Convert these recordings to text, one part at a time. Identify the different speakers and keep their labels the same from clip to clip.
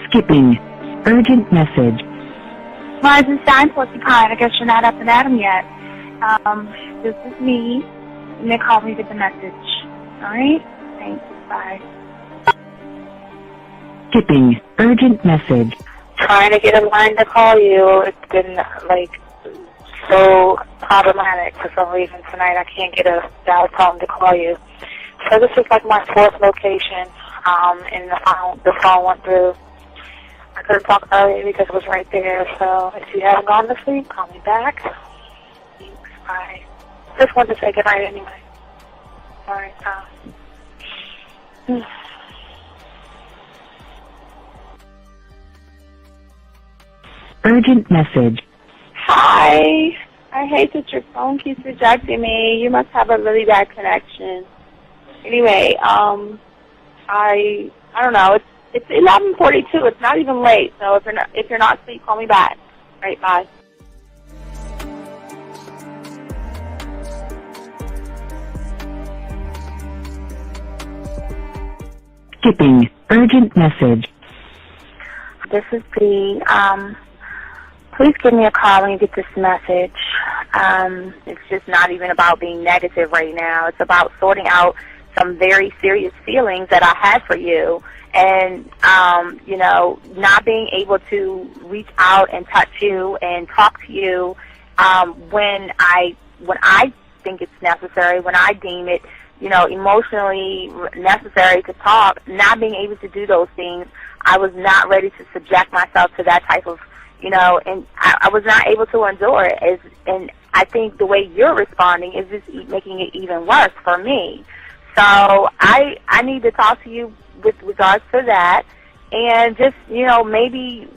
Speaker 1: Skipping. Urgent message.
Speaker 2: Eisenstein, Porcupine. I guess you're not up and at 'em yet. This is me. And they called me with the message. All right? Thanks. Bye.
Speaker 1: Skipping. Urgent message.
Speaker 2: Trying to get a line to call you. It's been, so problematic for some reason tonight. I can't get a dial tone to call you. So this is my fourth location, and the phone went through. I could have talked earlier because it was right there. So if you haven't gone to sleep, call me back. Thanks. Bye. Just wanted to say goodnight anyway. All right.
Speaker 1: Urgent message.
Speaker 2: Hi. I hate that your phone keeps rejecting me. You must have a really bad connection. Anyway, I don't know. It's 11:42. It's not even late. So if you're not asleep, call me back. All right. Bye.
Speaker 1: Skipping. Urgent message.
Speaker 2: This is B. Please give me a call when you get this message. It's just not even about being negative right now. It's about sorting out some very serious feelings that I had for you. And, not being able to reach out and touch you and talk to you when I think it's necessary, when I deem it, emotionally necessary to talk, not being able to do those things. I was not ready to subject myself to that type of, and I was not able to endure it. And I think the way you're responding is just making it even worse for me. So I need to talk to you with regards to that, and just, maybe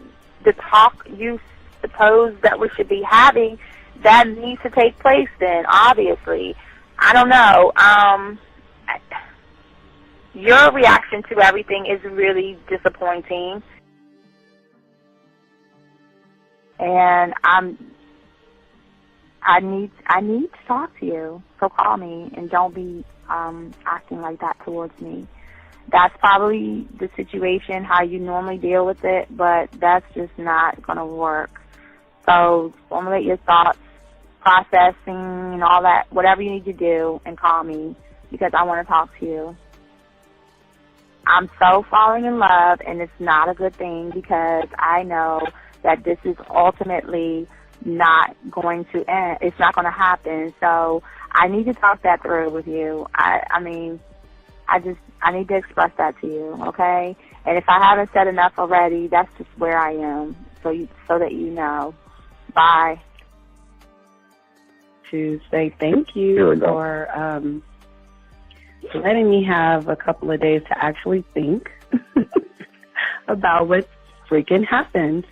Speaker 2: the talk you suppose that we should be having, that needs to take place then, obviously. I don't know. Your reaction to everything is really disappointing. And I need to talk to you. So call me and don't be acting like that towards me. That's probably the situation, how you normally deal with it, but that's just not going to work. So formulate your thoughts, processing and all that, whatever you need to do, and call me because I want to talk to you. I'm so falling in love, and it's not a good thing because I know that this is ultimately not going to end. It's not going to happen. So I need to talk that through with you. I need to express that to you, okay? And if I haven't said enough already, that's just where I am, so that you know. Bye.
Speaker 3: To say thank you for letting me have a couple of days to actually think about what freaking happened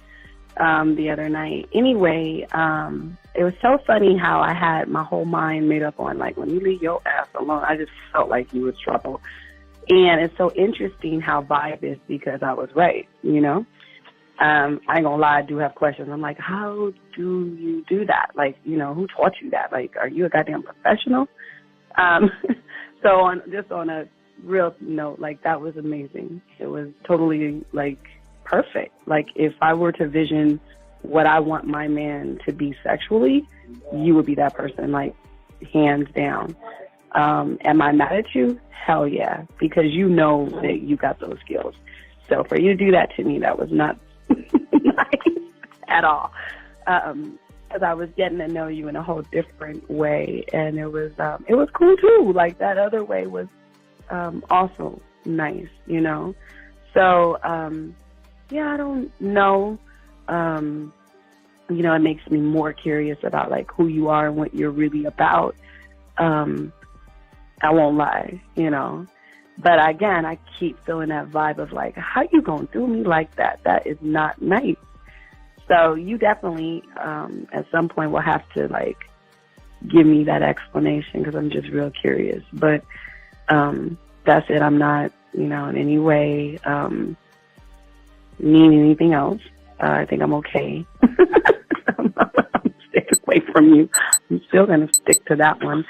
Speaker 3: the other night. Anyway, it was so funny how I had my whole mind made up on, when you leave your ass alone, I just felt like you was trouble. And it's so interesting how vibe is because I was right, I ain't gonna lie, I do have questions. I'm like, how do you do that? Who taught you that? Are you a goddamn professional? So on a real note, that was amazing. It was totally perfect. If I were to vision what I want my man to be sexually, you would be that person, hands down. Am I mad at you? Hell yeah, because you know that you got those skills. So for you to do that to me, that was not nice at all. Because I was getting to know you in a whole different way, and it was cool too. That other way was also nice, So I don't know. It makes me more curious about who you are and what you're really about. I won't lie, But again, I keep feeling that vibe of how you gonna do me like that? That is not nice. So you definitely, at some point, will have to give me that explanation because I'm just real curious. But that's it. I'm not, in any way mean anything else. I think I'm okay. I'm staying away from you. I'm still gonna stick to that one.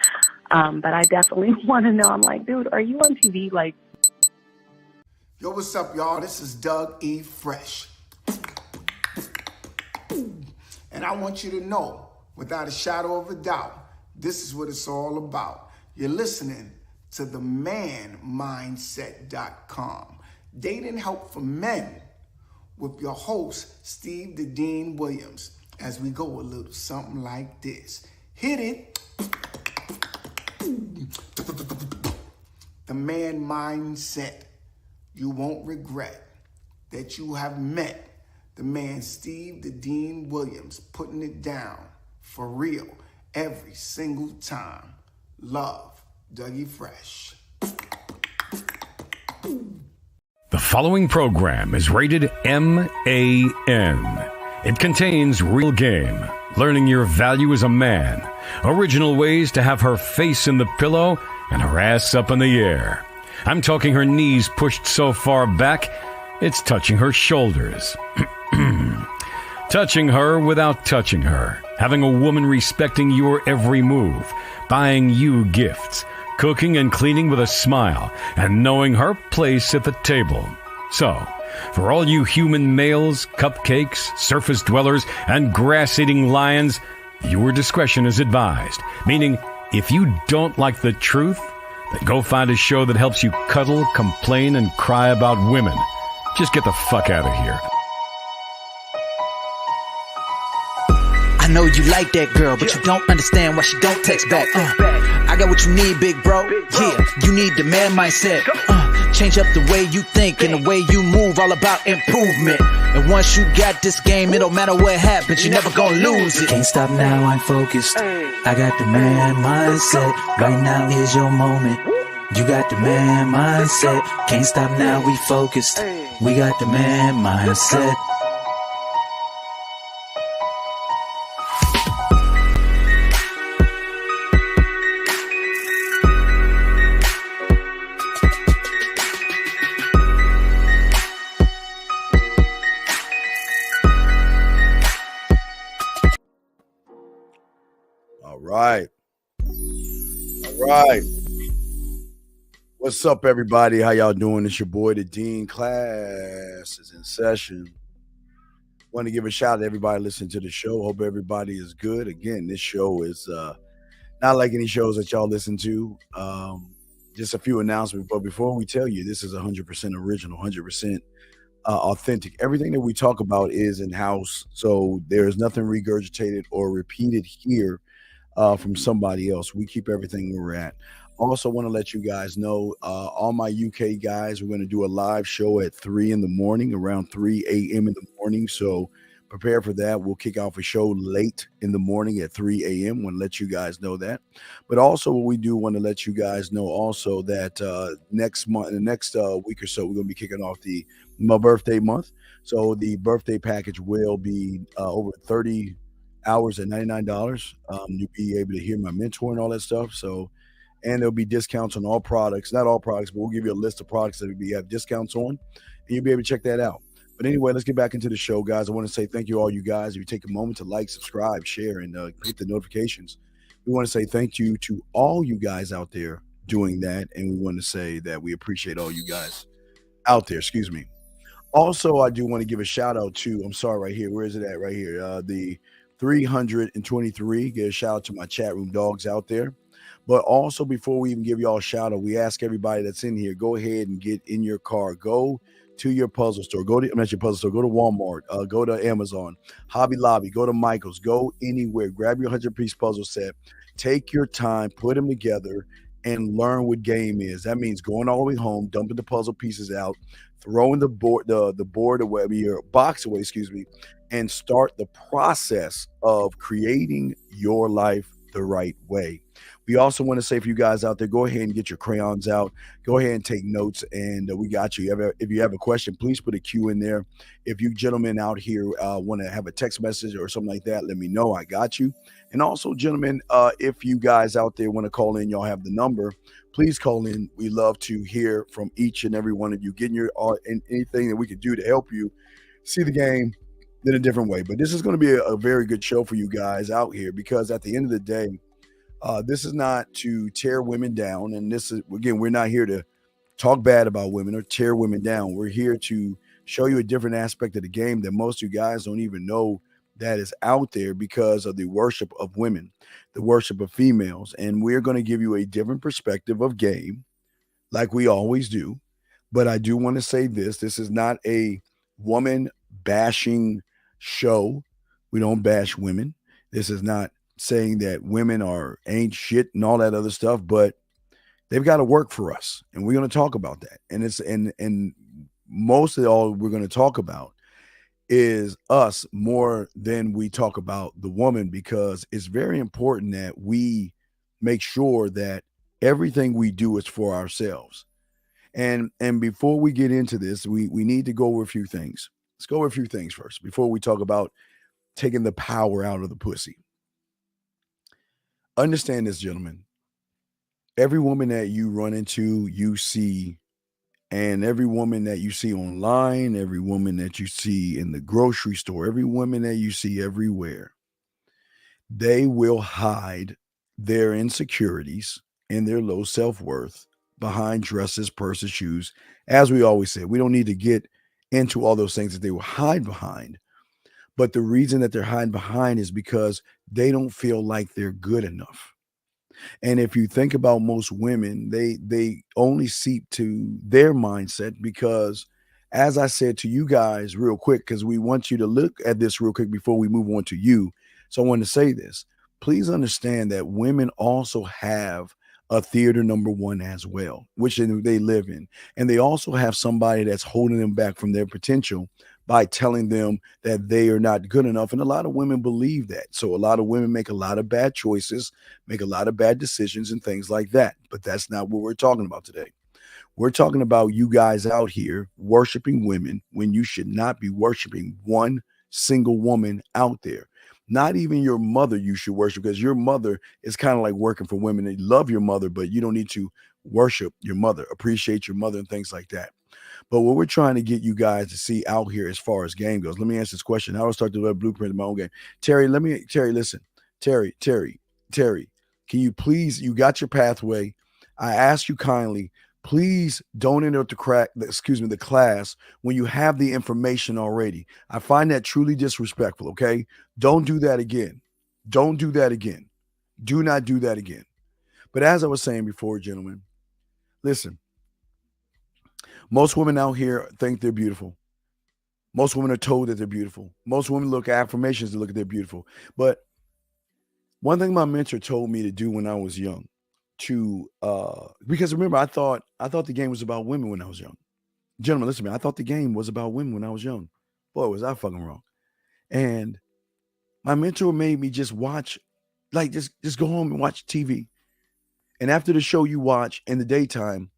Speaker 3: But I definitely want to know. I'm dude, are you on TV?
Speaker 4: Yo, what's up, y'all? This is Doug E. Fresh. And I want you to know, without a shadow of a doubt, this is what it's all about. You're listening to themanmindset.com. Dating help for men with your host, Steve the Dean Williams, as we go a little something like this. Hit it. The man mindset. You won't regret that you have met the man Steve the Dean Williams, putting it down for real every single time. Love, Dougie Fresh.
Speaker 5: The following program is rated MAN. It contains real game, learning your value as a man, original ways to have her face in the pillow and her ass up in the air. I'm talking her knees pushed so far back, it's touching her shoulders. Touching her without touching her. Having a woman respecting your every move. Buying you gifts. Cooking and cleaning with a smile. And knowing her place at the table. So, for all you human males, cupcakes, surface dwellers, and grass-eating lions, your discretion is advised. Meaning, if you don't like the truth, then go find a show that helps you cuddle, complain, and cry about women. Just get the fuck out of here.
Speaker 6: I know you like that girl, but you don't understand why she don't text back. I got what you need, big bro. Yeah, you need the man mindset. Change up the way you think and the way you move, all about improvement. And once you got this game, it don't matter what happens, you're never gonna lose it.
Speaker 7: Can't stop now, I'm focused. I got the man mindset. Right now is your moment. You got the man mindset. Can't stop now, we focused. We got the man mindset.
Speaker 8: All right. What's up, everybody? How y'all doing? It's your boy, the Dean. Class is in session. Want to give a shout out to everybody listening to the show. Hope everybody is good. Again, this show is not like any shows that y'all listen to. Just a few announcements. But before we tell you, this is 100% original, 100% authentic. Everything that we talk about is in-house. So there's nothing regurgitated or repeated here from somebody else. We keep everything where we're at. Also want to let you guys know, all my UK guys, we're going to do a live show at 3 in the morning, around 3 a.m. in the morning. So prepare for that. We'll kick off a show late in the morning at 3 a.m. Want to let you guys know that. But also we do want to let you guys know also that next month, in the next week or so, we're going to be kicking off my birthday month. So the birthday package will be over 30 hours at $99. You'll be able to hear my mentor and all that stuff. So, and there'll be discounts on all products, not all products, but we'll give you a list of products that we have discounts on, and you'll be able to check that out. But anyway, let's get back into the show, guys. I want to say thank you, all you guys. If you take a moment to like, subscribe, share, and hit the notifications, we want to say thank you to all you guys out there doing that, and we want to say that we appreciate all you guys out there. Excuse me. Also, I do want to give a shout out to, I'm sorry, right here. Where is it at? Right here. The 323. Get a shout out to my chat room dogs out there. But also, before we even give y'all a shout out, we ask everybody that's in here, go ahead and get in your car. Go to your puzzle store. Go to Walmart. Go to Amazon, Hobby Lobby. Go to Michael's. Go anywhere. Grab your 100-piece puzzle set. Take your time. Put them together and learn what game is. That means going all the way home, dumping the puzzle pieces out, throwing the board away, your box away, and start the process of creating your life the right way. We also want to say for you guys out there, go ahead and get your crayons out. Go ahead and take notes, and we got you. If you have a question, please put a Q in there. If you gentlemen out here want to have a text message or something like that, let me know. I got you. And also, gentlemen, if you guys out there want to call in, y'all have the number. Please call in. We love to hear from each and every one of you, getting your and anything that we could do to help you see the game in a different way. But this is going to be a very good show for you guys out here, because at the end of the day, this is not to tear women down. And this is, again, we're not here to talk bad about women or tear women down. We're here to show you a different aspect of the game that most of you guys don't even know that is out there because of the worship of women, the worship of females. And we're going to give you a different perspective of game like we always do. But I do want to say this is not a woman bashing show. We don't bash women. This is not saying that women ain't shit and all that other stuff, but they've got to work for us. And we're going to talk about that. And it's and mostly all we're going to talk about is us more than we talk about the woman, because it's very important that we make sure that everything we do is for ourselves. And before we get into this, we need to go over a few things. Let's go over a few things first before we talk about taking the power out of the pussy. Understand this, gentlemen. Every woman that you run into, you see, and every woman that you see online, every woman that you see in the grocery store, every woman that you see everywhere, they will hide their insecurities and their low self-worth behind dresses, purses, shoes. As we always say, we don't need to get into all those things that they will hide behind. But the reason that they're hiding behind is because they don't feel like they're good enough. And if you think about most women, they only seep to their mindset because, as I said to you guys real quick, because we want you to look at this real quick before we move on to you. So I want to say this. Please understand that women also have a theater number one as well, which they live in. And they also have somebody that's holding them back from their potential by telling them that they are not good enough. And a lot of women believe that. So a lot of women make a lot of bad choices, make a lot of bad decisions and things like that. But that's not what we're talking about today. We're talking about you guys out here worshiping women when you should not be worshiping one single woman out there. Not even your mother you should worship, because your mother is kind of like working for women. They love your mother, but you don't need to worship your mother, appreciate your mother and things like that. But what we're trying to get you guys to see out here as far as game goes, let me answer this question. How do I start to blueprint in my own game? Terry, listen. Terry, can you please, you got your pathway. I ask you kindly, please don't interrupt the class when you have the information already. I find that truly disrespectful, okay? Don't do that again. Don't do that again. Do not do that again. But as I was saying before, gentlemen, listen. Most women out here think they're beautiful. Most women are told that they're beautiful. Most women look at affirmations to look at they're beautiful. But one thing my mentor told me to do when I was young, because remember, I thought the game was about women when I was young. Gentlemen, listen to me. I thought the game was about women when I was young. Boy, was I fucking wrong. And my mentor made me just watch, like just go home and watch TV. And after the show you watch in the daytime,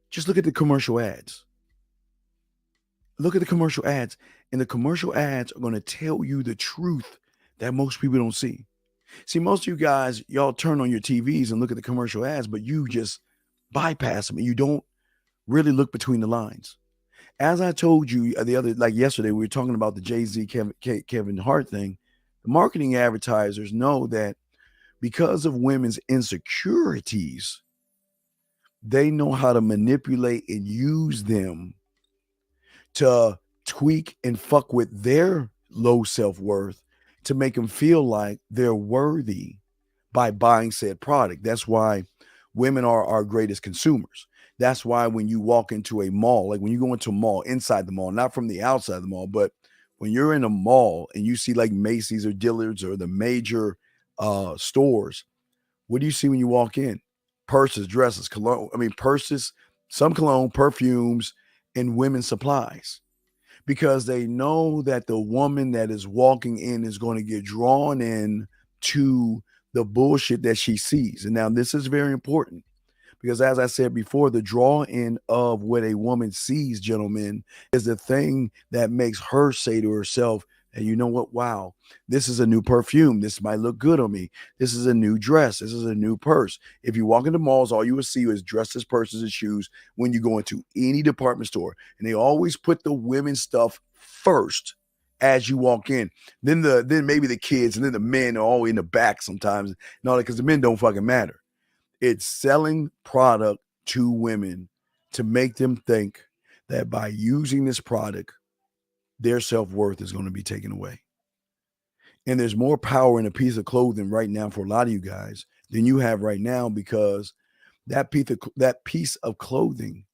Speaker 8: just look at the commercial ads. Look at the commercial ads. And the commercial ads are going to tell you the truth that most people don't see. See, most of you guys, y'all turn on your TVs and look at the commercial ads, but you just bypass them and you don't really look between the lines. As I told you yesterday, we were talking about the Jay-Z Kevin Hart thing. The marketing advertisers know that because of women's insecurities, they know how to manipulate and use them to tweak and fuck with their low self-worth to make them feel like they're worthy by buying said product. That's why women are our greatest consumers. That's why when you walk into a mall, like when you go into a mall, inside the mall, not from the outside of the mall, but when you're in a mall and you see like Macy's or Dillard's or the major stores, what do you see when you walk in? Purses, dresses, cologne. Purses, some cologne, perfumes, and women's supplies. Because they know that the woman that is walking in is going to get drawn in to the bullshit that she sees. And now this is very important because, as I said before, the draw in of what a woman sees, gentlemen, is the thing that makes her say to herself, and you know what? Wow, this is a new perfume. This might look good on me. This is a new dress. This is a new purse. If you walk into malls, all you will see is dresses, purses, and shoes when you go into any department store. And they always put the women's stuff first as you walk in. Then maybe the kids, and then the men are all in the back sometimes and all that, because the men don't fucking matter. It's selling product to women to make them think that by using this product, their self-worth is going to be taken away. And there's more power in a piece of clothing right now for a lot of you guys than you have right now, because that piece of clothing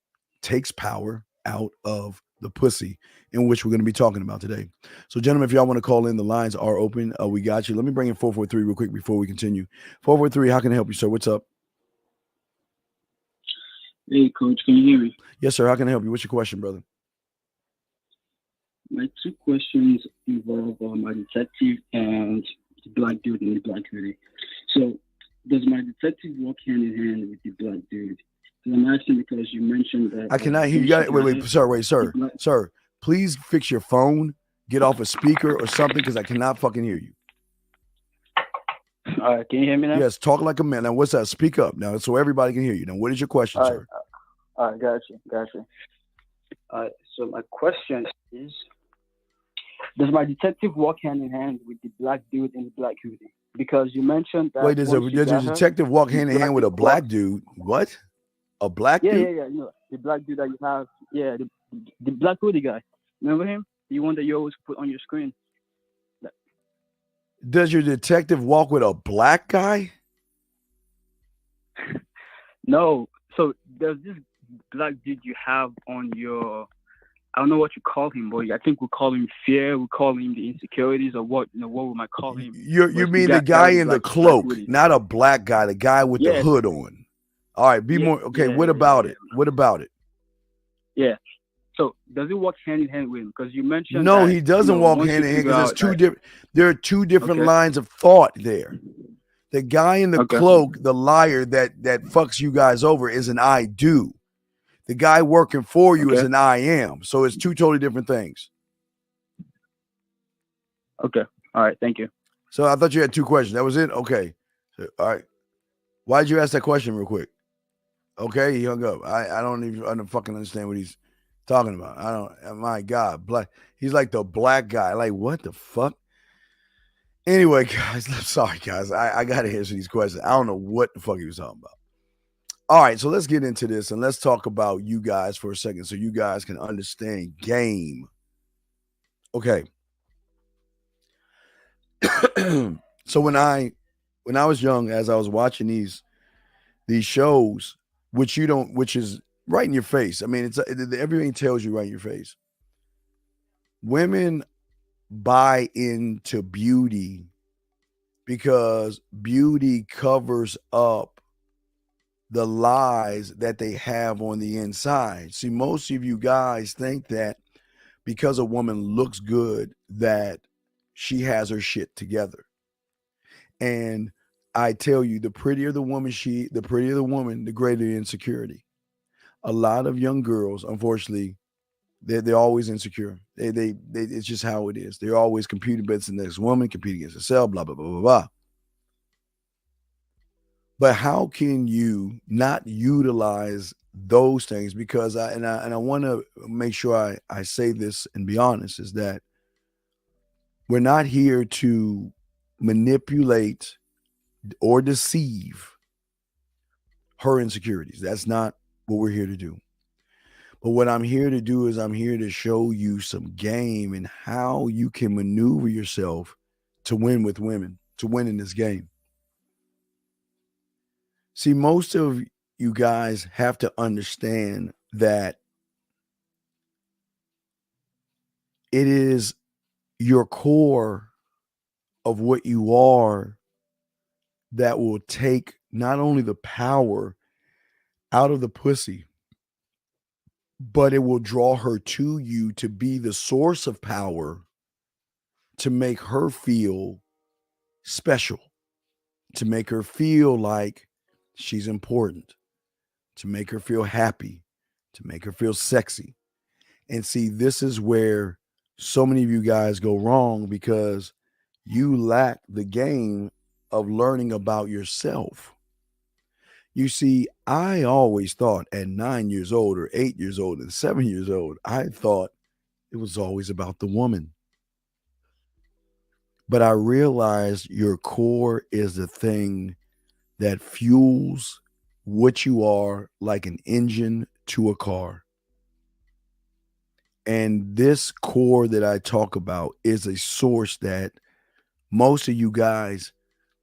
Speaker 8: takes power out of the pussy, in which we're going to be talking about today. So, gentlemen, if y'all want to call in, the lines are open. We got you. Let me bring in 443 real quick before we continue. 443, how can I help you, sir? What's up?
Speaker 9: Hey, Coach, can you hear me?
Speaker 8: Yes, sir. How can I help you? What's your question, brother?
Speaker 9: My two questions involve my detective and the black dude in the black hoodie. So, does my detective work hand in hand with the black dude? I'm asking because you mentioned that.
Speaker 8: I cannot hear you. Wait, sir. Please fix your phone. Get off a speaker or something, because I cannot fucking hear you.
Speaker 9: All right, can you hear me now?
Speaker 8: Yes, talk like a man. Now, what's that? Speak up now, so everybody can hear you. Now, what is your question, sir?
Speaker 9: All right, gotcha. All right, so my question is, does my detective work hand in hand with the black dude in the black hoodie? Because you mentioned that.
Speaker 8: Wait, does a detective walk hand in hand with a black dude? What? A black dude?
Speaker 9: Yeah. You know, the black dude that you have. Yeah, the black hoodie guy. Remember him? The one that you always put on your screen.
Speaker 8: Does your detective walk with a black guy?
Speaker 9: No. So there's this black dude you have on your, I don't know what you call him, but I think we call him fear. We call him the insecurities, or what? What we might call him.
Speaker 8: You mean the guy in the cloak, not a black guy, the guy with the hood on. All right, more. Okay, what about it? What about it?
Speaker 9: Yeah. So does it walk hand in hand with him? Because you mentioned
Speaker 8: no, he doesn't walk hand in hand, because there are two different lines of thought there. The guy in the cloak, the liar that fucks you guys over, is an I do. The guy working for you is an I am. So it's two totally different things.
Speaker 9: Okay. All right. Thank you.
Speaker 8: So I thought you had two questions. That was it? Okay. So, all right. Why did you ask that question real quick? Okay. He hung up. I don't fucking understand what he's talking about. I don't. My God. Black. He's like the black guy. Like, what the fuck? Anyway, guys. I'm sorry, guys. I got to answer these questions. I don't know what the fuck he was talking about. All right, so let's get into this and let's talk about you guys for a second, so you guys can understand game. Okay. So when I was young, as I was watching these shows, which is right in your face. I mean, everything tells you right in your face. Women buy into beauty because beauty covers up the lies that they have on the inside. See, most of you guys think that because a woman looks good, that she has her shit together. And I tell you, the prettier the woman, the greater the insecurity. A lot of young girls, unfortunately, they're always insecure. They it's just how it is. They're always competing against the next woman, competing against herself, blah, blah, blah, blah, blah. But how can you not utilize those things? Because I want to make sure I say this and be honest, is that we're not here to manipulate or deceive her insecurities. That's not what we're here to do. But what I'm here to do is I'm here to show you some game and how you can maneuver yourself to win with women, to win in this game. See, most of you guys have to understand that it is your core of what you are that will take not only the power out of the pussy, but it will draw her to you to be the source of power, to make her feel special, to make her feel like she's important, to make her feel happy, to make her feel sexy. And see, this is where so many of you guys go wrong, because you lack the game of learning about yourself. You see, I always thought at 9 years old or 8 years old and 7 years old, I thought it was always about the woman. But I realized your core is the thing that fuels what you are, like an engine to a car. And this core that I talk about is a source that most of you guys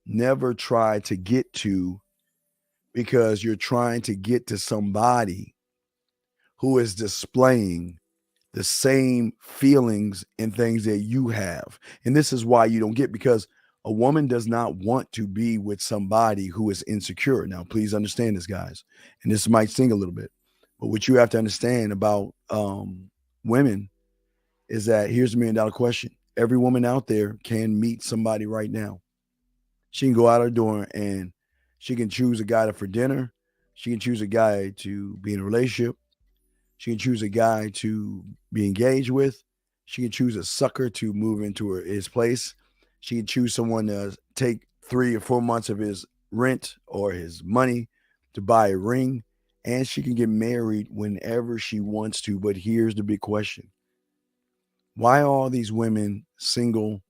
Speaker 8: never try to get to because you're trying to get to somebody who is displaying the same feelings and things that you have. And this is why you don't get, because a woman does not want to be with somebody who is insecure. Now, please understand this, guys. And this might sting a little bit, but what you have to understand about women is that here's the $1 million question. Every woman out there can meet somebody right now. She can go out her door and she can choose a guy for dinner. She can choose a guy to be in a relationship. She can choose a guy to be engaged with. She can choose a sucker to move into his place. She can choose someone to take 3 or 4 months of his rent or his money to buy a ring. And she can get married whenever she wants to. But here's the big question. Why are all these women single,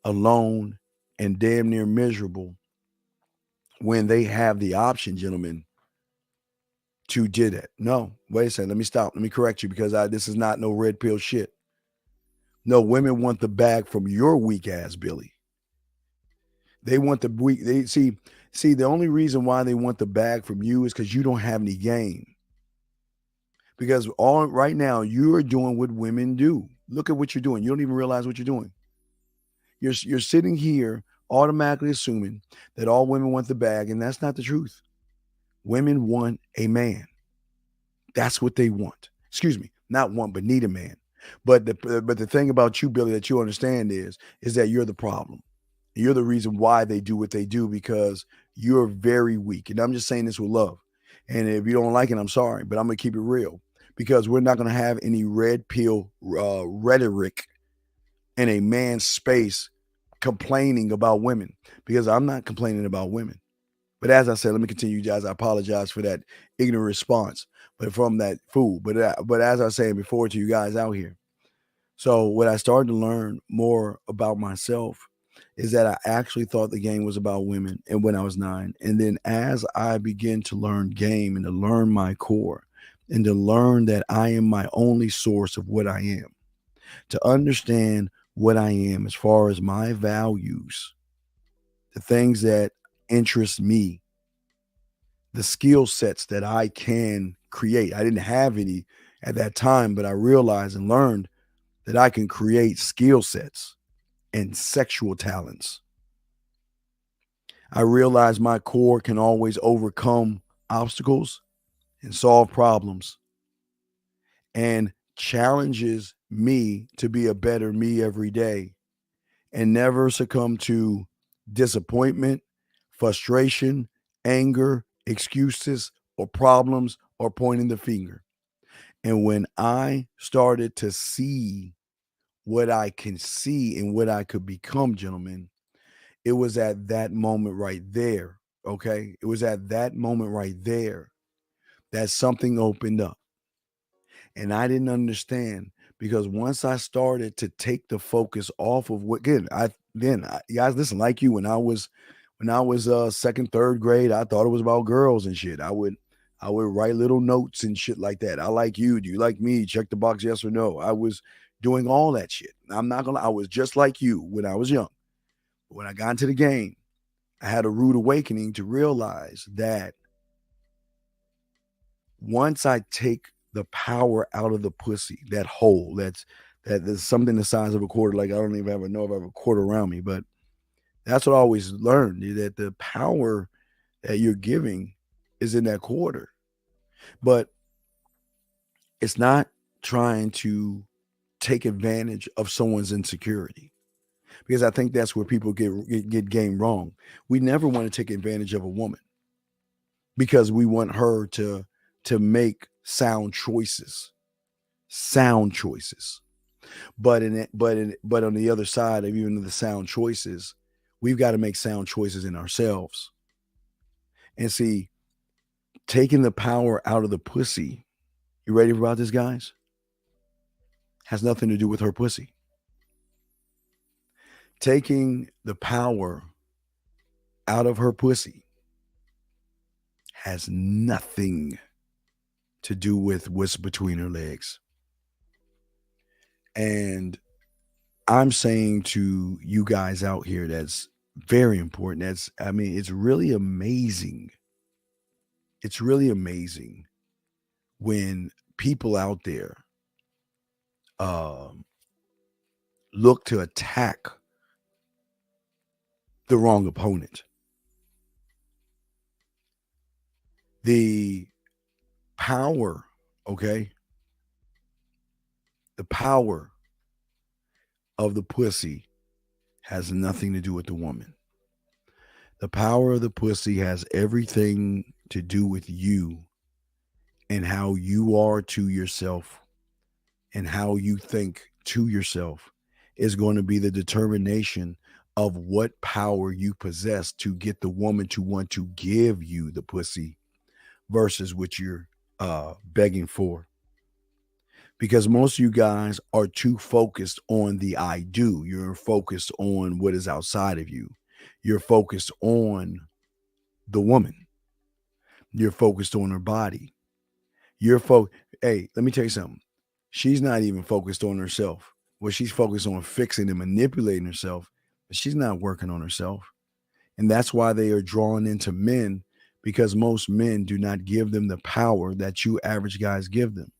Speaker 8: alone, and damn near miserable when they have the option, gentlemen, to do that? No, wait a second. Let me stop. Let me correct you, because this is not no red pill shit. No, women want the bag from your weak ass, Billy. They want the weak. They see. The only reason why they want the bag from you is because you don't have any game. Because right now you are doing what women do. Look at what you're doing. You don't even realize what you're doing. You're sitting here automatically assuming that all women want the bag, and that's not the truth. Women want a man. That's what they want. Excuse me, not want, but need a man. But the thing about you, Billy, that you understand is that you're the problem. You're the reason why they do what they do, because you're very weak. And I'm just saying this with love. And if you don't like it, I'm sorry, but I'm going to keep it real, because we're not going to have any red pill rhetoric in a man's space complaining about women, because I'm not complaining about women. But as I said, let me continue, guys. I apologize for that ignorant response, but from that fool. But as I was saying before to you guys out here, so what I started to learn more about myself is that I actually thought the game was about women, and when I was 9. And then as I began to learn game and to learn my core and to learn that I am my only source of what I am, to understand what I am as far as my values, the things that interest me, the skill sets that I can create. I didn't have any at that time, but I realized and learned that I can create skill sets and sexual talents. I realized my core can always overcome obstacles and solve problems, and challenges me to be a better me every day and never succumb to disappointment, frustration, anger, excuses, or problems, or pointing the finger. And when I started to see what I can see and what I could become, gentlemen, it was at that moment right there, okay? It was at that moment right there that something opened up. And I didn't understand, because once I started to take the focus off of what, again, guys, listen, like you, when I was second, third grade, I thought it was about girls and shit. I would write little notes and shit like that. I like you. Do you like me? Check the box, yes or no. I was doing all that shit. I was just like you when I was young. When I got into the game, I had a rude awakening to realize that once I take the power out of the pussy, that hole, that there's something the size of a quarter, like I don't even ever know if I have a quarter around me, but that's what I always learned, that the power that you're giving is in that quarter. But it's not trying to take advantage of someone's insecurity, because I think that's where people get game wrong. We never want to take advantage of a woman because we want her to make sound choices. But on the other side of even the sound choices, we've got to make sound choices in ourselves. And see, taking the power out of the pussy, you ready about this, guys? Has nothing to do with her pussy. Taking the power out of her pussy has nothing to do with what's between her legs. And I'm saying to you guys out here, that's very important. It's really amazing. It's really amazing when people out there look to attack the wrong opponent. The power, okay? The power of the pussy has nothing to do with the woman. The power of the pussy has everything to do with you and how you are to yourself and how you think to yourself is going to be the determination of what power you possess to get the woman to want to give you the pussy versus what you're begging for. Because most of you guys are too focused on the I do. You're focused on what is outside of you. You're focused on the woman. You're focused on her body. Hey, let me tell you something. She's not even focused on herself. Well, she's focused on fixing and manipulating herself, but she's not working on herself. And that's why they are drawn into men, because most men do not give them the power that you average guys give them.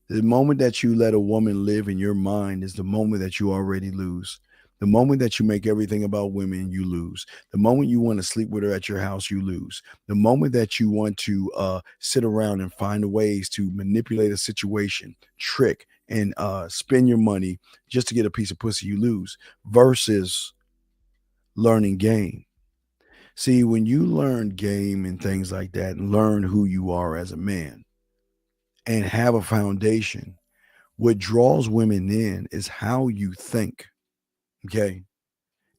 Speaker 8: The moment that you let a woman live in your mind is the moment that you already lose. The moment that you make everything about women, you lose. The moment you want to sleep with her at your house, you lose. The moment that you want to sit around and find ways to manipulate a situation, trick, and spend your money just to get a piece of pussy, you lose. Versus learning game. See, when you learn game and things like that and learn who you are as a man and have a foundation, what draws women in is how you think. Okay.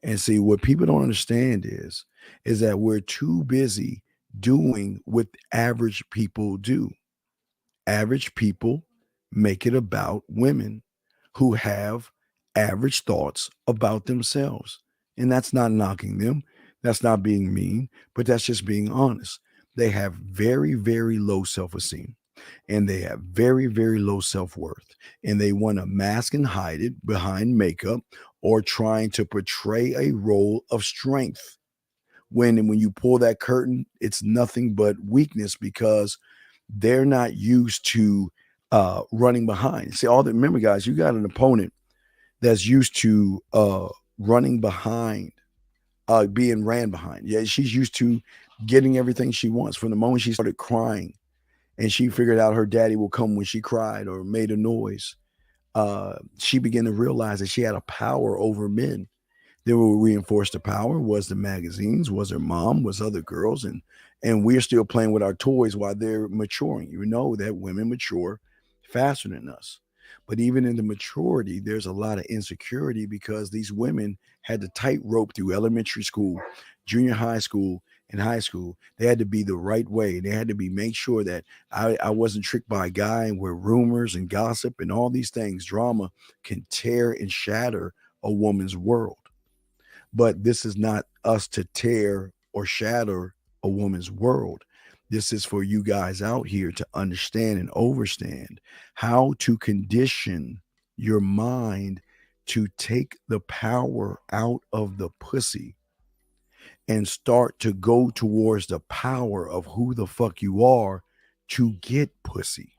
Speaker 8: And see, what people don't understand is that we're too busy doing what average people do. Average people make it about women who have average thoughts about themselves. And that's not knocking them. That's not being mean, but that's just being honest. They have very, very low self-esteem. And they have very, very low self-worth. And they want to mask and hide it behind makeup or trying to portray a role of strength. When you pull that curtain, it's nothing but weakness because they're not used to running behind. See, remember, guys, you got an opponent that's used to running behind, being ran behind. Yeah, she's used to getting everything she wants. From the moment she started crying, and she figured out her daddy will come when she cried or made a noise, she began to realize that she had a power over men. Then what reinforced the power was the magazines, was her mom, was other girls, and we're still playing with our toys while they're maturing. You know that women mature faster than us. But even in the maturity, there's a lot of insecurity because these women had to tightrope through elementary school, junior high school, and high school. They had to be the right way. They had to make sure that I wasn't tricked by a guy where rumors and gossip and all these things, drama, can tear and shatter a woman's world. But this is not us to tear or shatter a woman's world. This is for you guys out here to understand and overstand how to condition your mind to take the power out of the pussy and start to go towards the power of who the fuck you are to get pussy.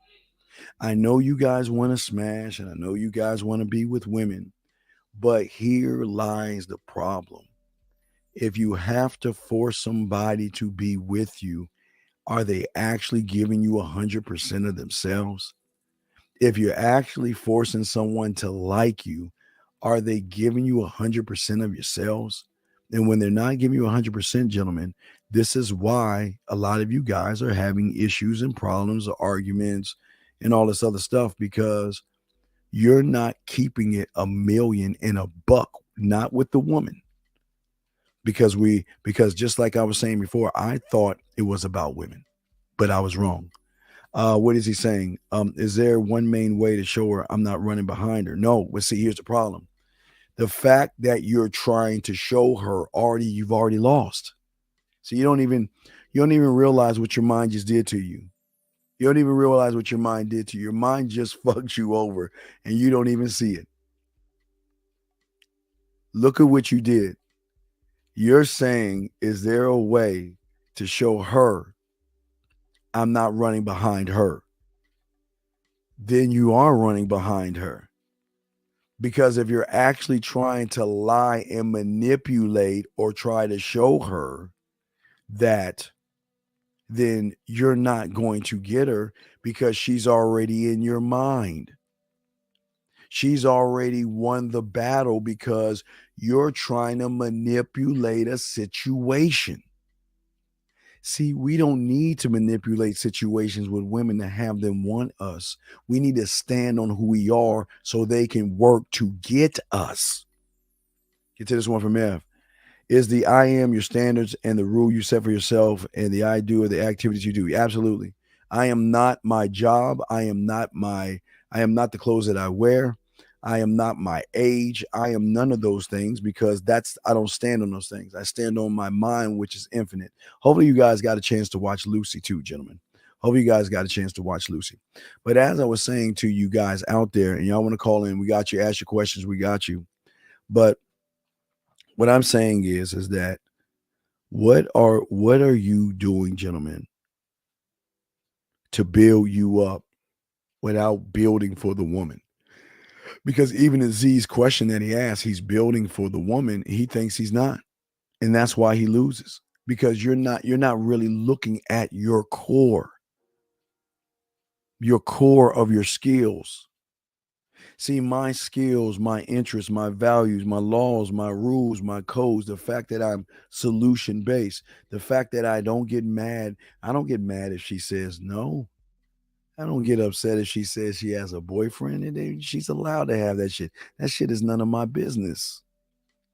Speaker 8: I know you guys want to smash and I know you guys want to be with women, but here lies the problem. If you have to force somebody to be with you, are they actually giving you 100% of themselves? If you're actually forcing someone to like you, are they giving you 100% of yourselves? And when they're not giving you 100%, gentlemen, this is why a lot of you guys are having issues and problems or arguments and all this other stuff, because you're not keeping it a million and a buck, not with the woman. Because just like I was saying before, I thought it was about women, but I was wrong. What is he saying? Is there one main way to show her I'm not running behind her? No, but see, here's the problem. The fact that you're trying to show her you've already lost. So you don't even realize what your mind just did to you. You don't even realize what your mind did to you. Your mind just fucked you over and you don't even see it. Look at what you did. You're saying, is there a way to show her I'm not running behind her? Then you are running behind her. Because if you're actually trying to lie and manipulate or try to show her that, then you're not going to get her because she's already in your mind. She's already won the battle because you're trying to manipulate a situation. See, we don't need to manipulate situations with women to have them want us. We need to stand on who we are so they can work to get us. Get to this one from Ev. Is the I am your standards and the rule you set for yourself, and the I do are the activities you do? Absolutely. I am not my job. I am not the clothes that I wear. I am not my age. I am none of those things because I don't stand on those things. I stand on my mind, which is infinite. Hopefully you guys got a chance to watch Lucy too, gentlemen. Hopefully you guys got a chance to watch Lucy. But as I was saying to you guys out there, and y'all want to call in, we got you. Ask your questions. We got you. But what I'm saying is that what are you doing, gentlemen, to build you up without building for the woman? Because even in Z's question that he asked, he's building for the woman. He thinks he's not. And that's why he loses. Because you're not really looking at your core of your skills. See, my skills, my interests, my values, my laws, my rules, my codes, the fact that I'm solution-based, the fact that I don't get mad. I don't get mad if she says no. I don't get upset if she says she has a boyfriend and she's allowed to have that shit. That shit is none of my business.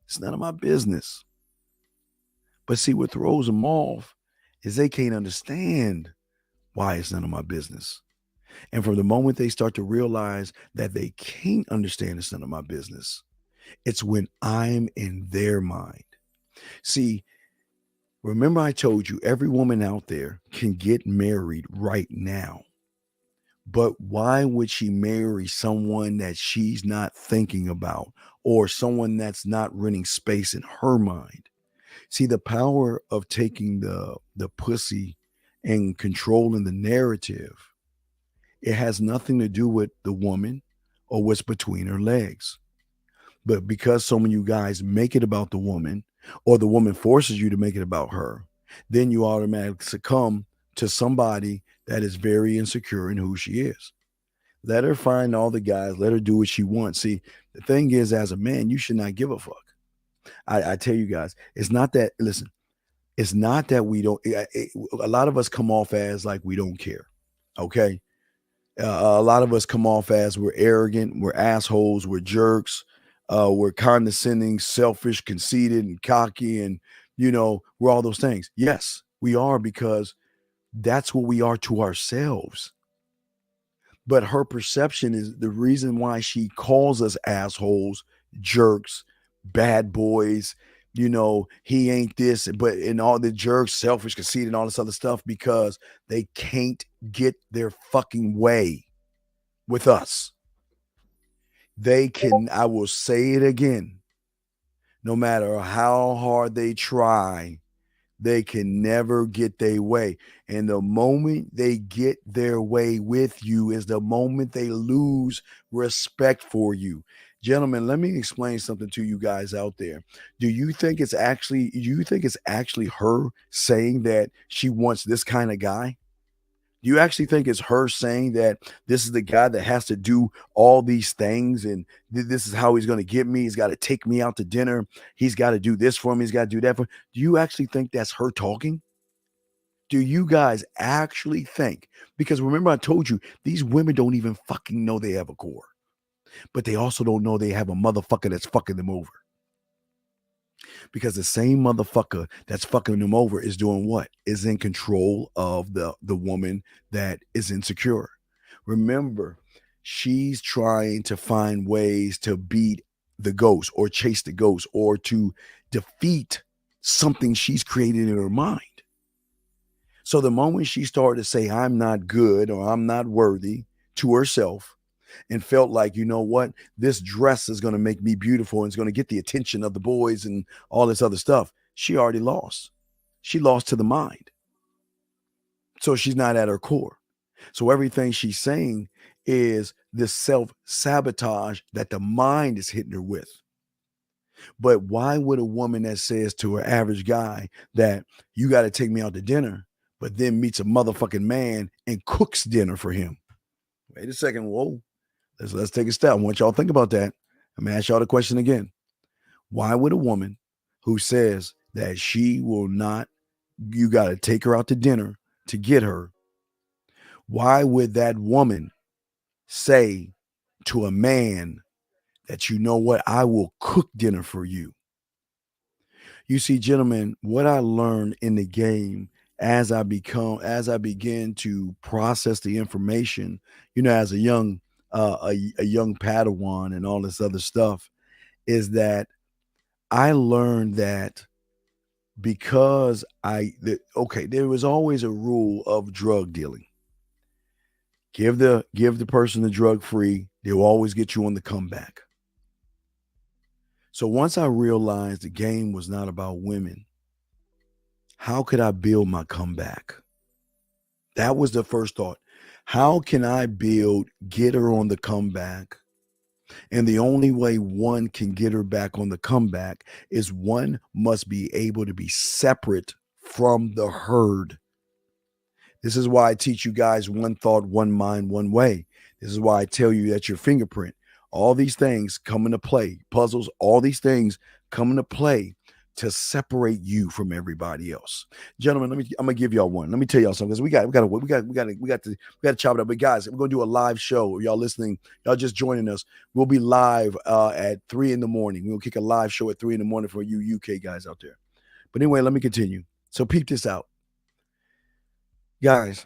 Speaker 8: It's none of my business. But see, what throws them off is they can't understand why it's none of my business. And from the moment they start to realize that they can't understand it's none of my business, it's when I'm in their mind. See, remember I told you every woman out there can get married right now. But why would she marry someone that she's not thinking about or someone that's not renting space in her mind? See, the power of taking the pussy and controlling the narrative, it has nothing to do with the woman or what's between her legs. But because so many of you guys make it about the woman, or the woman forces you to make it about her, then you automatically succumb to somebody that is very insecure in who she is. Let her find all the guys. Let her do what she wants. See, the thing is, as a man, you should not give a fuck. I tell you guys, it's not that, listen, it's not that we don't, a lot of us come off as like we don't care. Okay. A lot of us come off as we're arrogant, we're assholes, we're jerks, we're condescending, selfish, conceited, and cocky, and we're all those things. Yes, we are, because that's what we are to ourselves. But her perception is the reason why she calls us assholes, jerks, bad boys. He ain't this, but in all the jerks, selfish, conceited, and all this other stuff, because they can't get their fucking way with us. They can, I will say it again, no matter how hard they try, they can never get their way. And the moment they get their way with you is the moment they lose respect for you. Gentlemen, let me explain something to you guys out there. Do you think it's actually her saying that she wants this kind of guy? Do you actually think it's her saying that this is the guy that has to do all these things and this is how he's going to get me? He's got to take me out to dinner. He's got to do this for me. He's got to do that for me. Do you actually think that's her talking? Do you guys actually think? Because remember, I told you, these women don't even fucking know they have a core. But they also don't know they have a motherfucker that's fucking them over. Because the same motherfucker that's fucking them over is doing what? Is in control of the woman that is insecure. Remember, she's trying to find ways to beat the ghost or chase the ghost or to defeat something she's created in her mind. So the moment she started to say, I'm not good or I'm not worthy to herself, and felt like, you know what, this dress is going to make me beautiful and it's going to get the attention of the boys and all this other stuff, she already lost. She lost to the mind. So she's not at her core. So everything she's saying is this self-sabotage that the mind is hitting her with. But why would a woman that says to her average guy that you got to take me out to dinner, but then meets a motherfucking man and cooks dinner for him? Wait a second. Whoa. Let's take a step. I want y'all to think about that. I'm gonna ask y'all the question again. Why would a woman who says that she will not, you got to take her out to dinner to get her, why would that woman say to a man that, you know what, I will cook dinner for you? You see, gentlemen, what I learned in the game as I began to process the information, you know, as a young Padawan and all this other stuff, is that I learned that because there was always a rule of drug dealing. Give the person the drug free, they'll always get you on the comeback. So once I realized the game was not about women, how could I build my comeback? That was the first thought. How can I get her on the comeback? And the only way one can get her back on the comeback is one must be able to be separate from the herd. This is why I teach you guys one thought, one mind, one way. This is why I tell you that your fingerprint, all these things come into play, puzzles, all these things come into play to separate you from everybody else. Gentlemen, I'm gonna give y'all one. Let me tell y'all something, because we got to chop it up. But guys, we're gonna do a live show. Y'all listening, y'all just joining us. We'll be live at 3 a.m. We'll kick a live show at 3 a.m. for you UK guys out there. But anyway, let me continue. So peep this out. Guys,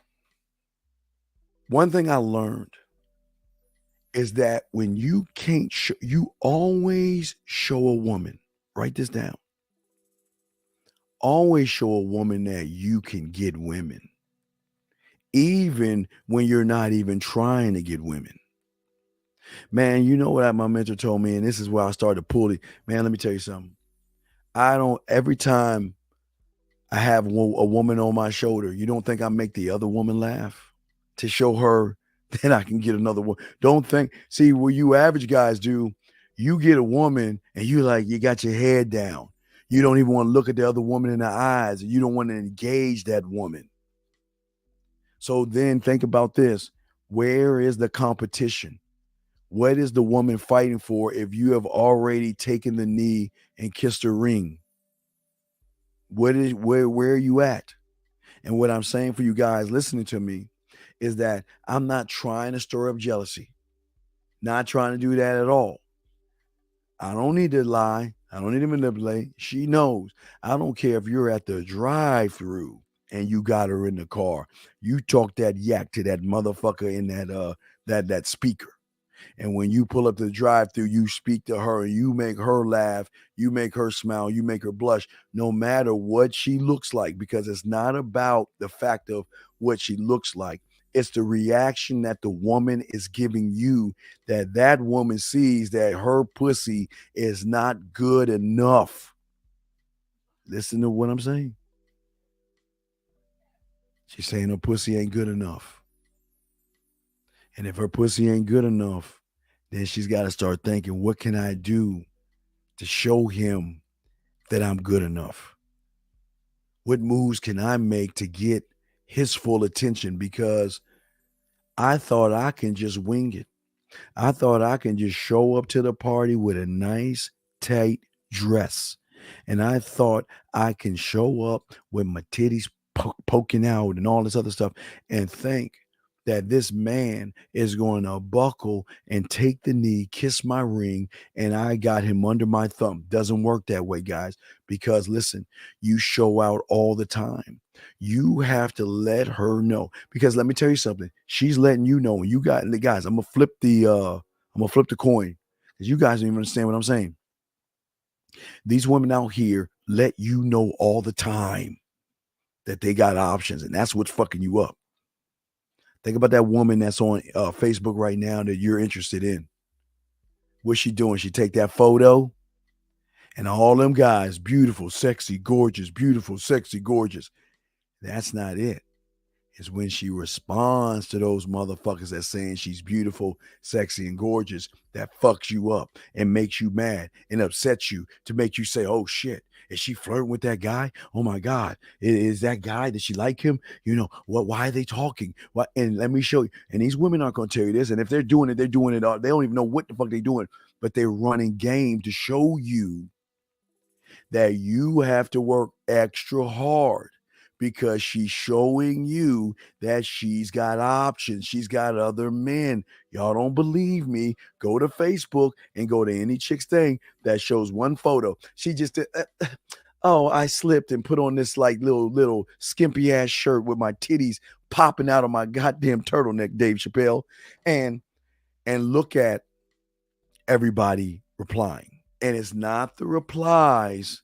Speaker 8: one thing I learned is that when you can't you always show a woman, write this down. Always show a woman that you can get women, even when you're not even trying to get women. Man, you know what my mentor told me, and this is where I started to pull it. Man, let me tell you something. Every time I have a woman on my shoulder, you don't think I make the other woman laugh to show her that I can get another one? Don't think, see, what you average guys do, you get a woman and you got your head down. You don't even want to look at the other woman in the eyes. You don't want to engage that woman. So then think about this. Where is the competition? What is the woman fighting for if you have already taken the knee and kissed her ring? Where are you at? And what I'm saying for you guys listening to me is that I'm not trying to stir up jealousy. Not trying to do that at all. I don't need to lie. I don't need to manipulate. She knows. I don't care if you're at the drive-through and you got her in the car. You talk that yak to that motherfucker in that speaker. And when you pull up to the drive-through, you speak to her and you make her laugh, you make her smile, you make her blush, no matter what she looks like, because it's not about the fact of what she looks like. It's the reaction that the woman is giving you, that woman sees that her pussy is not good enough. Listen to what I'm saying. She's saying her pussy ain't good enough. And if her pussy ain't good enough, then she's got to start thinking, what can I do to show him that I'm good enough? What moves can I make to get his full attention? Because I thought I can just wing it. I thought I can just show up to the party with a nice, tight dress. And I thought I can show up with my titties poking out and all this other stuff and think that this man is going to buckle and take the knee, kiss my ring, and I got him under my thumb. Doesn't work that way, guys, because listen, you show out all the time. You have to let her know, because let me tell you something. She's letting you know. You got, guys, I'm gonna flip the coin, because you guys don't even understand what I'm saying. These women out here let you know all the time that they got options, and that's what's fucking you up. Think about that woman that's on Facebook right now that you're interested in. What's she doing? She take that photo, and all them guys, beautiful, sexy, gorgeous, beautiful, sexy, gorgeous. That's not it. It's when she responds to those motherfuckers that's saying she's beautiful, sexy, and gorgeous that fucks you up and makes you mad and upsets you to make you say, oh shit, is she flirting with that guy? Oh my God, is that guy, does she like him? You know, why are they talking? What? And let me show you. And these women aren't going to tell you this. And if they're doing it all. They don't even know what the fuck they're doing, but they're running game to show you that you have to work extra hard. Because she's showing you that she's got options. She's got other men. Y'all don't believe me? Go to Facebook and go to any chick's thing that shows one photo. She just did, oh, I slipped and put on this like little skimpy ass shirt with my titties popping out of my goddamn turtleneck, Dave Chappelle. And look at everybody replying. And it's not the replies.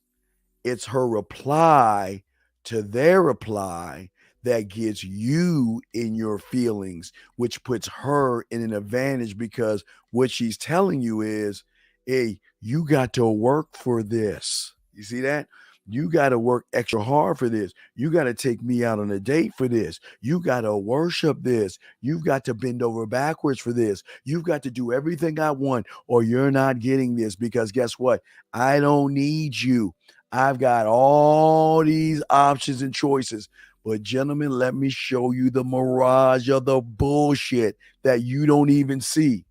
Speaker 8: It's her reply to their reply that gets you in your feelings, which puts her in an advantage because what she's telling you is, hey, you got to work for this. You see that? You got to work extra hard for this. You got to take me out on a date for this. You got to worship this. You've got to bend over backwards for this. You've got to do everything I want or you're not getting this because guess what? I don't need you. I've got all these options and choices. But gentlemen, let me show you the mirage of the bullshit that you don't even see.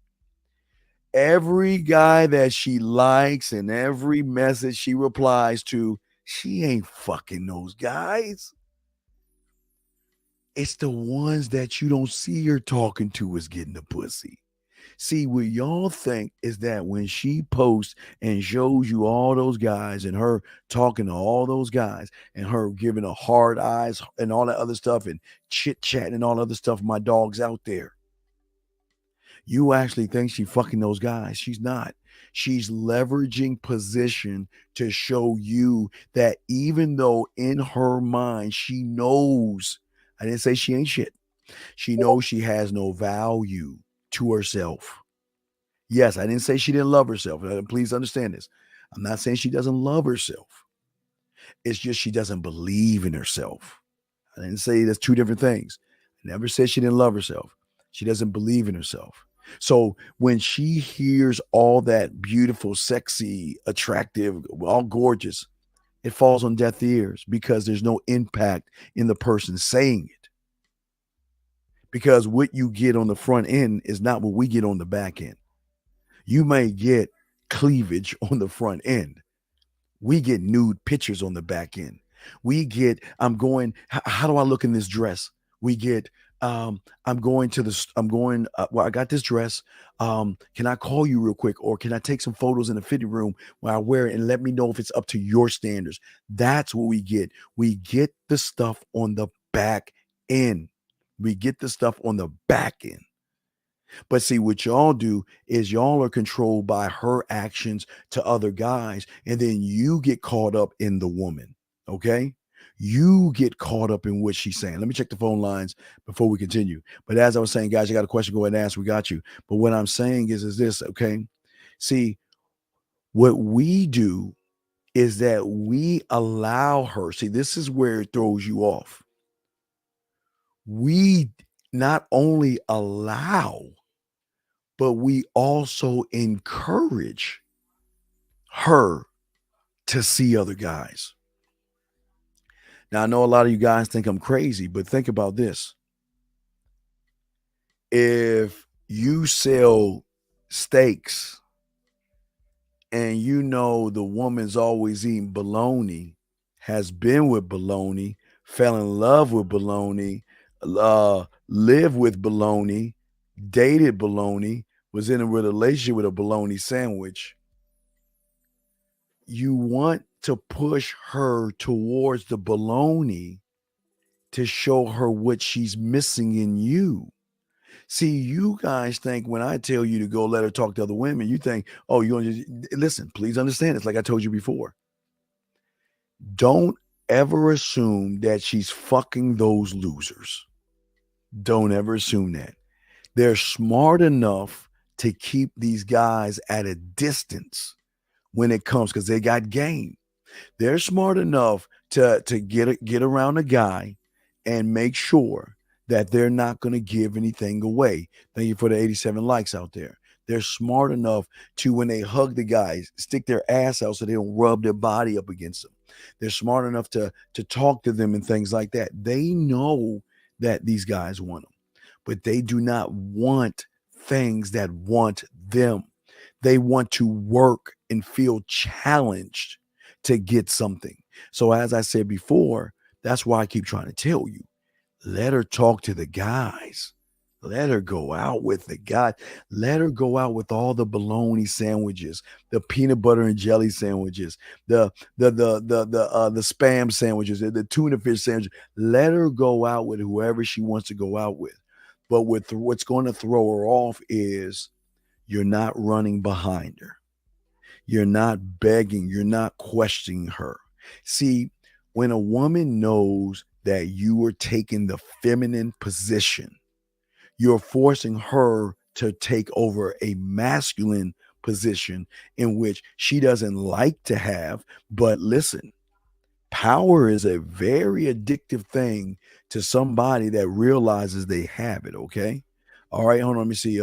Speaker 8: Every guy that she likes and every message she replies to, she ain't fucking those guys. It's the ones that you don't see her talking to is getting the pussy. See, what y'all think is that when she posts and shows you all those guys and her talking to all those guys and her giving her hard eyes and all that other stuff and chit-chatting and all other stuff, my dog's out there. You actually think she fucking those guys. She's not. She's leveraging position to show you that even though in her mind she knows, I didn't say she ain't shit. She knows she has no value to herself. Yes, I didn't say she didn't love herself. Please understand this. I'm not saying she doesn't love herself. It's just she doesn't believe in herself. I didn't say that's two different things. I never said she didn't love herself. She doesn't believe in herself. So when she hears all that beautiful, sexy, attractive, all gorgeous, it falls on deaf ears because there's no impact in the person saying it. Because what you get on the front end is not what we get on the back end. You may get cleavage on the front end. We get nude pictures on the back end. We get, how do I look in this dress? We get, I got this dress. Can I call you real quick? Or can I take some photos in the fitting room where I wear it and let me know if it's up to your standards? That's what we get. We get the stuff on the back end. We get the stuff on the back end. But see, what y'all do is y'all are controlled by her actions to other guys, and then you get caught up in the woman, okay? You get caught up in what she's saying. Let me check the phone lines before we continue. But as I was saying, guys, you got a question, go ahead and ask. We got you. But what I'm saying is this, okay? See, what we do is that we allow her. See, this is where it throws you off. We not only allow, but we also encourage her to see other guys. Now, I know a lot of you guys think I'm crazy, but think about this. If you sell steaks and you know the woman's always eating bologna, has been with bologna, fell in love with bologna, lived with bologna, dated bologna, was in a relationship with a bologna sandwich, you want to push her towards the bologna to show her what she's missing in you. See, you guys think when I tell you to go let her talk to other women, you think, oh, you're going to listen, please understand. It's like I told you before. Don't ever assume that she's fucking those losers. Don't ever assume that. They're smart enough to keep these guys at a distance when it comes, because they got game. They're smart enough to get around a guy and make sure that they're not going to give anything away. Thank you for the 87 likes out there. They're smart enough to, when they hug the guys, stick their ass out so they don't rub their body up against them. They're smart enough to talk to them and things like that. They know that these guys want them, but they do not want things that want them. They want to work and feel challenged to get something. So as I said before, that's why I keep trying to tell you, let her talk to the guys. Let her go out with the guy. Let her go out with all the bologna sandwiches, the peanut butter and jelly sandwiches, the spam sandwiches, the tuna fish sandwiches. Let her go out with whoever she wants to go out with. But with what's going to throw her off is you're not running behind her. You're not begging. You're not questioning her. See, when a woman knows that you are taking the feminine position, you're forcing her to take over a masculine position in which she doesn't like to have. But listen, power is a very addictive thing to somebody that realizes they have it. Okay. All right. Hold on. Let me see.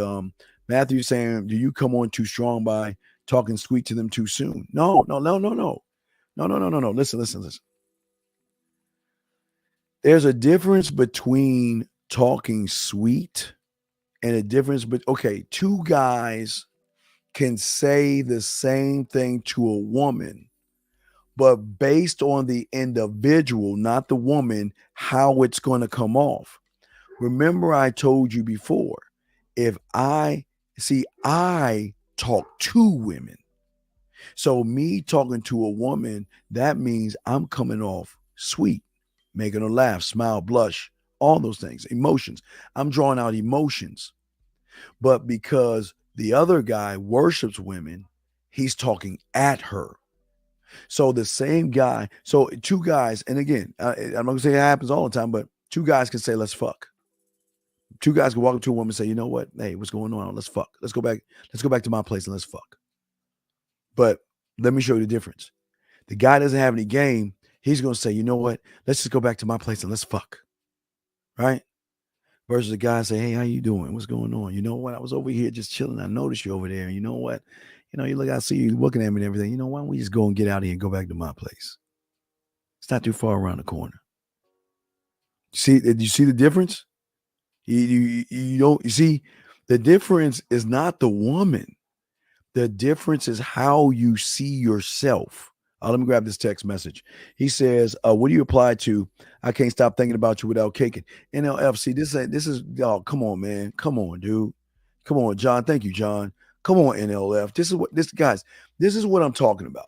Speaker 8: Matthew saying, do you come on too strong by talking sweet to them too soon? No. Listen. There's a difference between talking sweet and a difference, but okay, two guys can say the same thing to a woman, but based on the individual, not the woman, how it's going to come off. Remember, I told you before, if I talk to women. So me talking to a woman, that means I'm coming off sweet, making her laugh, smile, blush, all those things, emotions. I'm drawing out emotions. But because the other guy worships women, he's talking at her. So the same guy, so two guys, and again, I'm not going to say it happens all the time, but two guys can say, let's fuck. Two guys can walk up to a woman and say, you know what? Hey, what's going on? Let's fuck. Let's go back to my place and let's fuck. But let me show you the difference. The guy doesn't have any game. He's going to say, you know what? Let's just go back to my place and let's fuck. Right? Versus the guy say, hey, how you doing? What's going on? You know what? I was over here just chilling. I noticed you over there. And you know what? You look, I see you looking at me and everything. You know, why don't we just go and get out of here and go back to my place? It's not too far around the corner. Did you see the difference? You see, the difference is not the woman. The difference is how you see yourself. Let me grab this text message. He says, what do you apply to? I can't stop thinking about you without caking. NLFC, this is, y'all, come on, man. Come on, dude. Come on, John. Thank you, John. Come on, NLF. This is what I'm talking about.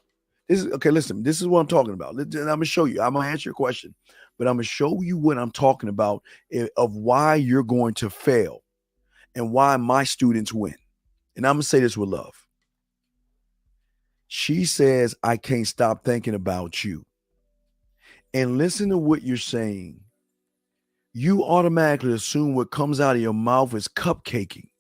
Speaker 8: Listen, this is what I'm talking about. I'm going to show you. I'm going to answer your question, but I'm going to show you what I'm talking about of why you're going to fail and why my students win. And I'm going to say this with love. She says, I can't stop thinking about you. And listen to what you're saying. You automatically assume what comes out of your mouth is cupcaking.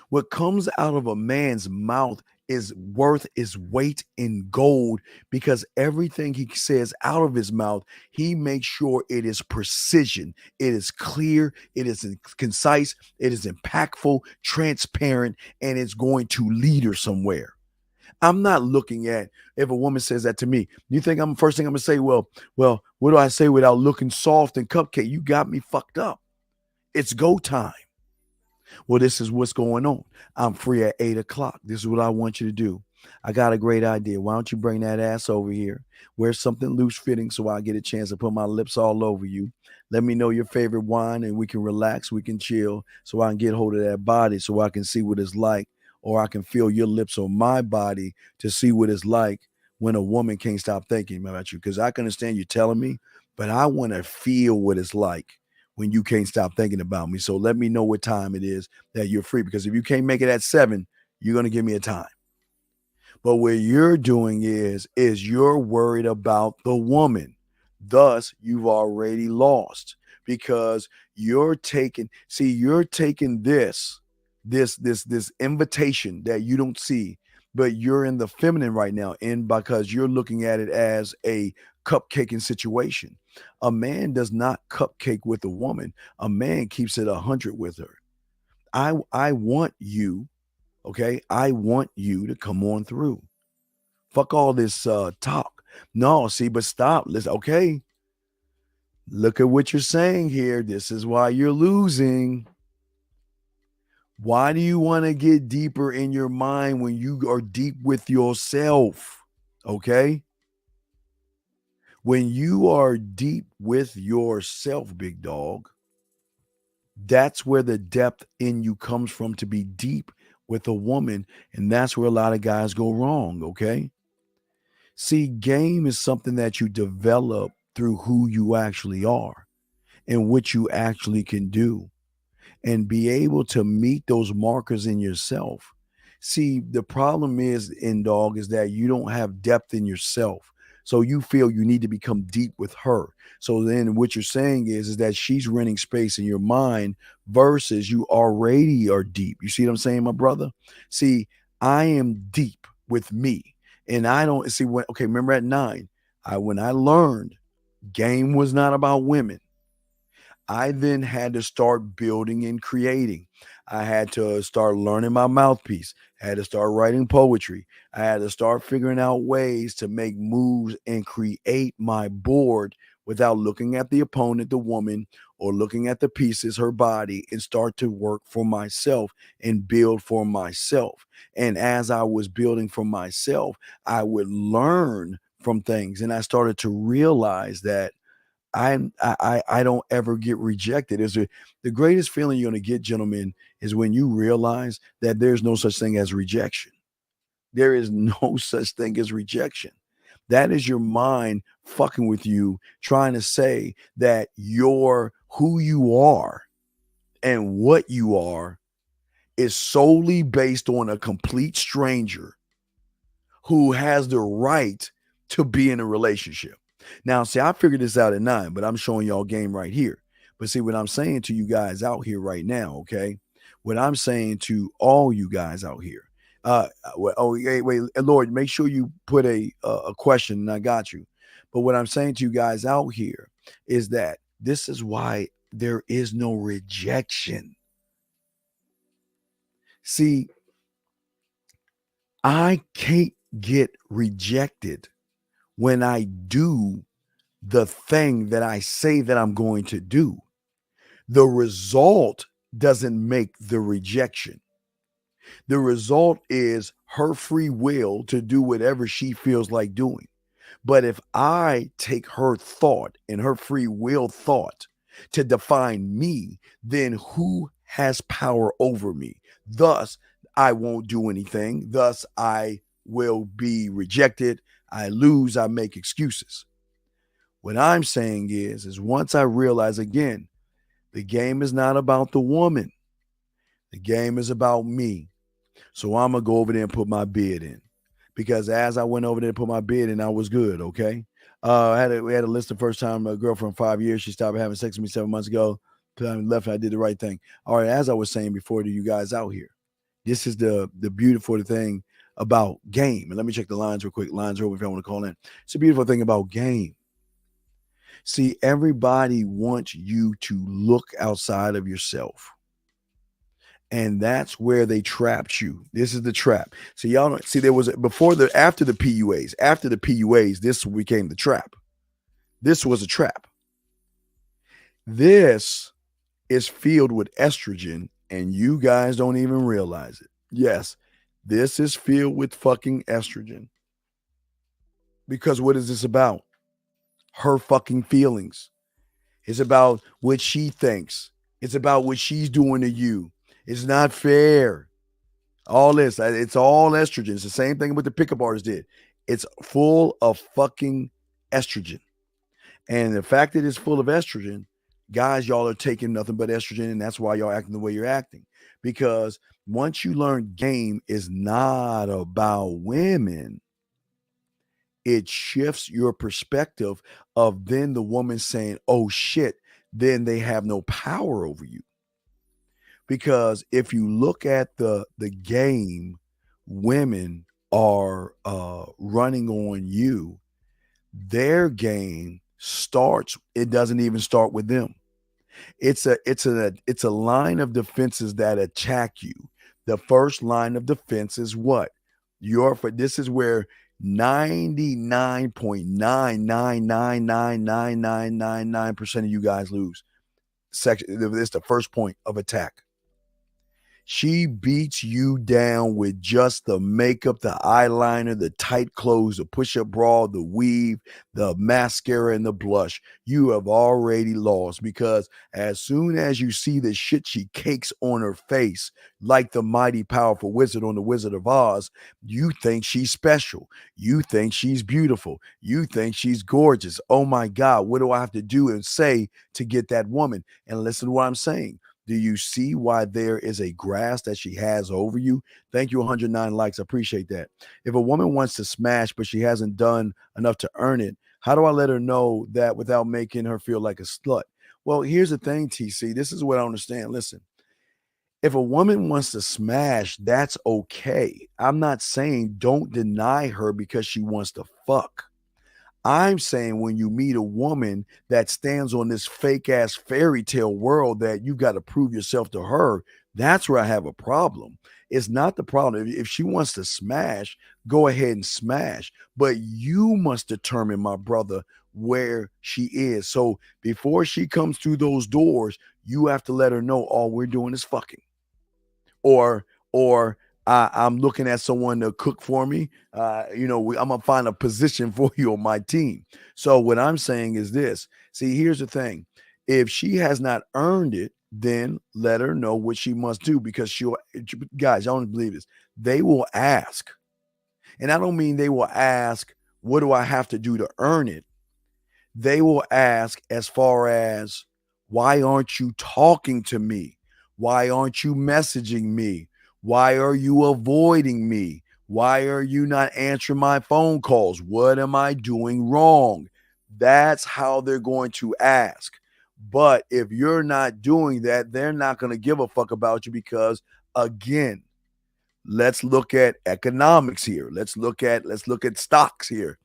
Speaker 8: What comes out of a man's mouth is worth his weight in gold, because everything he says out of his mouth, he makes sure it is precision. It is clear. It is concise. It is impactful, transparent, and it's going to lead her somewhere. I'm not looking at if a woman says that to me. You think first thing I'm going to say, well, what do I say without looking soft and cupcake? You got me fucked up. It's go time. Well, this is what's going on. I'm free at 8:00. This is what I want you to do. I got a great idea. Why don't you bring that ass over here? Wear something loose fitting so I get a chance to put my lips all over you. Let me know your favorite wine and we can relax. We can chill so I can get hold of that body so I can see what it's like. Or I can feel your lips on my body to see what it's like when a woman can't stop thinking about you. Because I can understand you telling me, but I want to feel what it's like when you can't stop thinking about me. So let me know what time it is that you're free. Because if you can't make it at 7, you're going to give me a time. But what you're doing is you're worried about the woman, Thus, you've already lost because you're taking this invitation that you don't see, but you're in the feminine right now, and because you're looking at it as a cupcaking situation. A man does not cupcake with a woman. A man keeps it 100 with her. I want you, okay? I want you to come on through. Fuck all this talk. No, see, but stop. Listen, okay. Look at what you're saying here. This is why you're losing. Why do you want to get deeper in your mind when you are deep with yourself? Okay. When you are deep with yourself, big dog, that's where the depth in you comes from, to be deep with a woman. And that's where a lot of guys go wrong. Okay. See, game is something that you develop through who you actually are and what you actually can do, and be able to meet those markers in yourself. See, the problem is, dog, is that you don't have depth in yourself. So you feel you need to become deep with her. So then what you're saying is that she's renting space in your mind versus you already are deep. You see what I'm saying, my brother? See, I am deep with me. And I don't see when, okay, remember at 9, when I learned game was not about women, I then had to start building and creating. I had to start learning my mouthpiece. I had to start writing poetry. I had to start figuring out ways to make moves and create my board without looking at the opponent, the woman, or looking at the pieces, her body, and start to work for myself and build for myself. And as I was building for myself, I would learn from things. And I started to realize that I don't ever get rejected. The greatest feeling you're going to get, gentlemen, is when you realize that there's no such thing as rejection. There is no such thing as rejection. That is your mind fucking with you, trying to say that you're who you are and what you are is solely based on a complete stranger who has the right to be in a relationship. Now, see, I figured this out at 9, but I'm showing y'all game right here. But see, what I'm saying to you guys out here right now, okay? What I'm saying to all you guys out here, wait, Lord, make sure you put a question, and I got you. But what I'm saying to you guys out here is that this is why there is no rejection. See, I can't get rejected when I do the thing that I say that I'm going to do. The result doesn't make the rejection. The result is her free will to do whatever she feels like doing. But if I take her thought and her free will thought to define me, then who has power over me? Thus, I won't do anything. Thus, I will be rejected. I lose, I make excuses. What I'm saying is once I realize, again, the game is not about the woman. The game is about me. So I'm going to go over there and put my bid in. Because as I went over there and put my bid in, I was good, okay? We had a list the first time, a girlfriend 5 years. She stopped having sex with me 7 months ago. I left and I did the right thing. All right, as I was saying before to you guys out here, this is the beautiful thing about game. And let me check the lines real quick. Lines are open if you want to call in. It's a beautiful thing about game. See, everybody wants you to look outside of yourself. And that's where they trapped you. This is the trap. So y'all don't see, there was after the PUAs, this became the trap. This was a trap. This is filled with estrogen, and you guys don't even realize it. Yes, this is filled with fucking estrogen. Because what is this about? Her fucking feelings. It's about what she thinks. It's about what she's doing to you. It's not fair. All this, it's all estrogen. It's the same thing what the pickup artist did. It's full of fucking estrogen. And the fact that it's full of estrogen, guys, y'all are taking nothing but estrogen, and that's why y'all acting the way you're acting. Because once you learn game is not about women, it shifts your perspective of then the woman saying, oh shit, then they have no power over you. Because if you look at the game women are running on you, their game starts, it doesn't even start with them. It's a line of defenses that attack you. The first line of defense is what? This is where 99.9999999% of you guys lose. It's the first point of attack. She beats you down with just the makeup, the eyeliner, the tight clothes, the push-up bra, the weave, the mascara, and the blush. You have already lost, because as soon as you see the shit she cakes on her face, like the mighty powerful wizard on the Wizard of Oz, you think she's special. You think she's beautiful. You think she's gorgeous. Oh my God, what do I have to do and say to get that woman? And listen to what I'm saying. Do you see why there is a grasp that she has over you? Thank you, 109 likes. I appreciate that. If a woman wants to smash, but she hasn't done enough to earn it, how do I let her know that without making her feel like a slut? Well, here's the thing, TC. This is what I understand. Listen, if a woman wants to smash, that's okay. I'm not saying don't deny her because she wants to fuck. I'm saying when you meet a woman that stands on this fake ass fairy tale world that you got to prove yourself to her, that's where I have a problem. It's not the problem. If she wants to smash, go ahead and smash. But you must determine, my brother, where she is. So before she comes through those doors, you have to let her know all we're doing is fucking. Or I'm looking at someone to cook for me. I'm gonna find a position for you on my team. So what I'm saying is this. See, here's the thing. If she has not earned it, then let her know what she must do, because guys, I don't believe this. They will ask. And I don't mean they will ask, what do I have to do to earn it? They will ask as far as, why aren't you talking to me? Why aren't you messaging me? Why are you avoiding me? Why are you not answering my phone calls? What am I doing wrong? That's how they're going to ask. But if you're not doing that, they're not going to give a fuck about you, because, again, let's look at economics here. Let's look at stocks here.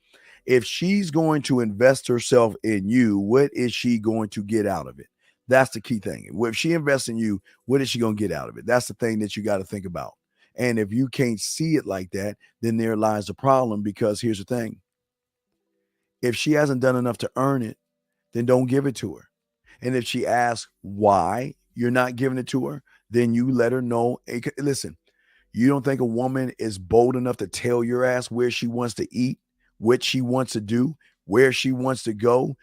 Speaker 8: If she's going to invest herself in you, what is she going to get out of it? That's the key thing. If she invests in you, what is she going to get out of it? That's the thing that you got to think about. And if you can't see it like that, then there lies the problem, because here's the thing. If she hasn't done enough to earn it, then don't give it to her. And if she asks why you're not giving it to her, then you let her know. Hey, listen, you don't think a woman is bold enough to tell your ass where she wants to eat, what she wants to do, where she wants to go,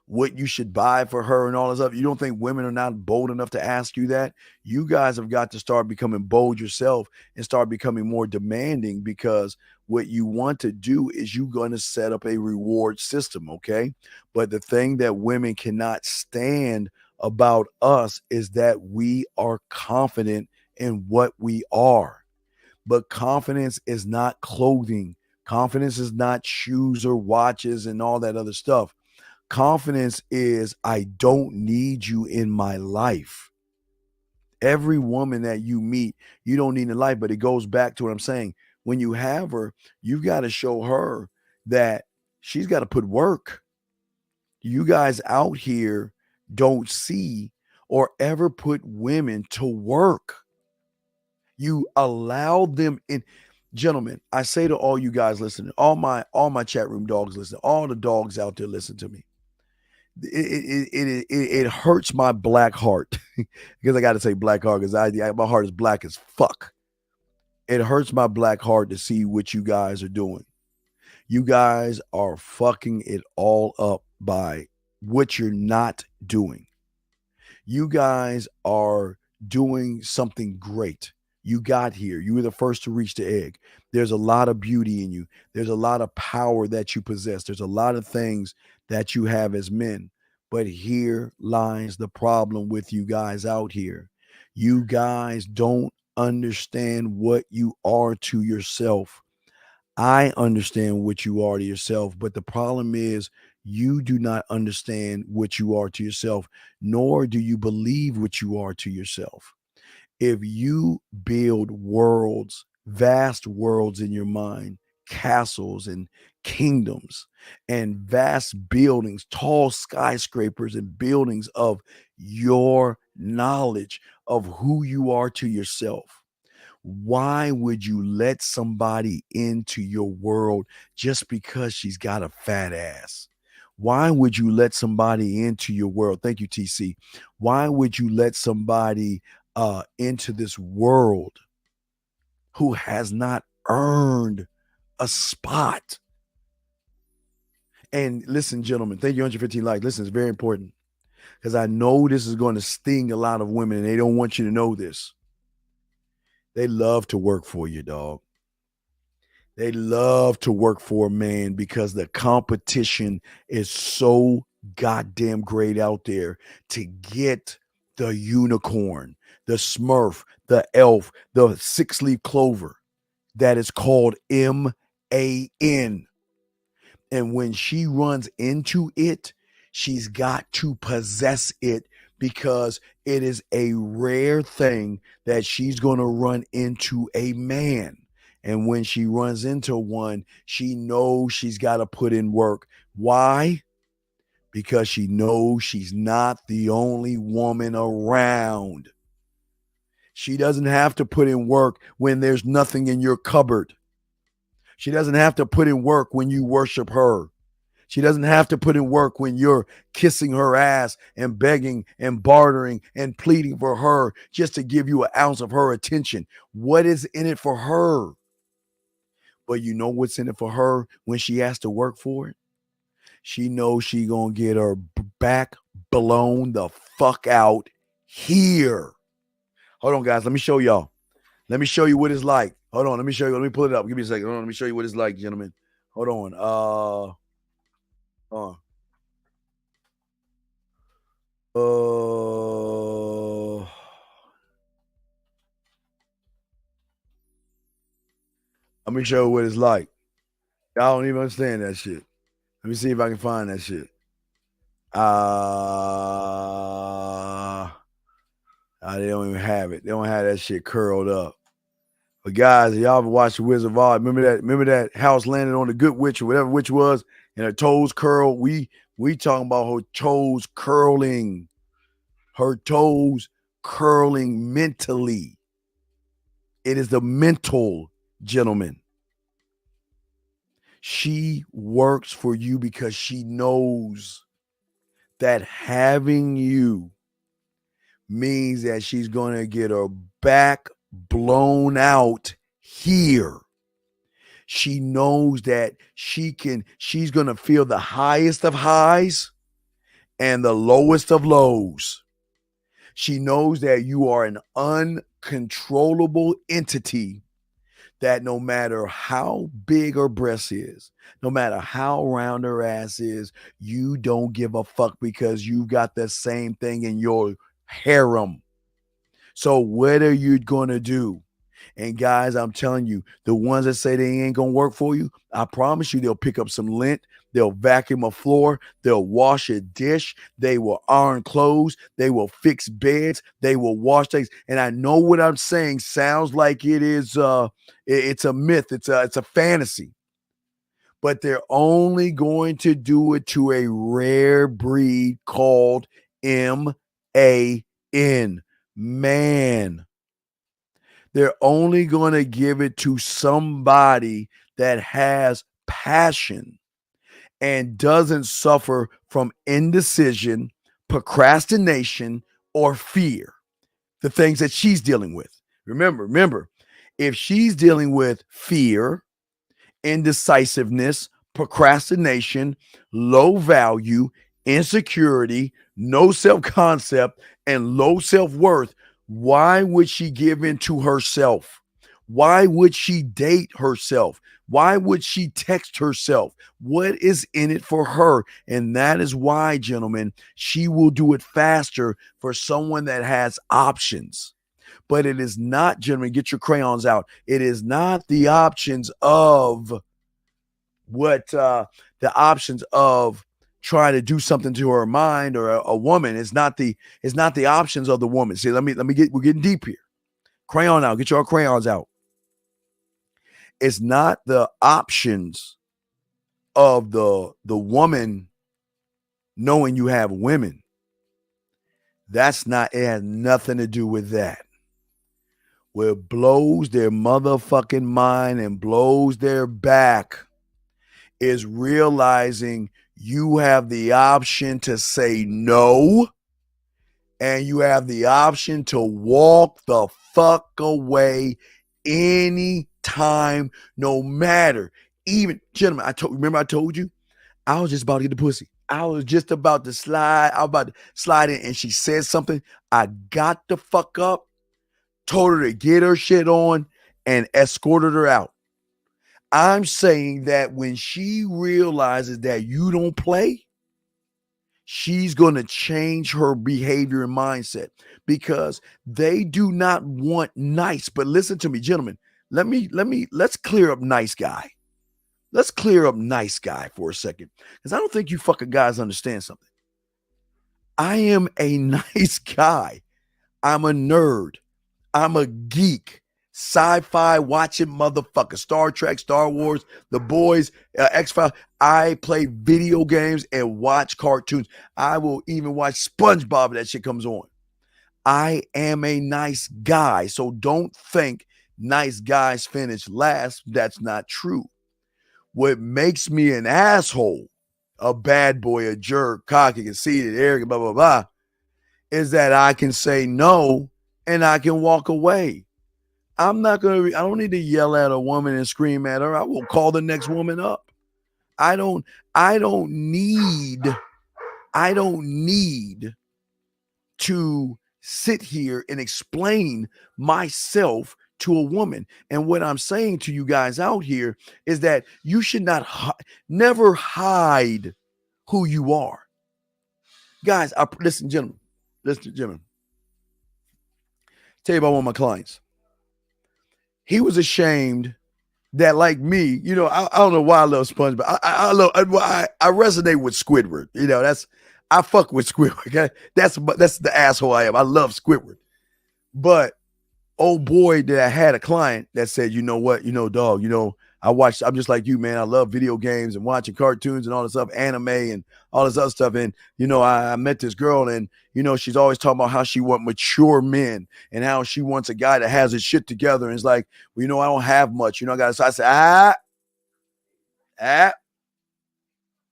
Speaker 8: what you should buy for her and all this stuff? You don't think women are not bold enough to ask you that? You guys have got to start becoming bold yourself and start becoming more demanding, because what you want to do is you're going to set up a reward system, okay? But the thing that women cannot stand about us is that we are confident in what we are. But confidence is not clothing. Confidence is not shoes or watches and all that other stuff. Confidence is, I don't need you in my life. Every woman that you meet, you don't need in life, but it goes back to what I'm saying. When you have her, you've got to show her that she's got to put work. You guys out here don't see or ever put women to work. You allow them in. Gentlemen, I say to all you guys listening, all my chat room dogs listening, all the dogs out there listen to me. It hurts my black heart because I got to say black heart because my heart is black as fuck. It hurts my black heart to see what you guys are doing. You guys are fucking it all up by what you're not doing. You guys are doing something great. You got here. You were the first to reach the egg. There's a lot of beauty in you. There's a lot of power that you possess. There's a lot of things that you have as men. But here lies the problem with you guys out here. You guys don't understand what you are to yourself. I understand what you are to yourself, but the problem is you do not understand what you are to yourself, nor do you believe what you are to yourself. If you build worlds, vast worlds in your mind, castles and kingdoms and vast buildings, tall skyscrapers and buildings of your knowledge of who you are to yourself, why would you let somebody into your world just because she's got a fat ass? Why would you let somebody into your world? Thank you, TC. Why would you let somebody into this world who has not earned a spot? And listen, gentlemen, thank you, 115 likes. Listen, it's very important because I know this is going to sting a lot of women and they don't want you to know this. They love to work for you, dog. They love to work for a man because the competition is so goddamn great out there to get the unicorn, the smurf, the elf, the 6-leaf clover that is called MAN. And when she runs into it, she's got to possess it because it is a rare thing that she's going to run into a man. And when she runs into one, she knows she's got to put in work. Why? Because she knows she's not the only woman around. She doesn't have to put in work when there's nothing in your cupboard. She doesn't have to put in work when you worship her. She doesn't have to put in work when you're kissing her ass and begging and bartering and pleading for her just to give you an ounce of her attention. What is in it for her? But you know what's in it for her when she has to work for it? She knows she gonna get her back blown the fuck out here. Hold on, guys. Let me show y'all. Let me show you what it's like. Hold on. Let me show you. Let me pull it up. Give me a second. Hold on. Let me show you what it's like, gentlemen. Hold on. Let me show you what it's like. Y'all don't even understand that shit. Let me see if I can find that shit. They don't even have it. They don't have that shit curled up. But guys, y'all ever watched The Wizard of Oz? Remember that house landing on the good witch or whatever witch was, and her toes curled. We talking about her toes curling. Her toes curling mentally. It is the mental, gentlemen. She works for you because she knows that having you means that she's going to get her back blown out here. She knows that she's going to feel the highest of highs and the lowest of lows. She knows that you are an uncontrollable entity that no matter how big her breast is, no matter how round her ass is, you don't give a fuck because you got the same thing in your harem. So what are you going to do? And guys, I'm telling you, the ones that say they ain't going to work for you, I promise you they'll pick up some lint. They'll vacuum a floor. They'll wash a dish. They will iron clothes. They will fix beds. They will wash things. And I know what I'm saying sounds like it is it's a myth. It's a fantasy. But they're only going to do it to a rare breed called MAN, man. They're only going to give it to somebody that has passion and doesn't suffer from indecision, procrastination, or fear. The things that she's dealing with. Remember, if she's dealing with fear, indecisiveness, procrastination, low value, insecurity, no self-concept, and low self-worth, why would she give in to herself? Why would she date herself? Why would she text herself? What is in it for her? And that is why, gentlemen, she will do it faster for someone that has options. But it is not, gentlemen, get your crayons out. It is not the options of the options of trying to do something to her mind or a woman is not the options of the woman. See, we're getting deep here. Crayon out. Get your crayons out. It's not the options of the woman knowing you have women. It has nothing to do with that. Where it blows their motherfucking mind and blows their back is realizing you have the option to say no, and you have the option to walk the fuck away anytime, no matter. Even, gentlemen, I told you, I was just about to get the pussy. I was just about to slide. I was about to slide in, and she said something. I got the fuck up, told her to get her shit on, and escorted her out. I'm saying that when she realizes that you don't play, she's going to change her behavior and mindset, because they do not want nice. But listen to me, gentlemen. Let's clear up nice guy. Let's clear up nice guy for a second, because I don't think you fucking guys understand something. I am a nice guy. I'm a nerd. I'm a geek. Sci-fi watching motherfucker. Star Trek, Star Wars, The Boys, X-Files. I play video games and watch cartoons. I will even watch SpongeBob if that shit comes on. I am a nice guy. So don't think nice guys finish last. That's not true. What makes me an asshole, a bad boy, a jerk, cocky, conceited, arrogant, blah, blah, blah, is that I can say no and I can walk away. I don't need to yell at a woman and scream at her. I will call the next woman up. I don't need to sit here and explain myself to a woman. And what I'm saying to you guys out here is that you should never hide who you are. Guys, listen, gentlemen. Tell you about one of my clients. He was ashamed that, like me, I don't know why I love SpongeBob. I resonate with Squidward. I fuck with Squidward. Okay? That's the asshole I am. I love Squidward. But oh boy, did I had a client that said, you know what, dog, I'm just like you, man. I love video games and watching cartoons and all this stuff, anime and all this other stuff. And, I met this girl, and, she's always talking about how she wants mature men and how she wants a guy that has his shit together. And it's like, well, I don't have much, I said,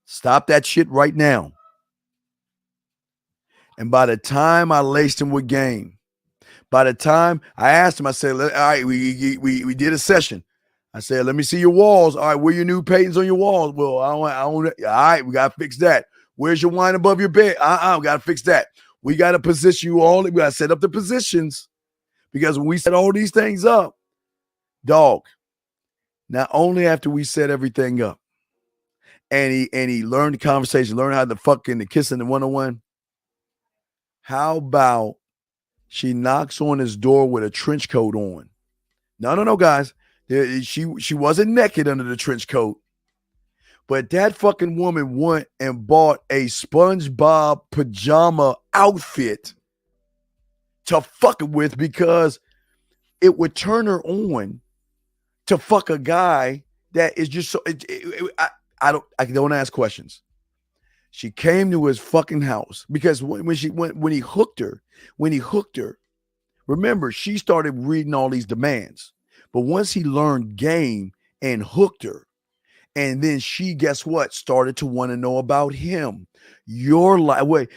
Speaker 8: stop that shit right now. And by the time I laced him with game, by the time I asked him, I said, all right, we did a session. I said, let me see your walls. All right, where your new paintings on your walls? Well, I don't. All right, we got to fix that. Where's your wine above your bed? We got to fix that. We got to position you all. We got to set up the positions, because when we set all these things up, dog, not only after we set everything up and he learned the conversation, learned how to fucking the kissing the one-on-one, how about she knocks on his door with a trench coat on? No, guys. She wasn't naked under the trench coat, but that fucking woman went and bought a SpongeBob pajama outfit to fuck it with, because it would turn her on to fuck a guy that is just so. I don't ask questions. She came to his fucking house because when he hooked her, remember, she started reading all these demands. But once he learned game and hooked her, and then she, guess what, started to want to know about him. Your life,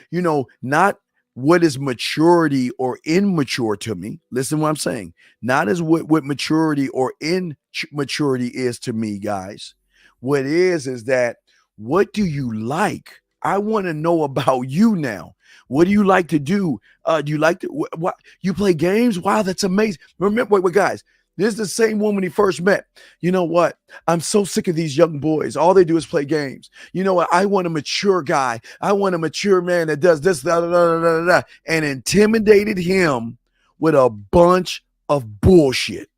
Speaker 8: not what is maturity or immature to me. Listen to what I'm saying. Not as what maturity or immaturity is to me, guys. What is that, what do you like? I want to know about you now. What do you like to do? Do you like to, what you play games? Wow, that's amazing. Remember, wait, guys. This is the same woman he first met. You know what? I'm so sick of these young boys. All they do is play games. You know what? I want a mature guy. I want a mature man that does this, and intimidated him with a bunch of bullshit.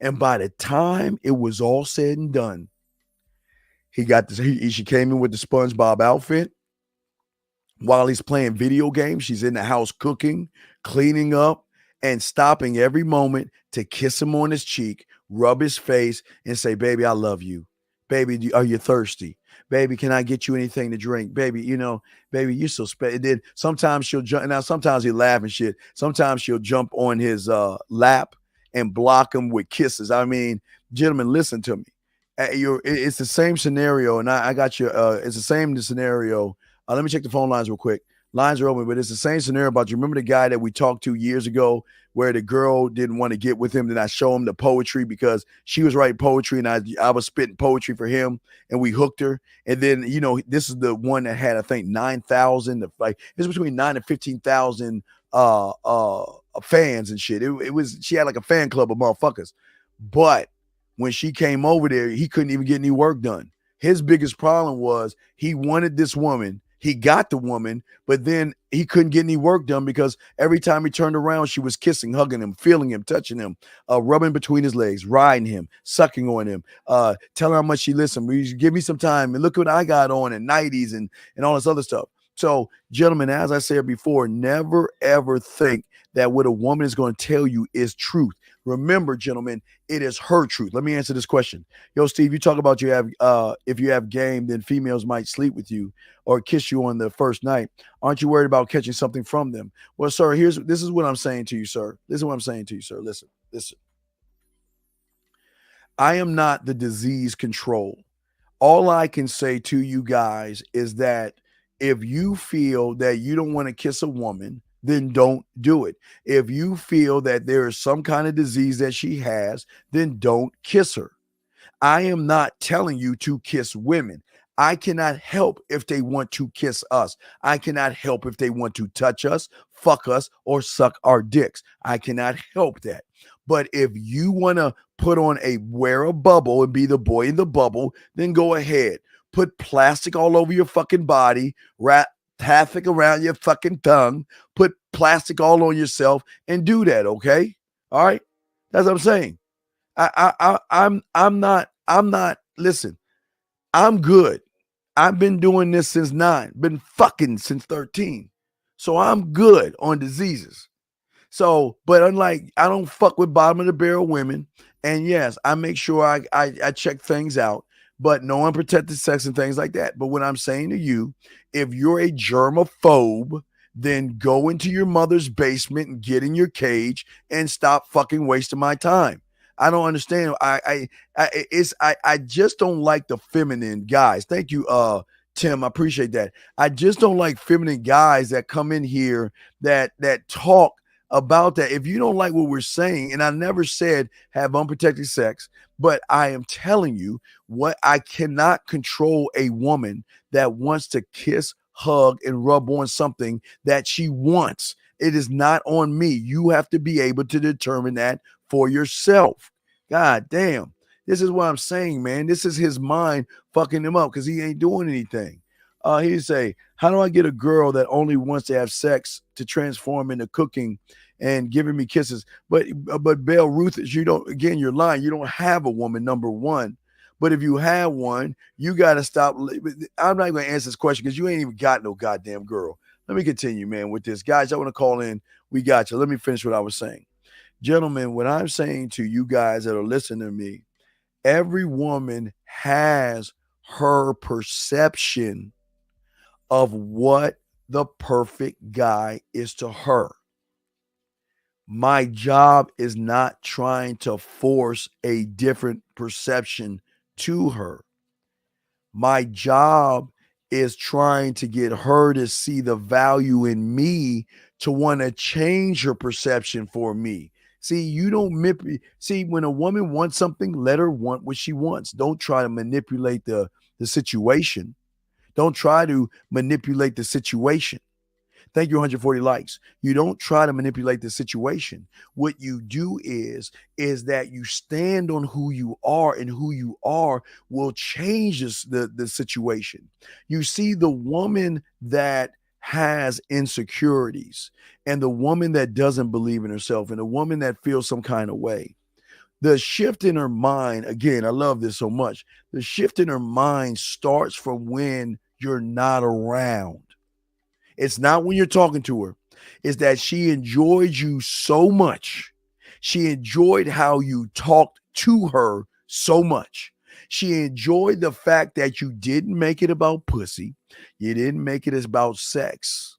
Speaker 8: And by the time it was all said and done, He got this. She came in with the SpongeBob outfit. While he's playing video games, she's in the house cooking, cleaning up, and stopping every moment to kiss him on his cheek, rub his face, and say, baby, I love you. Baby, are you thirsty? Baby, can I get you anything to drink? Baby, baby, you're so special. Then sometimes she'll jump. Now, sometimes he laugh and shit. Sometimes she'll jump on his lap and block him with kisses. I mean, gentlemen, listen to me. It's the same scenario, and I got you. It's the same scenario. Let me check the phone lines real quick. Lines are open, but it's the same scenario about you. Remember the guy that we talked to years ago where the girl didn't want to get with him? Then I show him the poetry because she was writing poetry and I was spitting poetry for him and we hooked her. And then, this is the one that had, I think, 9,000, like it's between 9 and 15,000 fans and shit. She had like a fan club of motherfuckers. But when she came over there, he couldn't even get any work done. His biggest problem was he wanted this woman. He got the woman, but then he couldn't get any work done because every time he turned around, she was kissing, hugging him, feeling him, touching him, rubbing between his legs, riding him, sucking on him, telling how much she listened. Give me some time and look what I got on and 90s and all this other stuff. So, gentlemen, as I said before, never, ever think that what a woman is going to tell you is truth. Remember, gentlemen, it is her truth. Let me answer this question. Yo, Steve, you talk about if you have game, then females might sleep with you or kiss you on the first night. Aren't you worried about catching something from them? Well, sir, this is what I'm saying to you, sir. Listen. I am not the disease control. All I can say to you guys is that if you feel that you don't want to kiss a woman, then don't do it. If you feel that there is some kind of disease that she has, then don't kiss her. I am not telling you to kiss women. I cannot help if they want to kiss us. I cannot help if they want to touch us, fuck us, or suck our dicks. I cannot help that. But if you want to wear a bubble and be the boy in the bubble, then go ahead. Put plastic all over your fucking body, wrap havoc around your fucking tongue, put plastic all on yourself and do that. Okay. All right. That's what I'm saying. I'm not, listen, I'm good. I've been doing this since 9, been fucking since 13. So I'm good on diseases. So, but unlike, I don't fuck with bottom of the barrel women. And yes, I make sure I check things out, but no unprotected sex and things like that. But what I'm saying to you, if you're a germaphobe, then go into your mother's basement and get in your cage and stop fucking wasting my time. I don't understand. I just don't like the feminine guys. Thank you, Tim. I appreciate that. I just don't like feminine guys that come in here that talk about that. If you don't like what we're saying, and I never said have unprotected sex, but I am telling you what, I cannot control a woman that wants to kiss, hug, and rub on something that she wants. It is not on me. You have to be able to determine that for yourself. God damn. This is what I'm saying, man. This is his mind fucking him up because he ain't doing anything. He'd say, how do I get a girl that only wants to have sex to transform into cooking and giving me kisses? But Belle Ruth, you're lying. You don't have a woman, number one. But if you have one, you got to stop. I'm not going to answer this question because you ain't even got no goddamn girl. Let me continue, man, with this. Guys, I want to call in. We got you. Let me finish what I was saying. Gentlemen, what I'm saying to you guys that are listening to me, every woman has her perception of what the perfect guy is to her. My job is not trying to force a different perception to her. My job is trying to get her to see the value in me, to want to change her perception for me. See, you don't see, when a woman wants something, let her want what she wants. Don't try to manipulate the situation. Don't try to manipulate the situation. Thank you, 140 likes. You don't try to manipulate the situation. What you do is that you stand on who you are, and who you are will change the situation. You see, the woman that has insecurities and the woman that doesn't believe in herself and the woman that feels some kind of way, The shift in her mind, again, I love this so much. The shift in her mind starts from when you're not around. It's not when you're talking to her. It's that she enjoyed you so much. She enjoyed how you talked to her so much. She enjoyed the fact that you didn't make it about pussy. You didn't make it about sex.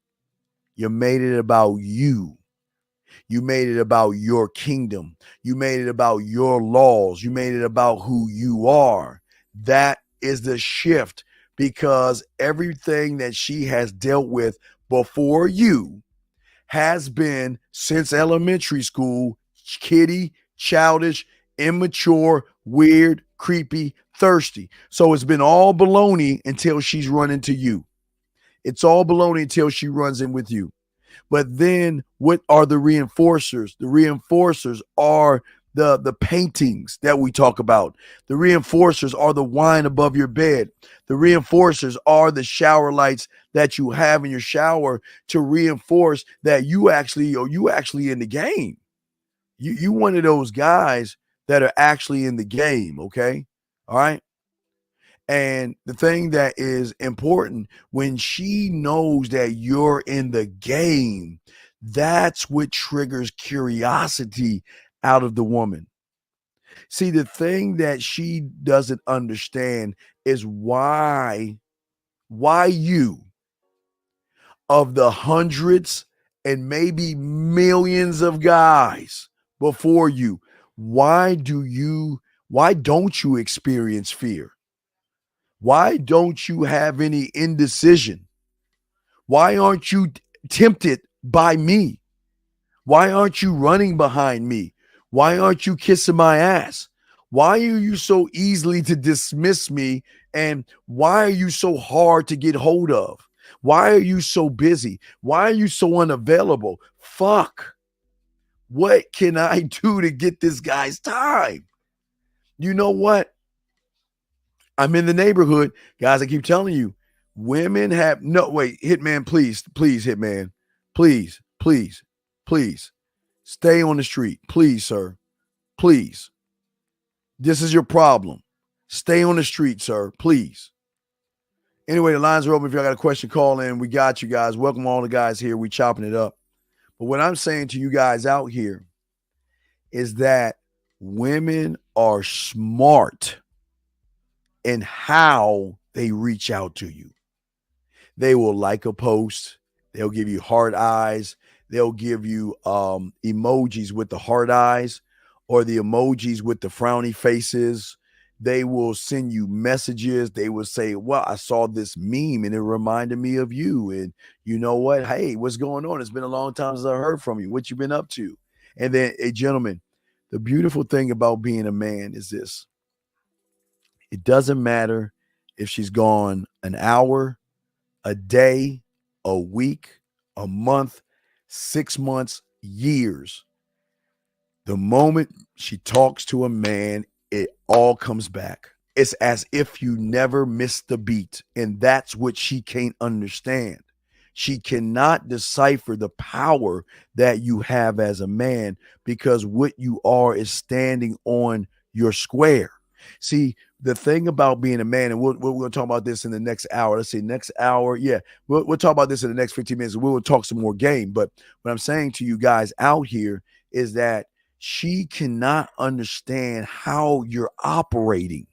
Speaker 8: You made it about you. You made it about your kingdom. You made it about your laws. You made it about who you are. That is the shift, because everything that she has dealt with before you has been, since elementary school, kiddie, childish, immature, weird, creepy, thirsty. So it's been all baloney until she's run into you. It's all baloney until she runs in with you. But then what are the reinforcers? The reinforcers are the paintings that we talk about. The reinforcers are the wine above your bed. The reinforcers are the shower lights that you have in your shower to reinforce that you actually in the game. You one of those guys that are actually in the game, okay? All right? And the thing that is important, when she knows that you're in the game, that's what triggers curiosity out of the woman. See, the thing that she doesn't understand is why you, of the hundreds and maybe millions of guys before you, why don't you experience fear? Why don't you have any indecision? Why aren't you tempted by me? Why aren't you running behind me? Why aren't you kissing my ass? Why are you so easily to dismiss me? And why are you so hard to get hold of? Why are you so busy? Why are you so unavailable? Fuck. What can I do to get this guy's time? You know what? I'm in the neighborhood. Guys, I keep telling you, women have no, wait, Hitman, please, Hitman, please, stay on the street. Please, sir. Please. This is your problem. Stay on the street, sir. Please. Anyway, the lines are open. If y'all got a question, call in. We got you guys. Welcome all the guys here. We chopping it up. But what I'm saying to you guys out here is that women are smart in how they reach out to you. They will like a post. They'll give you heart eyes. They'll give you emojis with the heart eyes or the emojis with the frowny faces. They will send you messages. They will say, well, I saw this meme and it reminded me of you. And you know what? Hey, what's going on? It's been a long time since I heard from you. What you been up to? And then, hey, gentlemen, the beautiful thing about being a man is this. It doesn't matter if she's gone an hour, a day, a week, a month, 6 months, years. The moment she talks to a man, it all comes back. It's as if you never missed the beat. And that's what she can't understand. She cannot decipher the power that you have as a man, because what you are is standing on your square. See, the thing about being a man, and we're going to talk about this in the next hour. Let's say next hour. Yeah, we'll talk about this in the next 15 minutes. We will talk some more game. But what I'm saying to you guys out here is that she cannot understand how you're operating.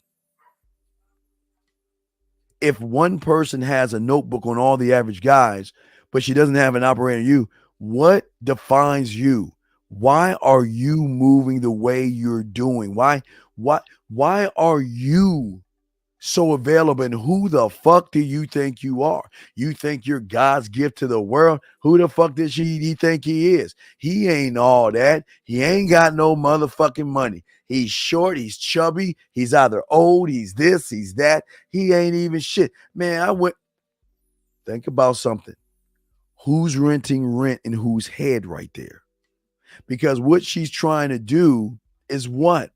Speaker 8: If one person has a notebook on all the average guys, but she doesn't have an operator on you, what defines you? Why are you moving the way you're doing? Why are you so available? And who the fuck do you think you are? You think you're God's gift to the world? Who the fuck does he think he is? He ain't all that. He ain't got no motherfucking money. He's short. He's chubby. He's either old. He's this. He's that. He ain't even shit. Man, think about something. Who's renting rent in whose head right there? Because what she's trying to do is what?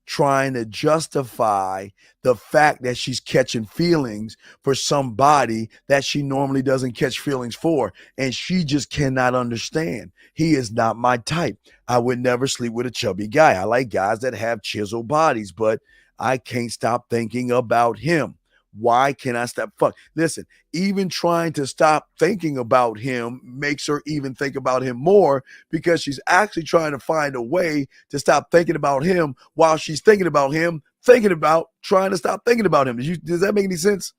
Speaker 8: trying to justify the fact that she's catching feelings for somebody that she normally doesn't catch feelings for. And she just cannot understand. He is not my type. I would never sleep with a chubby guy. I like guys that have chiseled bodies, but I can't stop thinking about him. Why can I stop? Listen, even trying to stop thinking about him makes her even think about him more, because she's actually trying to find a way to stop thinking about him while she's thinking about him, thinking about trying to stop thinking about him. Does that make any sense?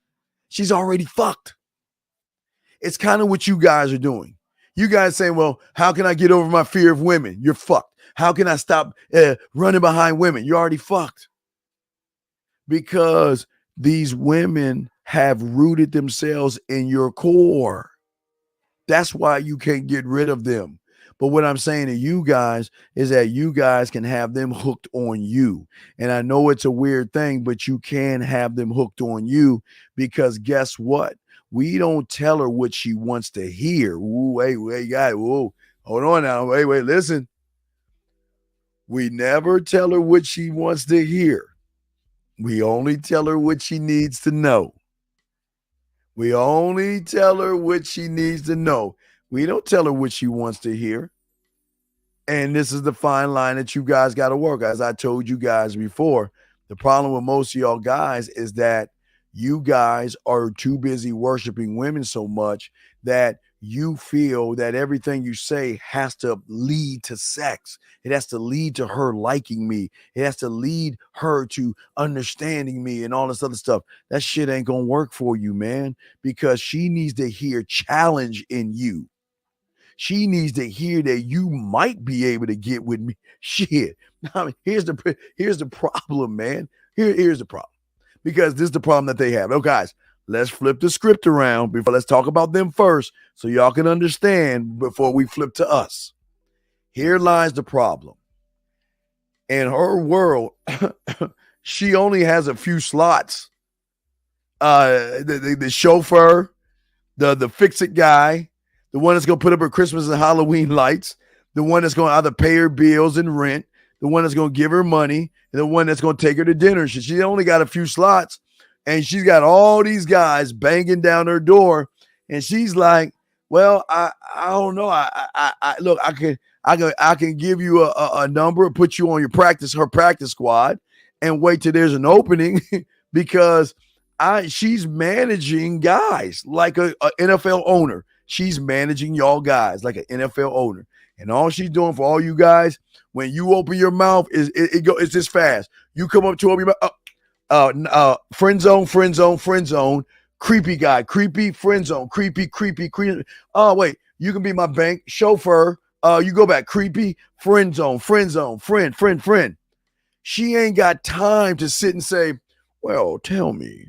Speaker 8: She's already fucked. It's kind of what you guys are doing. You guys saying, well, how can I get over my fear of women? You're fucked. How can I stop running behind women? You're already fucked. Because these women have rooted themselves in your core. That's why you can't get rid of them. But what I'm saying to you guys is that you guys can have them hooked on you. And I know it's a weird thing, but you can have them hooked on you, because guess what? We don't tell her what she wants to hear. Ooh, wait, guys. Whoa, hold on now. Wait, listen. We never tell her what she wants to hear. We only tell her what she needs to know. We only tell her what she needs to know. We don't tell her what she wants to hear. And this is the fine line that you guys got to work. As I told you guys before, the problem with most of y'all guys is that you guys are too busy worshiping women so much that you feel that everything you say has to lead to sex. It has to lead to her liking me. It has to lead her to understanding me and all this other stuff. That shit ain't gonna work for you, man, because she needs to hear challenge in you. She needs to hear that you might be able to get with me. Shit. I mean, here's the problem, man. Here's the problem. Because this is the problem that they have. Oh, guys, let's flip the script around before. Let's talk about them first so y'all can understand before we flip to us. Here lies the problem. In her world, she only has a few slots. The chauffeur, the fix-it guy, the one that's going to put up her Christmas and Halloween lights, the one that's going to either pay her bills and rent, the one that's going to give her money, and the one that's going to take her to dinner. She only got a few slots, and she's got all these guys banging down her door, and she's like, well, I don't know. I look, I can give you a number, put you on her practice squad, and wait till there's an opening because she's managing guys like a NFL owner. She's managing y'all guys like an NFL owner. And all she's doing for all you guys, when you open your mouth, it's this fast. You come up to open your mouth, friend zone, creepy guy, creepy, friend zone, creepy. Oh, wait, you can be my bank chauffeur. You go back, creepy, friend zone, friend. She ain't got time to sit and say, well, tell me,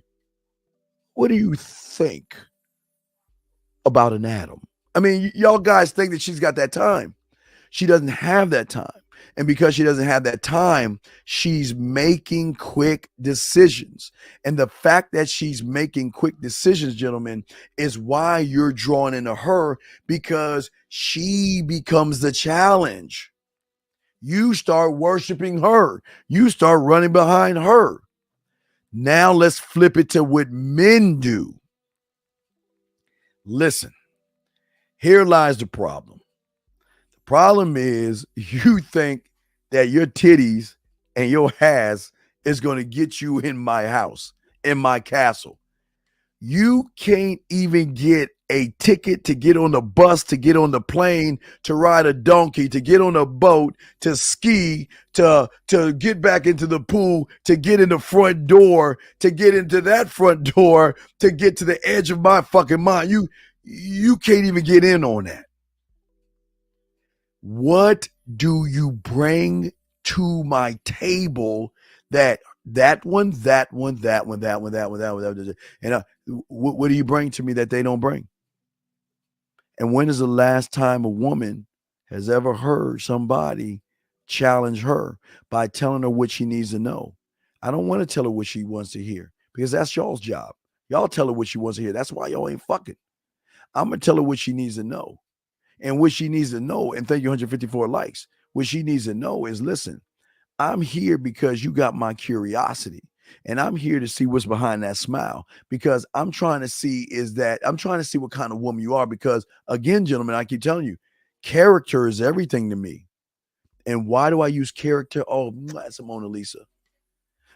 Speaker 8: what do you think about an atom? I mean, y'all guys think that she's got that time. She doesn't have that time. And because she doesn't have that time, she's making quick decisions. And the fact that she's making quick decisions, gentlemen, is why you're drawn into her, because she becomes the challenge. You start worshiping her. You start running behind her. Now let's flip it to what men do. Listen, here lies the problem. The problem is you think that your titties and your ass is going to get you in my house, in my castle. You can't even get a ticket to get on the bus, to get on the plane, to ride a donkey, to get on a boat, to ski, to get back into the pool, to get in the front door, to get into that front door, to get to the edge of my fucking mind. You can't even get in on that. What do you bring to my table that one, and what do you bring to me that they don't bring? And when is the last time a woman has ever heard somebody challenge her by telling her what she needs to know? I don't want to tell her what she wants to hear, because that's y'all's job. Y'all tell her what she wants to hear. That's why y'all ain't fucking. I'm going to tell her what she needs to know. And what she needs to know, and thank you 154 likes, what she needs to know is, listen, I'm here because you got my curiosity. And I'm here to see what's behind that smile because I'm trying to see what kind of woman you are. Because again, gentlemen, I keep telling you, character is everything to me. And why do I use character? Oh, that's a Mona Lisa.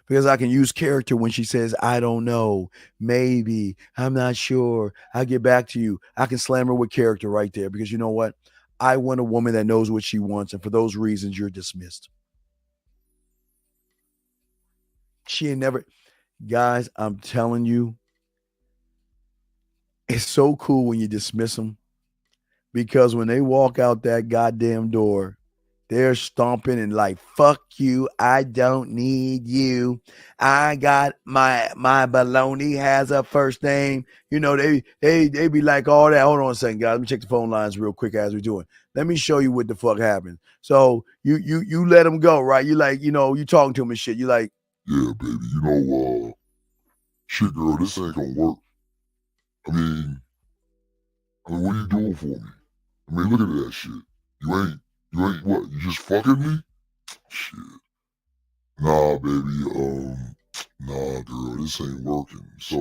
Speaker 8: Because I can use character when she says, I don't know, maybe, I'm not sure, I'll get back to you. I can slam her with character right there because you know what? I want a woman that knows what she wants. And for those reasons, you're dismissed. She ain't never, guys, I'm telling you, it's so cool when you dismiss them because when they walk out that goddamn door, they're stomping and like, fuck you. I don't need you. I got my baloney has a first name. You know, they be like all that. Hold on a second, guys. Let me check the phone lines real quick as we're doing. Let me show you what the fuck happened. So you let them go, right? You like, you know, you talking to them and shit. You like,
Speaker 10: yeah, baby, you know, shit, girl, this ain't gonna work. I mean, what are you doing for me? I mean, look at that shit. You ain't what? You just fucking me? Shit. Nah, baby, nah, girl, this ain't working. So,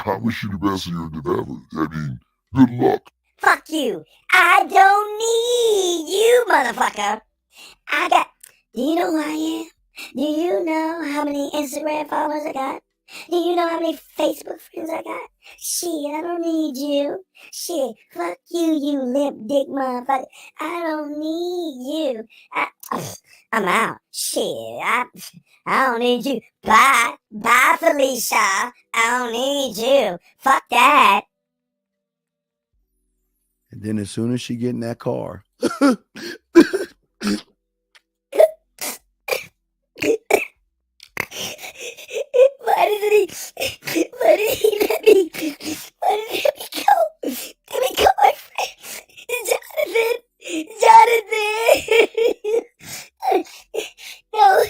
Speaker 10: I wish you the best of your endeavors. I mean, good luck.
Speaker 11: Fuck you. I don't need you, motherfucker. Do you know who I am? Do you know how many Instagram followers I got? Do you know how many Facebook friends I got? Shit, I don't need you. Shit, fuck you, you limp dick motherfucker. I don't need you. I'm out. Shit, I don't need you. Bye. Bye, Felicia. I don't need you. Fuck that.
Speaker 8: and then as soon as she get in that car,
Speaker 11: Why did he let me go? Let me go, my friend. Jonathan! No.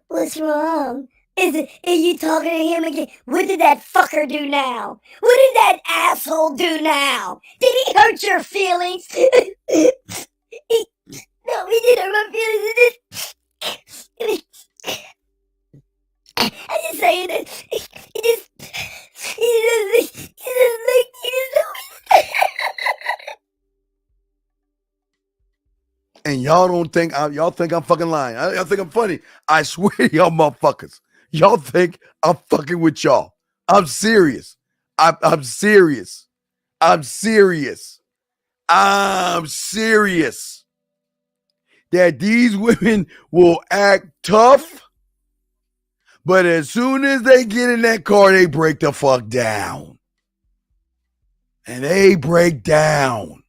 Speaker 11: What's wrong? Are you talking to him again? What did that fucker do now? What did that asshole do now? Did he hurt your feelings? No, he didn't hurt my feelings. I'm just saying that he just
Speaker 8: and y'all don't think y'all think I'm fucking lying. Y'all think I'm funny. I swear to y'all motherfuckers. Y'all think I'm fucking with y'all. I'm serious. I'm serious. I'm serious. I'm serious. That these women will act tough, but as soon as they get in that car, they break the fuck down. And they break down.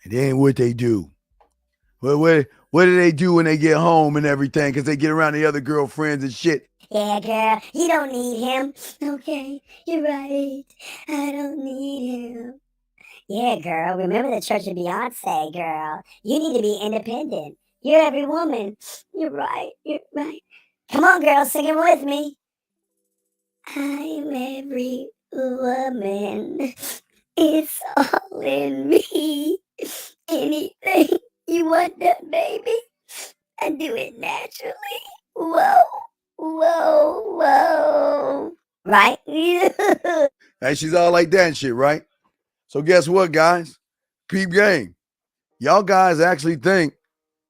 Speaker 8: It ain't what they do. What do they do when they get home and everything? Because they get around the other girlfriends and shit.
Speaker 11: Yeah, girl, you don't need him. Okay, you're right. I don't need him. Yeah, girl, remember the Church of Beyonce, girl. You need to be independent. You're every woman. You're right. You're right. Come on, girl, sing it with me. I'm every woman. It's all in me. Anything you want done, baby, I do it naturally. Whoa, whoa, whoa. Right?
Speaker 8: And she's all like that and shit, right? So guess what, guys? Peep game. Y'all guys actually think,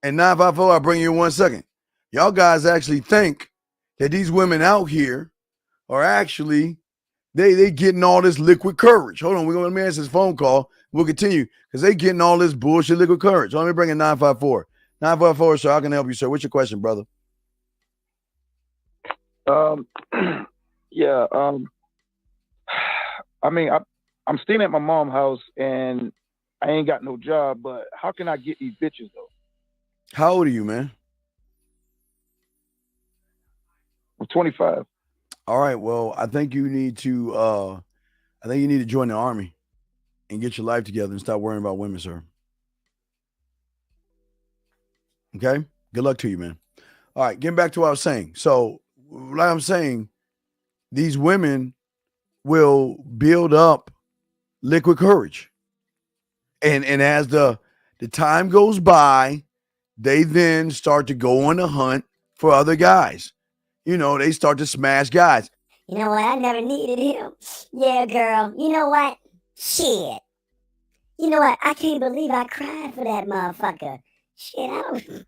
Speaker 8: and 954, I'll bring you in 1 second. Y'all guys actually think that these women out here are actually, they getting all this liquid courage. Hold on, we're going to answer this phone call. We'll continue because they getting all this bullshit liquid courage. So let me bring in 954. 954, sir, I can help you, sir. What's your question, brother?
Speaker 12: Yeah. I mean, I'm staying at my mom's house and I ain't got no job, but how can I get these bitches though?
Speaker 8: How old are you, man?
Speaker 12: I'm 25.
Speaker 8: All right. Well, I think you need to join the army and get your life together and stop worrying about women, sir. Okay? Good luck to you, man. All right, getting back to what I was saying. So, like I'm saying, these women will build up liquid courage. And as the time goes by, they then start to go on a hunt for other guys. You know, they start to smash guys.
Speaker 11: You know what? I never needed him. Yeah, girl. You know what? Shit. You know what? I can't believe I cried for that motherfucker. Shit, I don't.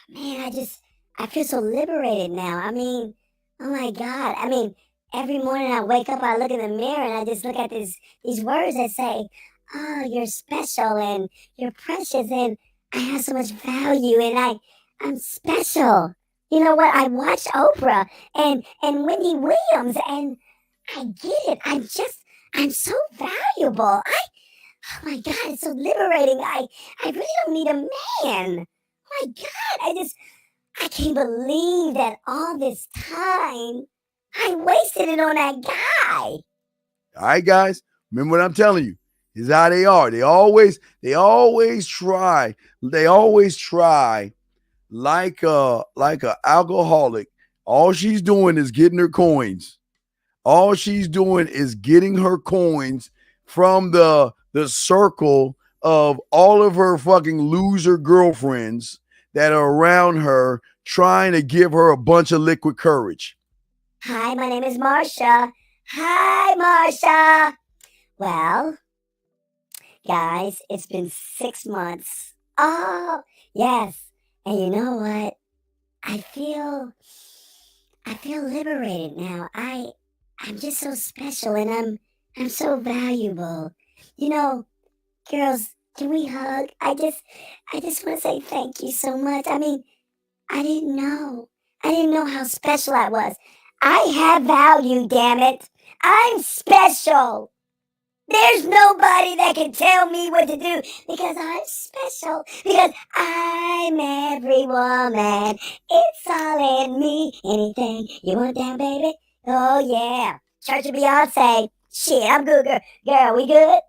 Speaker 11: Man, I feel so liberated now. I mean, oh my God. I mean, every morning I wake up, I look in the mirror, and I just look at these words that say, oh, you're special and you're precious and I have so much value and I'm special. You know what? I watch Oprah and Wendy Williams and I get it. I'm so valuable. Oh my God, it's so liberating. I really don't need a man. Oh my God, I can't believe that all this time I wasted it on that guy.
Speaker 8: All right, guys, remember what I'm telling you. Is how they are. They always try. They always try like a alcoholic. All she's doing is getting her coins. All she's doing is getting her coins from the circle of all of her fucking loser girlfriends that are around her trying to give her a bunch of liquid courage.
Speaker 11: Hi, my name is Marsha. Hi, Marsha. Well, guys, it's been 6 months. Oh, yes. And you know what? I feel liberated now. I'm just so special and I'm so valuable. You know, girls, can we hug? I just want to say thank you so much. I mean, I didn't know how special I was. I have value, damn it. I'm special. There's nobody that can tell me what to do because I'm special. Because I'm every woman. It's all in me. Anything you want down, baby? Oh, yeah. Church of Beyonce. Shit, I'm good, girl. We good? All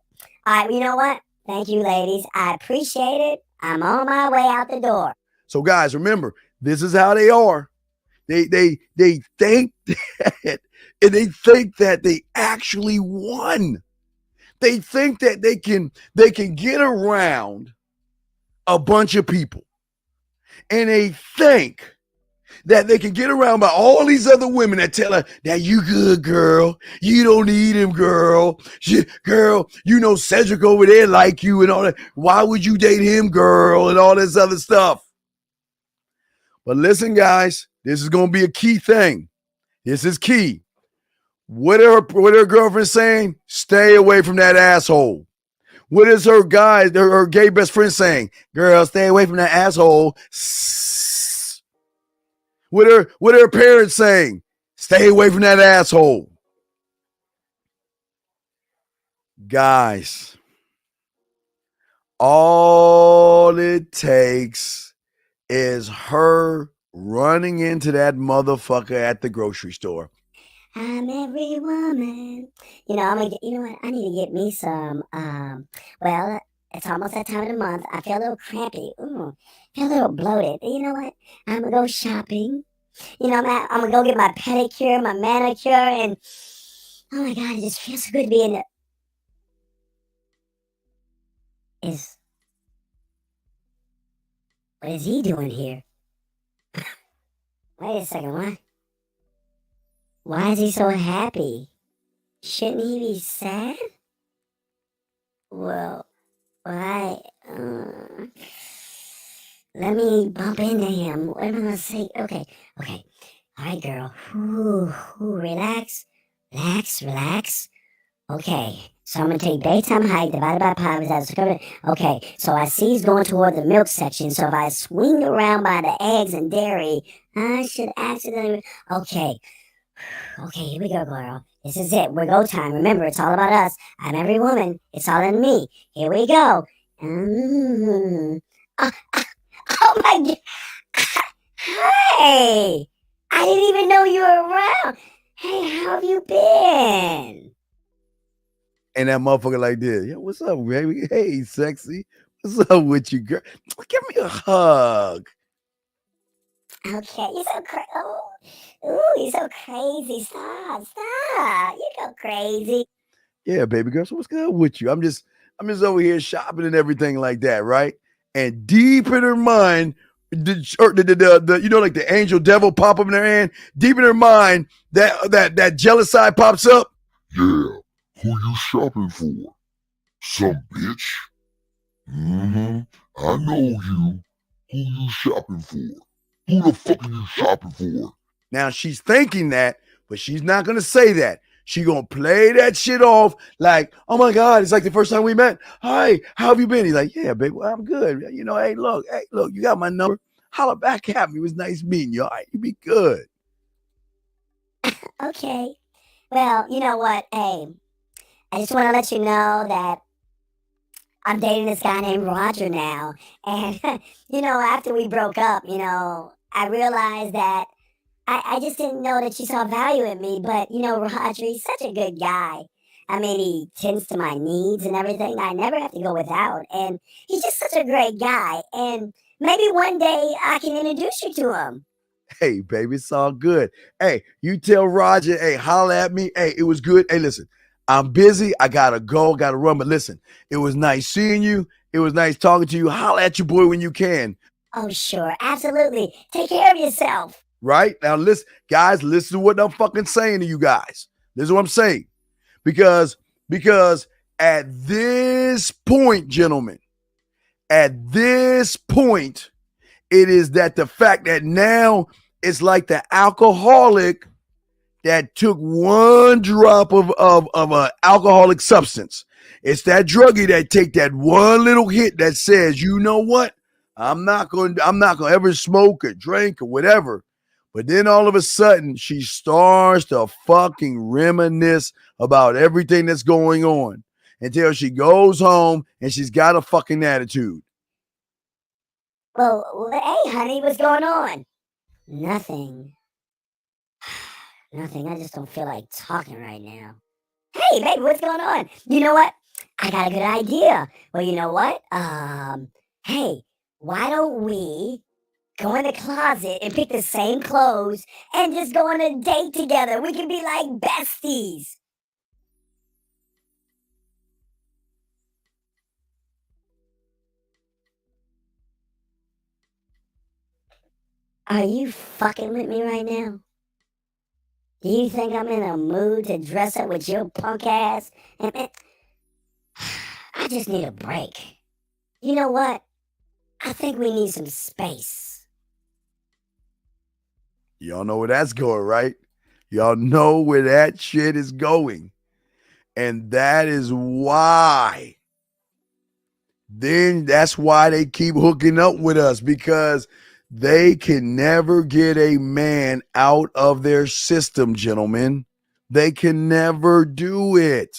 Speaker 11: right, well, you know what? Thank you, ladies. I appreciate it. I'm on my way out the door.
Speaker 8: So, guys, remember, this is how they are. They think that, and they think that they actually won. They think that they can get around a bunch of people. And they think that they can get around by all these other women that tell her that you good, girl. You don't need him, girl. Girl, you know Cedric over there like you and all that. Why would you date him, girl? And all this other stuff. But listen, guys, this is going to be a key thing. This is key. What are her girlfriend saying? Stay away from that asshole. What is her gay best friend saying? Girl, stay away from that asshole. What are her parents saying? Stay away from that asshole. Guys, all it takes is her running into that motherfucker at the grocery store.
Speaker 11: I'm every woman. You know, you know what? I need to get me some, well, it's almost that time of the month. I feel a little crampy. Ooh, feel a little bloated. You know what? I'm going to go shopping. You know, I'm going to go get my pedicure, my manicure, and oh my God, it just feels so good to be in what is he doing here? Wait a second, what? Why is he so happy? Shouldn't he be sad? Well, let me bump into him. What am I gonna say? Okay. All right, girl. Relax. Okay, so I'm gonna take daytime height divided by pi. Okay, so I see he's going toward the milk section. So if I swing around by the eggs and dairy, I should accidentally. Okay, here we go, girl. This is it. We're go time. Remember, it's all about us. I'm every woman. It's all in me. Here we go. Oh my God. Hey, I didn't even know you were around. Hey, how have you been?
Speaker 8: And that motherfucker like this. Yeah, what's up, baby? Hey, sexy. What's up with you, girl? Give me a hug.
Speaker 11: Okay, you're so crazy. Ooh, you're so crazy. Stop. You go crazy.
Speaker 8: Yeah, baby girl. So what's good with you? I'm just I'm just over here shopping and everything like that, right? And deep in her mind, the you know, like the angel devil pop up in her hand. Deep in her mind, that jealous side pops up.
Speaker 10: Yeah, who you shopping for? Some bitch? Mm-hmm. I know you. Who you shopping for? Who the fuck are you shopping for?
Speaker 8: Now she's thinking that, but she's not gonna say that. She gonna play that shit off like, oh my God, it's like the first time we met. Hi, how have you been? He's like, yeah, baby, well, I'm good. You know, hey, look, you got my number. Holla back at me. It was nice meeting you. All right, you be good.
Speaker 11: Okay. Well, you know what? Hey, I just want to let you know that I'm dating this guy named Roger now. And, after we broke up, I realized that I just didn't know that you saw value in me. But, Roger, he's such a good guy. I mean, he tends to my needs and everything. I never have to go without. And he's just such a great guy. And maybe one day I can introduce you to him.
Speaker 8: Hey, baby, it's all good. Hey, you tell Roger, hey, holla at me. Hey, it was good. Hey, listen, I'm busy. I got to go, got to run. But listen, it was nice seeing you. It was nice talking to you. Holla at your boy when you can.
Speaker 11: Oh, sure. Absolutely. Take care of yourself.
Speaker 8: Right? Now, listen, guys, listen to what I'm fucking saying to you guys. This is what I'm saying. Because at this point, gentlemen, at this point, it is that the fact that now it's like the alcoholic that took one drop of an alcoholic substance. It's that druggie that take that one little hit that says, you know what? I'm not going to ever smoke or drink or whatever. But then all of a sudden, she starts to fucking reminisce about everything that's going on until she goes home and she's got a fucking attitude.
Speaker 11: Well, hey, honey, what's going on? Nothing. Nothing. I just don't feel like talking right now. Hey, baby, what's going on? You know what? I got a good idea. Well, you know what? Hey, why don't we go in the closet and pick the same clothes and just go on a date together? We can be like besties. Are you fucking with me right now? Do you think I'm in a mood to dress up with your punk ass? I just need a break. You know what? I think we need some space.
Speaker 8: Y'all know where that's going, right? Y'all know where that shit is going. And that is why. Then that's why they keep hooking up with us, because they can never get a man out of their system, gentlemen. They can never do it.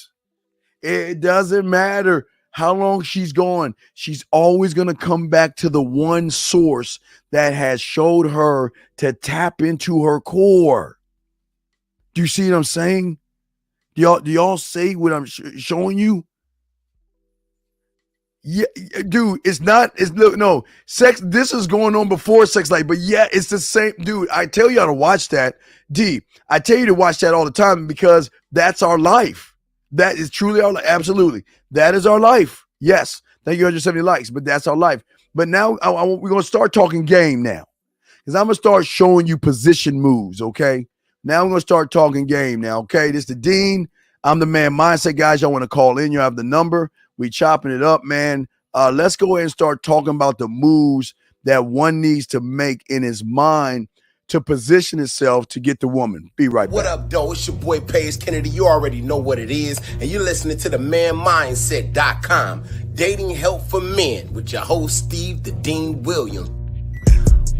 Speaker 8: It doesn't matter how long she's gone. She's always going to come back to the one source that has showed her to tap into her core. Do you see what I'm saying? Do y'all see what I'm showing you? Yeah, dude, no sex. This is going on before sex life, but yeah, it's the same, dude. I tell y'all to watch that. I tell you to watch that all the time because that's our life. That is truly our life. Absolutely, that is our life. Yes, thank you, 170 likes, but that's our life. But now we're gonna start talking game now, because I'm gonna start showing you position moves. Okay, now we're gonna start talking game now. Okay, this is the Dean. I'm the man mindset, guys. Y'all want to call in? You have the number. We chopping it up, man. Let's go ahead and start talking about the moves that one needs to make in his mind to position himself to get the woman. Be right back.
Speaker 13: What up, though? It's your boy, Paige Kennedy. You already know what it is. And you're listening to the manmindset.com. Dating help for men with your host, Steve the Dean Williams.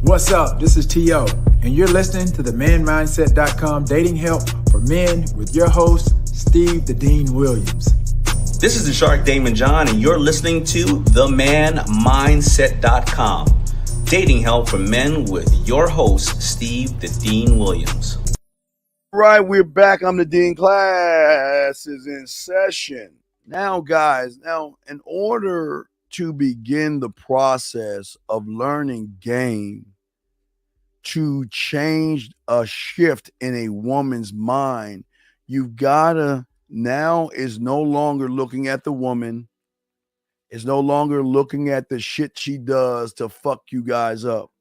Speaker 14: What's up? This is T.O. And you're listening to the manmindset.com dating help for men with your host, Steve the Dean Williams.
Speaker 15: This is the Shark Damon John, and you're listening to themanmindset.com. Dating help for men with your host, Steve the Dean Williams.
Speaker 8: Right, we're back. I'm the Dean. Class is in session. Now, guys, in order to begin the process of learning game, to change a shift in a woman's mind, you've got to now is no longer looking at the woman It's no longer looking at the shit she does to fuck you guys up.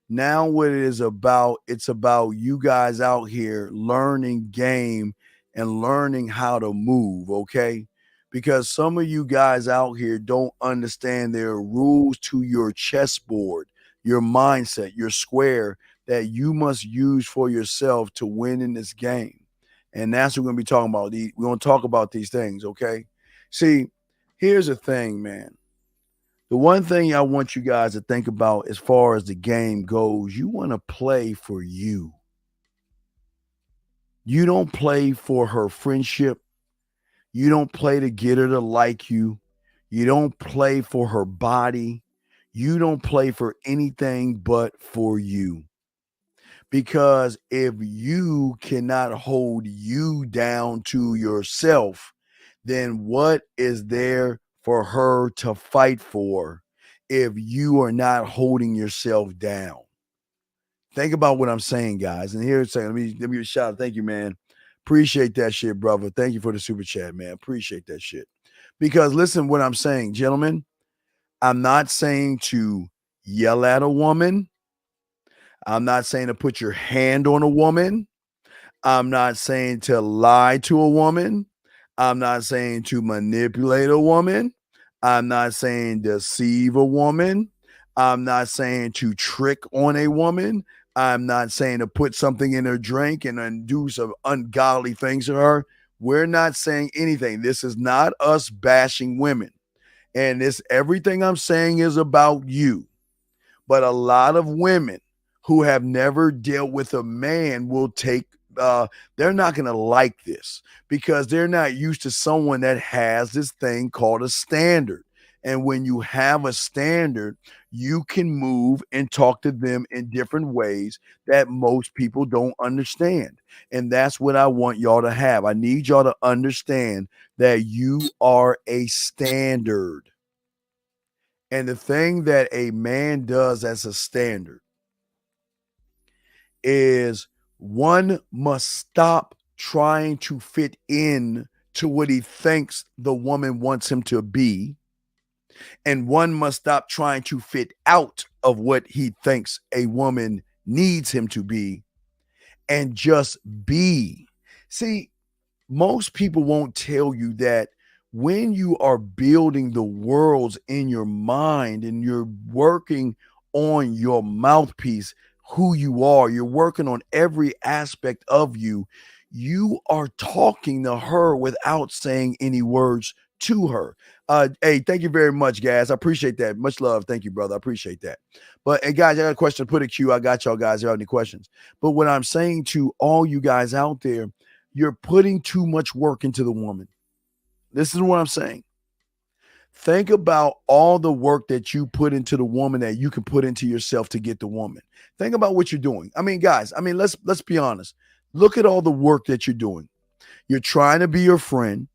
Speaker 8: Now what it is about, it's about you guys out here learning game and learning how to move, okay? Because some of you guys out here don't understand there are rules to your chessboard, your mindset, your square that you must use for yourself to win in this game. And that's what we're going to be talking about. We're going to talk about these things, okay? See, here's the thing, man. The one thing I want you guys to think about as far as the game goes, you want to play for you. You don't play for her friendship. You don't play to get her to like you. You don't play for her body. You don't play for anything but for you. Because if you cannot hold you down to yourself, then what is there for her to fight for if you are not holding yourself down? Think about what I'm saying, guys. And here's saying, let me give you a shout out. Thank you, man. Appreciate that shit, brother. Thank you for the super chat, man. Appreciate that shit. Because listen what I'm saying, gentlemen. I'm not saying to yell at a woman. I'm not saying to put your hand on a woman. I'm not saying to lie to a woman. I'm not saying to manipulate a woman. I'm not saying deceive a woman. I'm not saying to trick on a woman. I'm not saying to put something in her drink and then do some ungodly things to her. We're not saying anything. This is not us bashing women. And everything I'm saying is about you. But a lot of women who have never dealt with a man will they're not going to like this because they're not used to someone that has this thing called a standard. And when you have a standard, you can move and talk to them in different ways that most people don't understand. And that's what I want y'all to have. I need y'all to understand that you are a standard. And the thing that a man does as a standard is one must stop trying to fit in to what he thinks the woman wants him to be. And one must stop trying to fit out of what he thinks a woman needs him to be and just be. See, most people won't tell you that when you are building the worlds in your mind and you're working on your mouthpiece, who you are, you're working on every aspect of you, you are talking to her without saying any words to her. Hey, thank you very much, guys. I appreciate that. Much love. Thank you, brother. I appreciate that. But hey, guys, I got a question. Put a queue. I got y'all guys. If you have any questions? But what I'm saying to all you guys out there, you're putting too much work into the woman. This is what I'm saying. Think about all the work that you put into the woman that you can put into yourself to get the woman. Think about what you're doing. I mean, guys, let's be honest. Look at all the work that you're doing. You're trying to be your friend.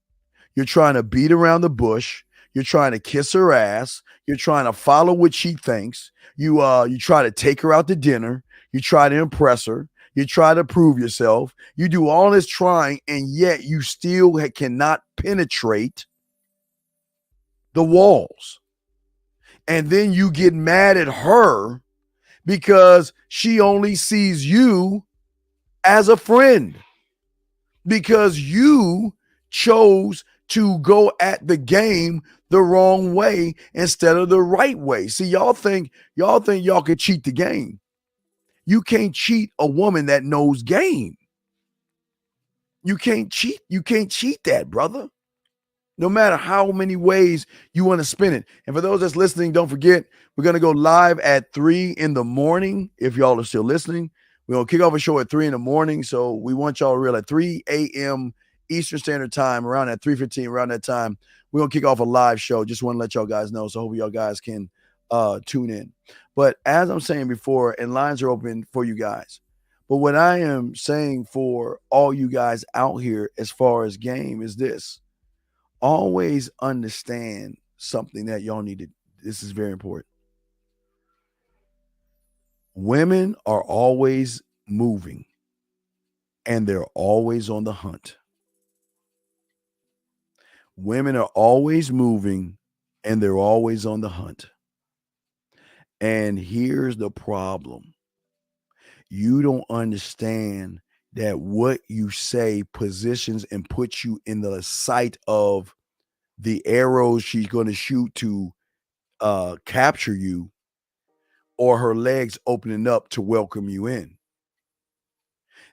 Speaker 8: You're trying to beat around the bush. You're trying to kiss her ass. You're trying to follow what she thinks. You try to take her out to dinner. You try to impress her. You try to prove yourself. You do all this trying, and yet you still cannot penetrate the walls. And then you get mad at her because she only sees you as a friend because you chose to go at the game the wrong way instead of the right way. See, y'all think y'all can cheat the game. You can't cheat a woman that knows game. You can't cheat that, brother. No matter how many ways you want to spin it. And for those that's listening, don't forget, we're going to go live at 3 a.m. If y'all are still listening, we're going to kick off a show at 3 a.m. So we want y'all to realize 3 a.m. Eastern Standard Time, around at 3:15, around that time, we're going to kick off a live show. Just want to let y'all guys know. So hope y'all guys can tune in. But as I'm saying before, and lines are open for you guys. But what I am saying for all you guys out here as far as game is this. Always understand something that y'all need to. This is very important. Women are always moving and they're always on the hunt. Women are always moving and they're always on the hunt. And here's the problem. You don't understand that what you say positions and puts you in the sight of the arrows she's going to shoot to capture you, or her legs opening up to welcome you in.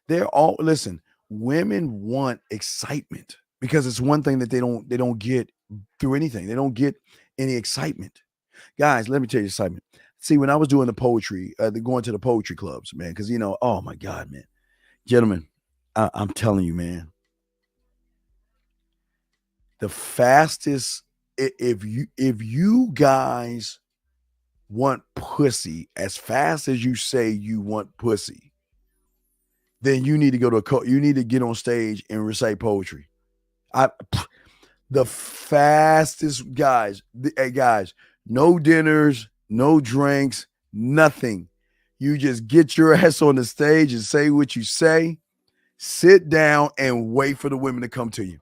Speaker 8: Listen, women want excitement because it's one thing that they don't get through anything. They don't get any excitement. Guys, let me tell you excitement. See, when I was doing the poetry, going to the poetry clubs, man, because oh my God, man. Gentlemen, I'm telling you, man. The fastest, if you guys want pussy as fast as you say you want pussy, then you need to you need to get on stage and recite poetry. The fastest guys, no dinners, no drinks, nothing. You just get your ass on the stage and say what you say, sit down and wait for the women to come to you.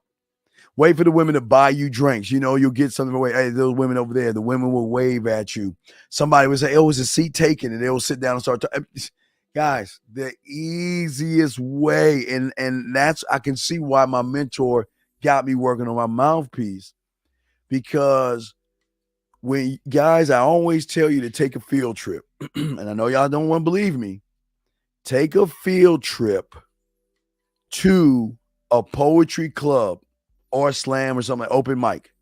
Speaker 8: Wait for the women to buy you drinks. You'll get something away. Hey, those women over there, the women will wave at you. Somebody will say, oh, is a seat taken? And they'll sit down and start talking. Guys, the easiest way, and that's, I can see why my mentor got me working on my mouthpiece, because I always tell you to take a field trip. And I know y'all don't want to believe me. Take a field trip to a poetry club or a slam or something, open mic.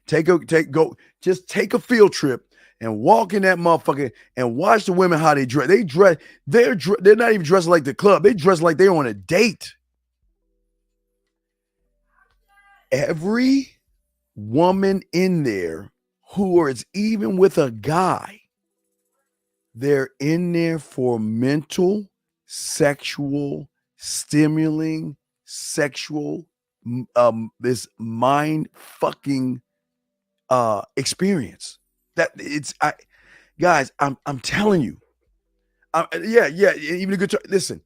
Speaker 8: Just take a field trip and walk in that motherfucker and watch the women how they dress. They're not even dressed like the club. They dress like they're on a date. Every woman in there who is even with a guy, they're in there for mental, sexual, stimulating, sexual, this mind fucking experience. Guys, I'm telling you, even a guitar. Listen,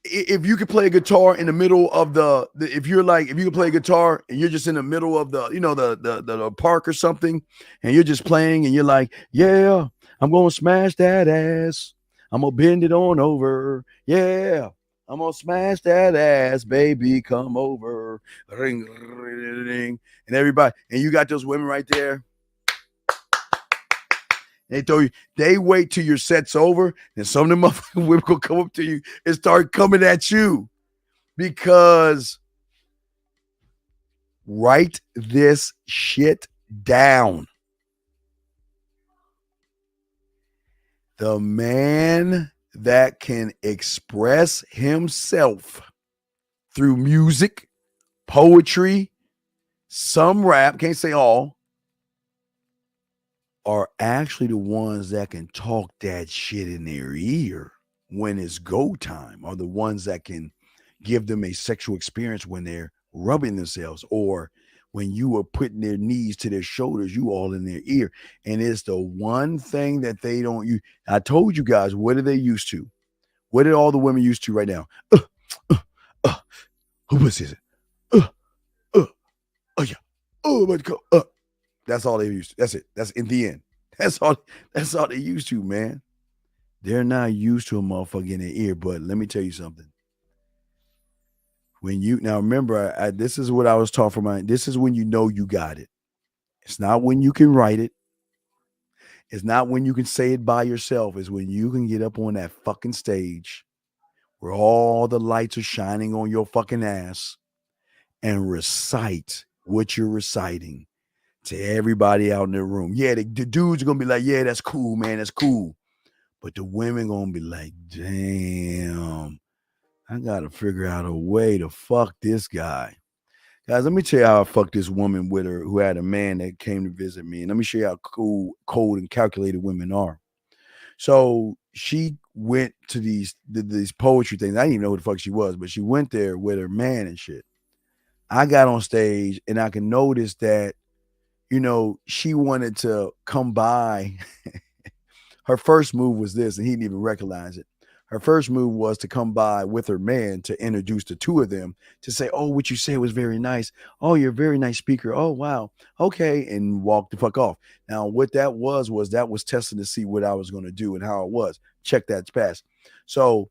Speaker 8: if you could play a guitar in the middle of if you can play a guitar and you're just in the middle of the park or something, and you're just playing and you're like, yeah, I'm gonna smash that ass, I'm gonna bend it on over, yeah, I'm gonna smash that ass, baby, come over, ring, ring, ring, and everybody, and you got those women right there. They wait till your set's over, and some of them motherfucking women will come up to you and start coming at you. Because write this shit down. The man that can express himself through music, poetry, some rap, can't say all, are actually the ones that can talk that shit in their ear when it's go time, are the ones that can give them a sexual experience when they're rubbing themselves, or when you are putting their knees to their shoulders, you all in their ear. And it's the one thing that they don't use. I told you guys, what are they used to? What are all the women used to right now? Who was it? Oh yeah. Oh my God. That's all they used to. That's it. That's in the end. That's all they used to, man. They're not used to a motherfucker in their ear. But let me tell you something. Now remember, this is what I was taught from this is when you know you got it. It's not when you can write it. It's not when you can say it by yourself. It's when you can get up on that fucking stage where all the lights are shining on your fucking ass and recite what you're reciting to everybody out in the room. Yeah, the dudes are gonna be like, yeah, that's cool, man, that's cool. But the women gonna be like, damn, I gotta figure out a way to fuck this guy. Guys, let me tell you how I fucked this woman with her who had a man that came to visit me. And let me show you how cold and calculated women are. So she went to these poetry things. I didn't even know who the fuck she was, but she went there with her man and shit. I got on stage and I can notice that, she wanted to come by. Her first move was this, and he didn't even recognize it. Her first move was to come by with her man to introduce the two of them to say, oh, what you said was very nice. Oh, you're a very nice speaker. Oh, wow. Okay. And walk the fuck off. Now, what that was that was testing to see what I was going to do and how it was. Check that pass. So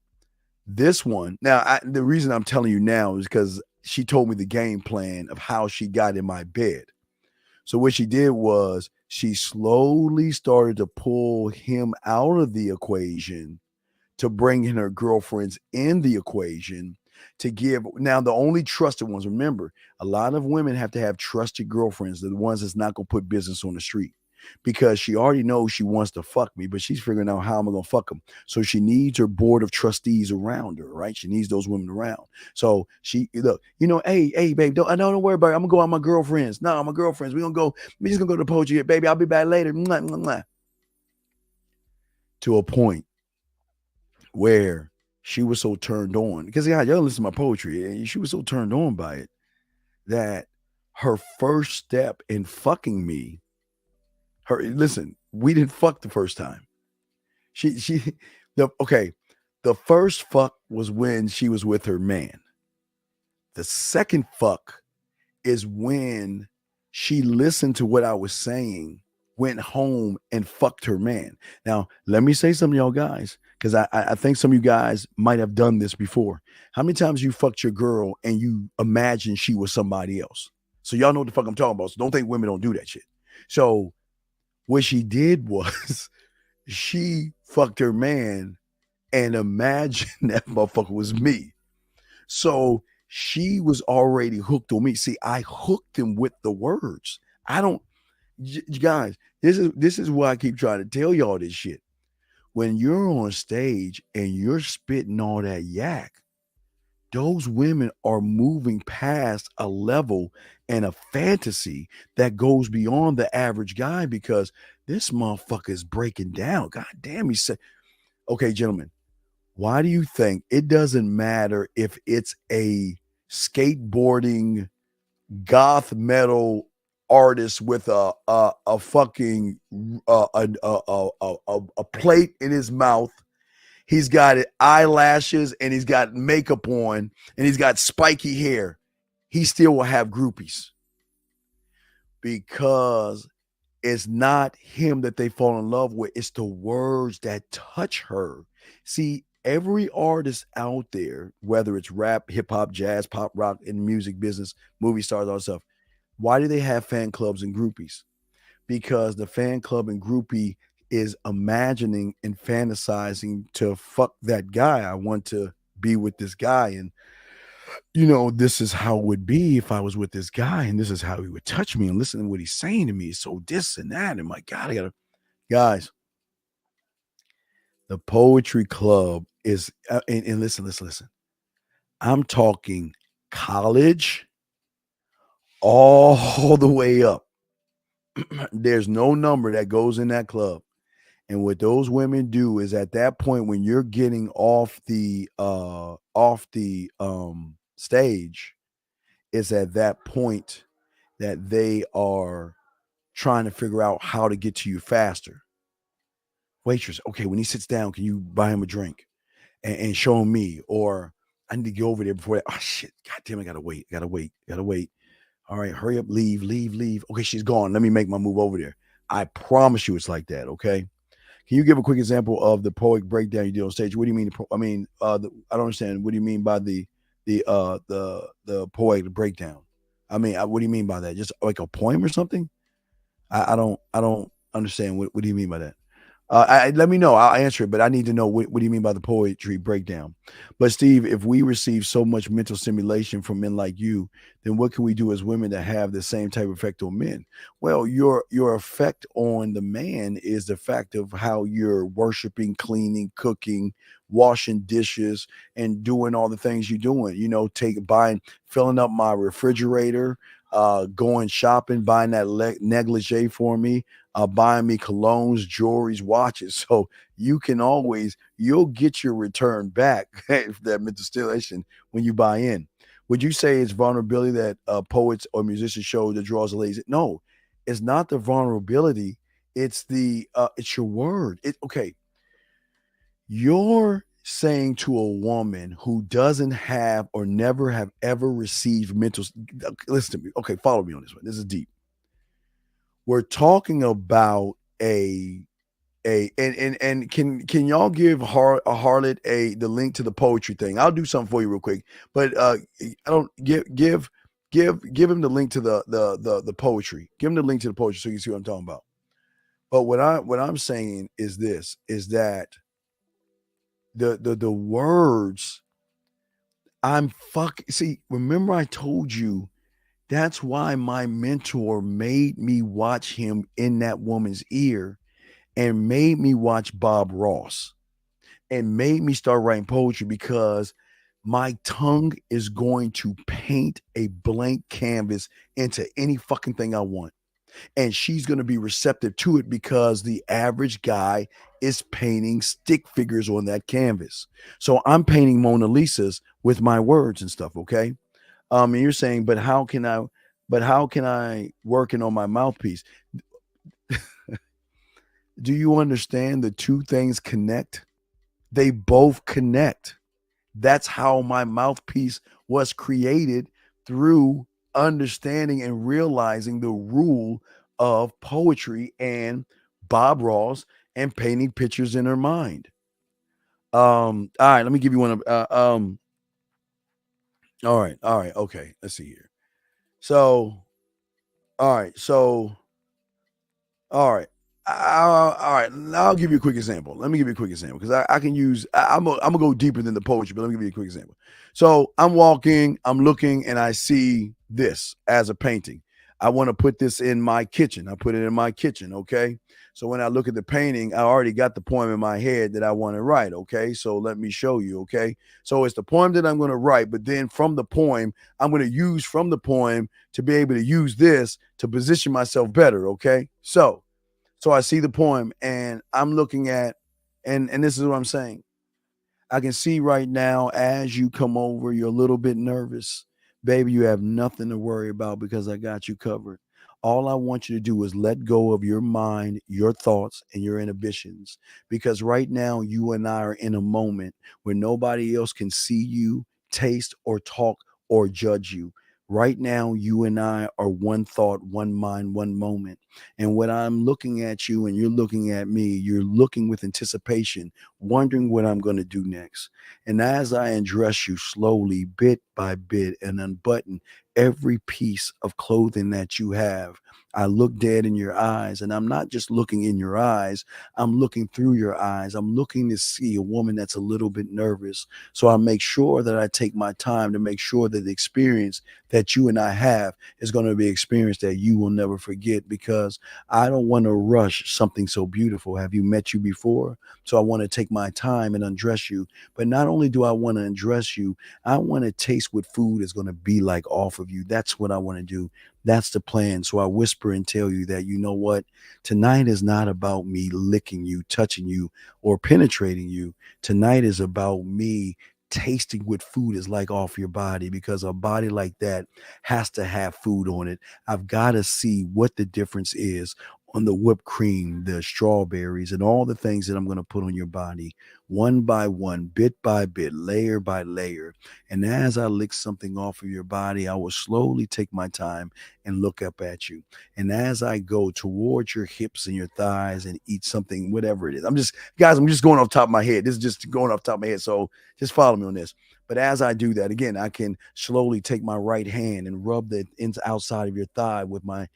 Speaker 8: this one, now, the reason I'm telling you now is because she told me the game plan of how she got in my bed. So what she did was she slowly started to pull him out of the equation to bring in her girlfriends in the equation to give. Now, the only trusted ones, remember, a lot of women have to have trusted girlfriends. They're the ones that's not going to put business on the street because she already knows she wants to fuck me, but she's figuring out how am I going to fuck them. So she needs her board of trustees around her, right? She needs those women around. So she, look, hey, babe, don't worry about it. I'm going to go out with my girlfriends. No, my girlfriends. We're just going to go to the poetry, baby. I'll be back later. Mwah, mwah, mwah. To a point where she was so turned on, because y'all listen to my poetry, and she was so turned on by it that her first step in fucking me, we didn't fuck the first time. The first fuck was when she was with her man. The second fuck is when she listened to what I was saying, went home and fucked her man. Now, let me say something to y'all guys, because I think some of you guys might have done this before. How many times you fucked your girl and you imagine she was somebody else? So y'all know what the fuck I'm talking about. So don't think women don't do that shit. So what she did was she fucked her man and imagined that motherfucker was me. So she was already hooked on me. See, I hooked him with the words. You guys, this is why I keep trying to tell y'all this shit. When you're on stage and you're spitting all that yak, those women are moving past a level and a fantasy that goes beyond the average guy, because this motherfucker is breaking down. God damn, he said, okay, gentlemen, why do you think it doesn't matter if it's a skateboarding goth metal artist with a fucking a plate in his mouth, he's got eyelashes and he's got makeup on and he's got spiky hair, he still will have groupies? Because it's not him that they fall in love with, it's the words that touch her. See, every artist out there, whether it's rap, hip-hop, jazz, pop, rock, in the music business, movie stars, all that stuff, why do they have fan clubs and groupies? Because the fan club and groupie is imagining and fantasizing to fuck that guy. I want to be with this guy, and this is how it would be if I was with this guy, and this is how he would touch me, and listen to what he's saying to me. So this and that, and my God, guys, the poetry club is, and listen. I'm talking college all the way up. There's no number that goes in that club. And what those women do is, at that point, when you're getting off the stage, is at that point that they are trying to figure out how to get to you faster. Waitress, okay, when he sits down, can you buy him a drink and show him me? Or I need to get over there before that. Oh shit, God damn, I gotta wait. All right, hurry up, leave. Okay, she's gone. Let me make my move over there. I promise you it's like that, okay? Can you give a quick example of the poetic breakdown you did on stage? What do you mean? I don't understand. What do you mean by the poetic breakdown? What do you mean by that? Just like a poem or something? I don't understand. What do you mean by that? Let me know. I'll answer it, but I need to know what do you mean by the poetry breakdown? But Steve, if we receive so much mental stimulation from men like you, then what can we do as women to have the same type of effect on men? Well, your effect on the man is the fact of how you're worshiping, cleaning, cooking, washing dishes, and doing all the things you're doing. Filling up my refrigerator, going shopping, buying that negligee for me, buying me colognes, jewelries, watches. So you'll get your return back for that mental stimulation when you buy in. Would you say it's vulnerability that poets or musicians show that draws the ladies? No, it's not the vulnerability. It's it's your word. Okay. Your saying to a woman who doesn't have or never have ever received mental, listen to me. Okay, follow me on this one. This is deep. We're talking about and can y'all give a Harlot the link to the poetry thing? I'll do something for you real quick, but I don't give him the link to the poetry. Give him the link to the poetry so you can see what I'm talking about. But what I'm saying is this: is that the words see, remember I told you that's why my mentor made me watch him in that woman's ear and made me watch Bob Ross and made me start writing poetry, because my tongue is going to paint a blank canvas into any fucking thing I want. And she's going to be receptive to it because the average guy is painting stick figures on that canvas. So I'm painting Mona Lisas with my words and stuff. Okay. And you're saying, but how can I working on my mouthpiece? Do you understand the two things connect? They both connect. That's how my mouthpiece was created, through understanding and realizing the rule of poetry and Bob Ross and painting pictures in her mind. All right, let me give you one of all right, okay, let's see here. So all right, I'll give you a quick example. Let me give you a quick example, because I can use, I'm gonna go deeper than the poetry, but let me give you a quick example. So I'm walking, I'm looking, and I see this as a painting. I want to put this in my kitchen. I put it in my kitchen. Okay. So when I look at the painting, I already got the poem in my head that I want to write. Okay. So let me show you. Okay. So it's the poem that I'm going to write, but then from the poem, I'm going to use from the poem to be able to use this to position myself better. Okay. So I see the poem and I'm looking at, and this is what I'm saying. I can see right now, as you come over, you're a little bit nervous. Baby, you have nothing to worry about, because I got you covered. All I want you to do is let go of your mind, your thoughts, and your inhibitions, because right now you and I are in a moment where nobody else can see you, taste, or talk, or judge you. Right now, you and I are one thought, one mind, one moment. And when I'm looking at you and you're looking at me, you're looking with anticipation, wondering what I'm going to do next. And as I undress you slowly, bit by bit, and unbutton every piece of clothing that you have, I look dead in your eyes. And I'm not just looking in your eyes, I'm looking through your eyes. I'm looking to see a woman that's a little bit nervous. So I make sure that I take my time to make sure that the experience that you and I have is going to be an experience that you will never forget, because I don't want to rush something so beautiful. Have you met you before? So I want to take my time and undress you. But not only do I want to undress you, I want to taste what food is going to be like off of you. That's what I want to do. That's the plan. So I whisper and tell you that, you know what? Tonight is not about me licking you, touching you, or penetrating you. Tonight is about me tasting what food is like off your body, because a body like that has to have food on it. I've got to see what the difference is on the whipped cream, the strawberries, and all the things that I'm going to put on your body, one by one, bit by bit, layer by layer. And as I lick something off of your body, I will slowly take my time and look up at you. And as I go towards your hips and your thighs and eat something, whatever it is, I'm just going off the top of my head. This is just going off the top of my head. So just follow me on this. But as I do that, again, I can slowly take my right hand and rub the outside of your thigh with my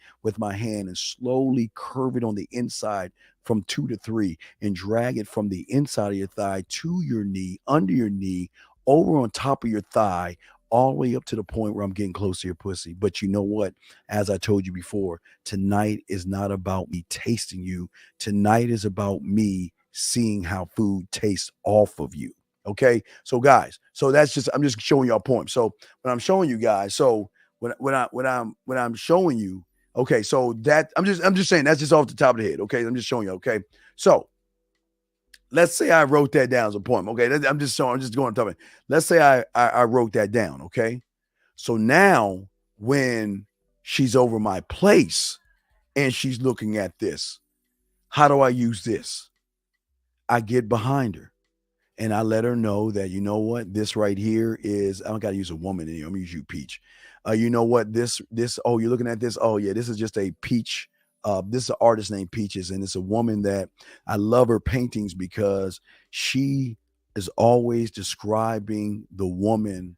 Speaker 8: hand, and slowly curve it on the inside from 2 to 3, and drag it from the inside of your thigh to your knee, under your knee, over on top of your thigh, all the way up to the point where I'm getting close to your pussy. But you know what? As I told you before, tonight is not about me tasting you. Tonight is about me seeing how food tastes off of you. Okay, so guys, so that's just, I'm just showing y'all points. So when I'm showing you guys, so when I'm showing you, okay, so that I'm just saying that's just off the top of the head. Okay, I'm just showing you. Okay, so let's say I wrote that down as a poem. Okay, I'm just going on top of it. Let's say I wrote that down. Okay, so now when she's over my place and she's looking at this, how do I use this? I get behind her. And I let her know that, you know what, this right here is, I don't got to use a woman anymore. I'm going to use you, Peach. You know what, this, oh, you're looking at this. Oh yeah, this is just a Peach. This is an artist named Peaches. And it's a woman that I love her paintings because she is always describing the woman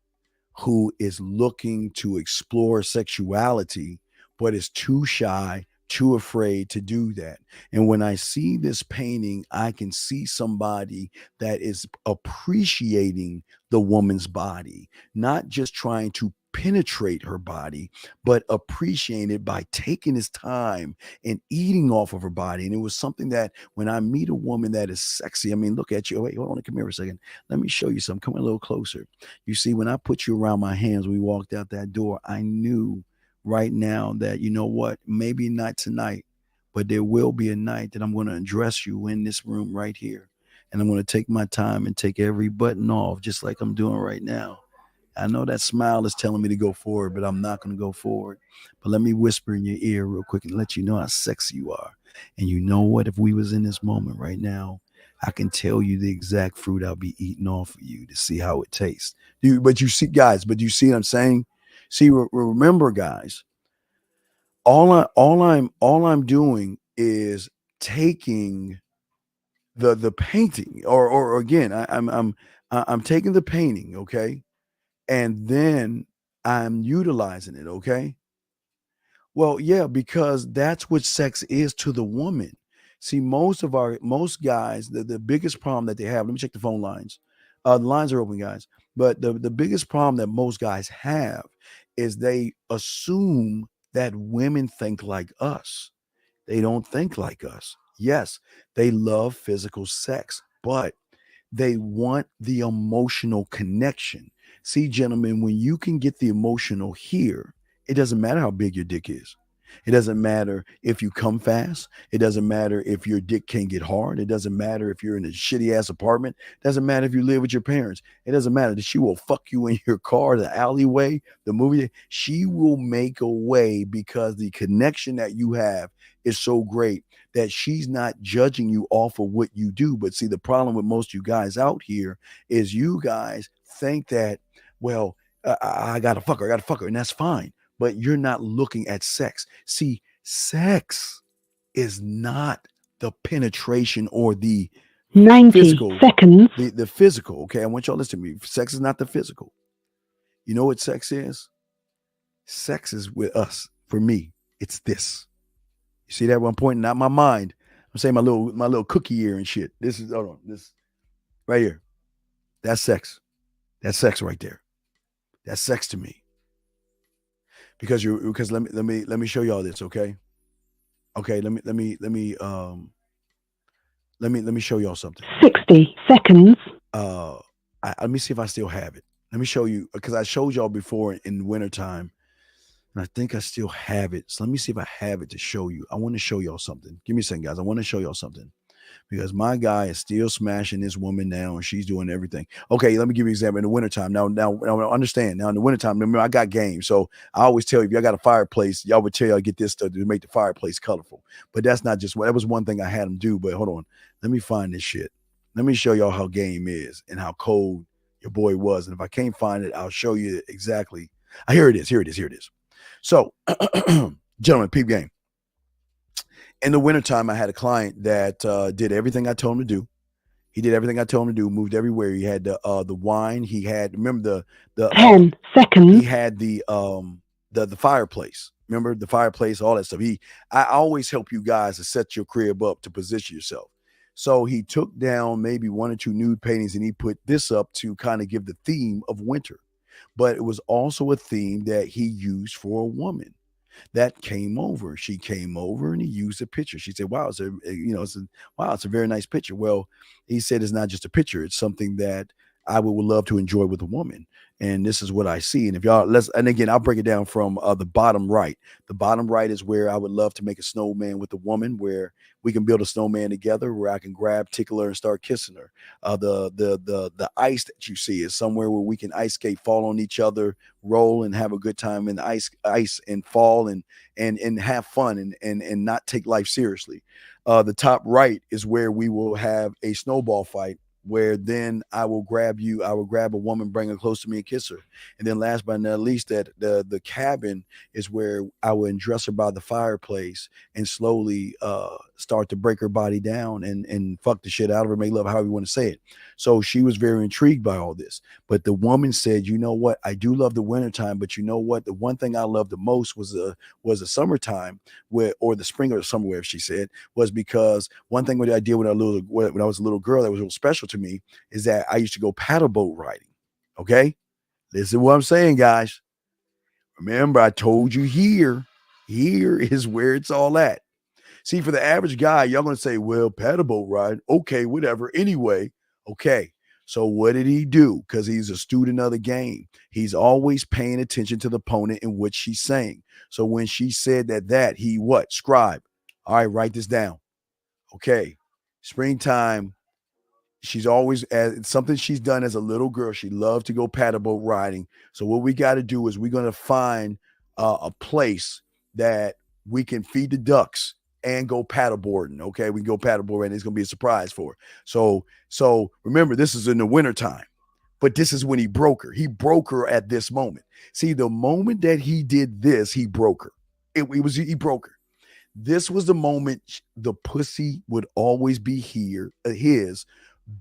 Speaker 8: who is looking to explore sexuality, but is too shy, too afraid to do that. And when I see this painting, I can see somebody that is appreciating the woman's body, not just trying to penetrate her body, but appreciating it by taking his time and eating off of her body. And it was something that when I meet a woman that is sexy, I mean, look at you. Wait, hold on, come here a second. Let me show you something. Come a little closer. You see, when I put you around my hands, we walked out that door, I knew right now that, you know what, maybe not tonight, but there will be a night that I'm going to address you in this room right here. And I'm going to take my time and take every button off, just like I'm doing right now. I know that smile is telling me to go forward, but I'm not going to go forward. But let me whisper in your ear real quick and let you know how sexy you are. And you know what? If we was in this moment right now, I can tell you the exact fruit I'll be eating off of you to see how it tastes. But you see, guys, but you see what I'm saying? See, remember, guys, all I'm doing is taking the painting, or again, I'm taking the painting, okay, and then I'm utilizing it, okay. Well, yeah, because that's what sex is to the woman. See, most guys, the biggest problem that they have. Let me check the phone lines. The lines are open, guys. But the biggest problem that most guys have is they assume that women think like us. They don't think like us. Yes, they love physical sex, but they want the emotional connection. See, gentlemen, when you can get the emotional here, it doesn't matter how big your dick is. It doesn't matter if you come fast. It doesn't matter if your dick can't get hard. It doesn't matter if you're in a shitty ass apartment. It doesn't matter if you live with your parents. It doesn't matter that she will fuck you in your car, the alleyway, the movie. She will make a way because the connection that you have is so great that she's not judging you off of what you do. But see, the problem with most of you guys out here is you guys think that, well, I got to fuck her, and that's fine. But you're not looking at sex. See, sex is not the penetration or the
Speaker 1: 90
Speaker 8: physical,
Speaker 1: seconds.
Speaker 8: The physical, okay? I want y'all to listen to me. Sex is not the physical. You know what sex is? Sex is with us. For me, it's this. You see that one point? Not my mind. I'm saying my little cookie ear and shit. This is, hold on, this right here. That's sex. That's sex right there. That's sex to me. Because let me show y'all this, okay? Okay, let me show y'all something.
Speaker 1: 60 seconds.
Speaker 8: Let me see if I still have it. Let me show you, because I showed y'all before in wintertime, and I think I still have it. So let me see if I have it to show you. I want to show y'all something. Give me a second, guys. I want to show y'all something. Because my guy is still smashing this woman now, and she's doing everything. Okay, let me give you an example. In the wintertime, now understand. Now in the wintertime, remember, I got game. So I always tell you, if y'all got a fireplace, y'all would tell y'all get this stuff to make the fireplace colorful. But that's not just what, that was one thing I had him do. But hold on, let me find this shit. Let me show y'all how game is and how cold your boy was. And if I can't find it, I'll show you exactly. Here it is. So, gentlemen, peep game. In the wintertime, I had a client that did everything I told him to do. He did everything I told him to do, moved everywhere. He had the wine. He had, remember the
Speaker 1: 10 seconds.
Speaker 8: He had the fireplace. Remember the fireplace, all that stuff. I always help you guys to set your crib up to position yourself. So he took down maybe one or two nude paintings and he put this up to kind of give the theme of winter. But it was also a theme that he used for a woman that came over. She came over and he used a picture. She said, wow, it's a very nice picture. Well, he said, it's not just a picture. It's something that I would love to enjoy with a woman. And this is what I see. And if y'all, and again, I'll break it down from the bottom right. The bottom right is where I would love to make a snowman with a woman, where we can build a snowman together, where I can grab, tickle her, and start kissing her. The ice that you see is somewhere where we can ice skate, fall on each other, roll, and have a good time in the ice and fall and have fun and not take life seriously. The top right is where we will have a snowball fight where then I will grab a woman, bring her close to me and kiss her. And then last but not least, that the cabin is where I would undress her by the fireplace and slowly start to break her body down and fuck the shit out of her, make love, however you want to say it. So she was very intrigued by all this. But the woman said, you know what? I do love the wintertime, but you know what? The one thing I loved the most was the summertime, or the spring or the summer, where she said, was because one thing that I did when I was a little girl that was real special to me is that I used to go paddle boat riding. Okay? Listen to what I'm saying, guys. Remember, I told you here is where it's all at. See, for the average guy, y'all going to say, well, paddle boat ride. Okay, whatever. Anyway, okay. So what did he do? Because he's a student of the game. He's always paying attention to the opponent in which she's saying. So when she said that he what? Scribe. All right, write this down. Okay. Springtime. She's always, something she's done as a little girl. She loved to go paddle boat riding. So what we got to do is we're going to find a place that we can feed the ducks and go paddleboarding. Okay, we can go paddleboarding. It's going to be a surprise for her. So remember, this is in the wintertime, but this is when he broke her. He broke her at this moment. See, the moment that he did this, he broke her. He broke her. This was the moment the pussy would always be his,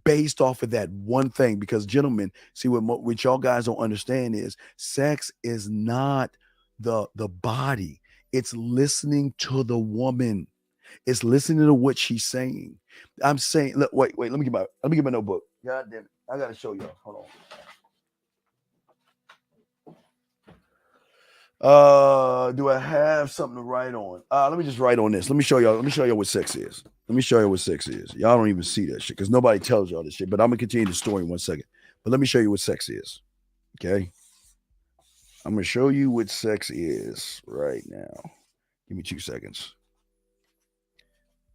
Speaker 8: based off of that one thing. Because gentlemen, see, what y'all guys don't understand is sex is not the body. It's listening to the woman. It's listening to what she's saying. I'm saying, look, wait, let me get my notebook. God damn it. I gotta show y'all. Hold on. Do I have something to write on? Let me just write on this. Let me show y'all what sex is. Y'all don't even see that shit because nobody tells y'all this shit. But I'm gonna continue the story in 1 second. But let me show you what sex is. Okay. I'm gonna show you what sex is right now. Give me 2 seconds.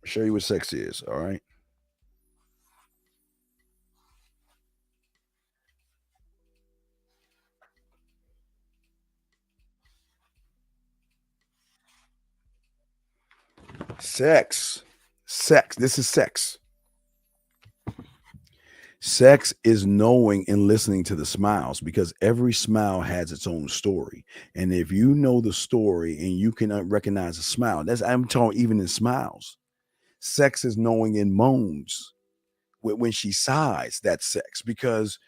Speaker 8: I'll show you what sex is. All right. Sex. This is sex. Sex is knowing and listening to the smiles, because every smile has its own story. And if you know the story and you can recognize a smile, I'm talking even in smiles. Sex is knowing in moans. When she sighs, that's sex, because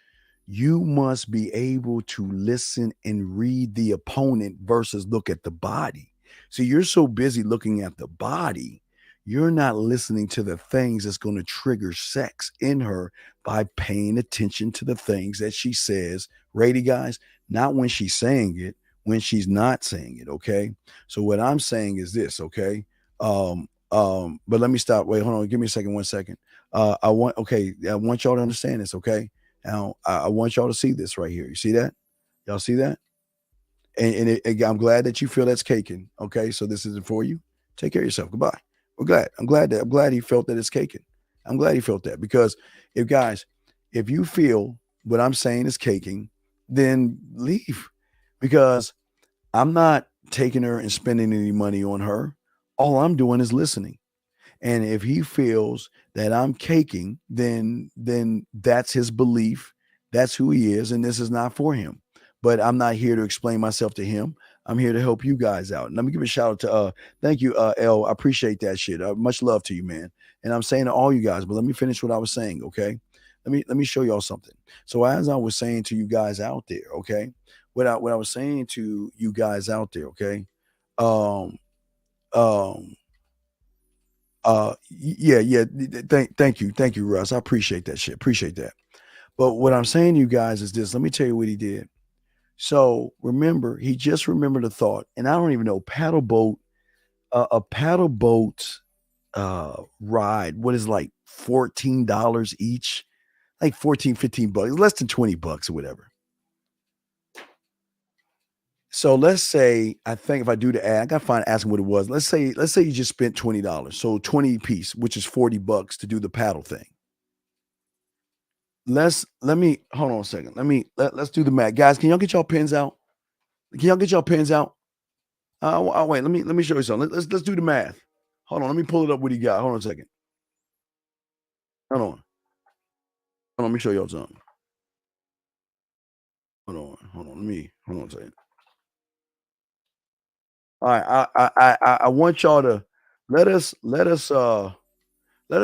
Speaker 8: you must be able to listen and read the opponent versus look at the body. So you're so busy looking at the body, you're not listening to the things that's going to trigger sex in her by paying attention to the things that she says. Ready, guys? Not when she's saying it, when she's not saying it. Okay. So what I'm saying is this. Okay. But let me stop. Wait, hold on. Give me a second. 1 second. I want y'all to understand this. Okay. Now I want y'all to see this right here. You see that? Y'all see that? And I'm glad that you feel that's caking. Okay. So this isn't for you. Take care of yourself. Goodbye. I'm glad he felt that it's caking. I'm glad he felt that, because if you feel what I'm saying is caking, then leave, because I'm not taking her and spending any money on her. All I'm doing is listening. And if he feels that I'm caking, then that's his belief. That's who he is. And this is not for him. But I'm not here to explain myself to him. I'm here to help you guys out. And let me give a shout out to thank you, L. I appreciate that shit. Much love to you, man. And I'm saying to all you guys, but let me finish what I was saying, okay? Let me show y'all something. So as I was saying to you guys out there, okay, what I was saying to you guys out there, okay, yeah. Thank you, Russ. I appreciate that shit. Appreciate that. But what I'm saying to you guys is this. Let me tell you what he did. So remember, he just remembered a thought, and I don't even know, a paddle boat ride. What is like $14 each? Like 14, 15 bucks, less than 20 bucks or whatever. So let's say, I think if I do the ad, I got to ask him what it was. Let's say you just spent $20. So 20 piece, which is 40 bucks to do the paddle thing. Let me hold on a second. Let's do the math. Guys, can y'all get y'all pens out? Wait, let me show you something. Let's do the math. Hold on, let me pull it up what he got. Hold on a second. Hold on. Let me show y'all something. Hold on. Hold on a second. All right, I want y'all to let us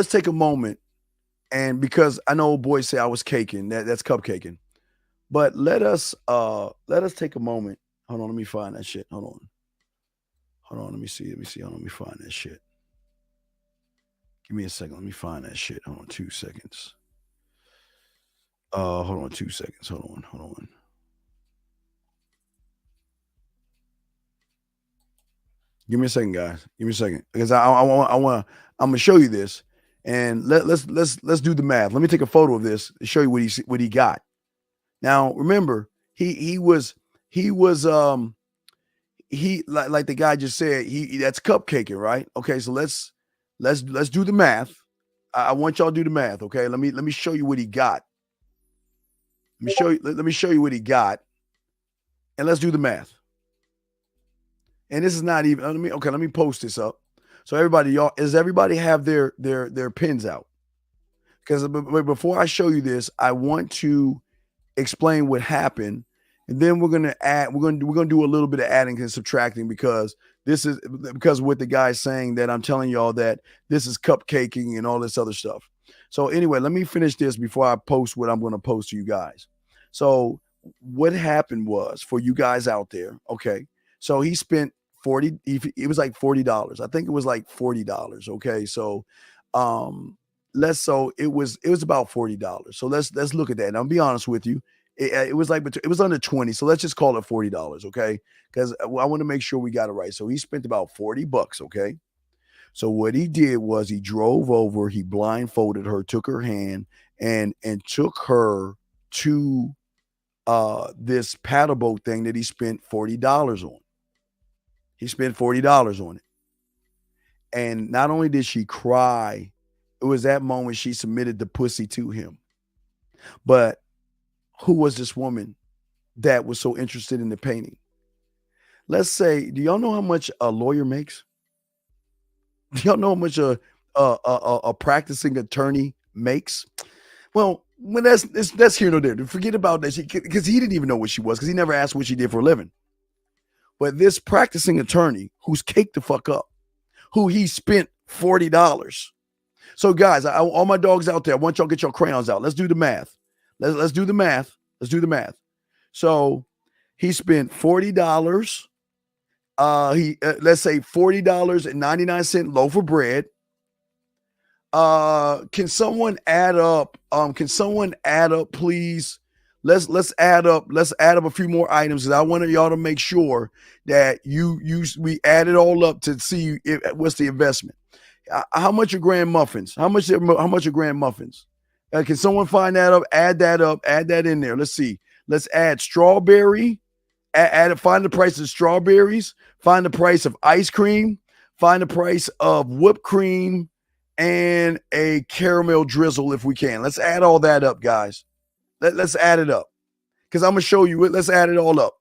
Speaker 8: take a moment, and because I know boys say I was caking, that's cupcaking, but let us take a moment. Hold on, let me find that shit. Hold on, let me see. Hold on, let me find that shit. Give me a second. Let me find that shit. Hold on, 2 seconds. Hold on 2 seconds. Hold on. Give me a second, guys. Give me a second, because I'm gonna show you this, and let's do the math. Let me take a photo of this to show you what he got. Now, remember, he was like the guy just said, that's cupcaking, right? Okay, so let's do the math. I want y'all to do the math. Okay, let me show you what he got. Let me show you what he got, and let's do the math. And this is not even. Let me post this up. So everybody, does everybody have their pins out? Because before I show you this, I want to explain what happened, and then we're gonna add. We're gonna do a little bit of adding and subtracting, because what the guy's saying, that I'm telling y'all that this is cupcaking and all this other stuff. So anyway, let me finish this before I post what I'm going to post to you guys. So what happened was, for you guys out there, okay, so he spent it was like $40. I think it was like $40. Okay. So it was about $40. So let's look at that. And I'll be honest with you. It was under 20. So let's just call it $40. Okay. Because I want to make sure we got it right. So he spent about $40. Okay. So what he did was he drove over, he blindfolded her, took her hand, and took her to this paddle boat thing that he spent $40 on. He spent $40 on it. And not only did she cry, it was that moment she submitted the pussy to him. But who was this woman that was so interested in the painting? Let's say, do y'all know how much a lawyer makes? Do y'all know how much a practicing attorney makes? Well, that's here nor there. Forget about that, because he didn't even know what she was, because he never asked what she did for a living. But this practicing attorney who's caked the fuck up, who he spent $40. So guys, all my dogs out there, I want y'all to get your crayons out. Let's do the math. Let's do the math. Let's do the math. So he spent $40. Let's say $40.99 loaf of bread. Can someone add up? Please? Let's add up a few more items, because I want y'all to make sure that we add it all up to see what's the investment. How much are grand muffins? How much are grand muffins? Can someone find that up? Add that in there. Let's see. Let's add strawberry. Find the price of strawberries. Find the price of ice cream. Find the price of whipped cream and a caramel drizzle if we can. Let's add all that up, guys. Let's add it up, because I'm going to show you it. Let's add it all up.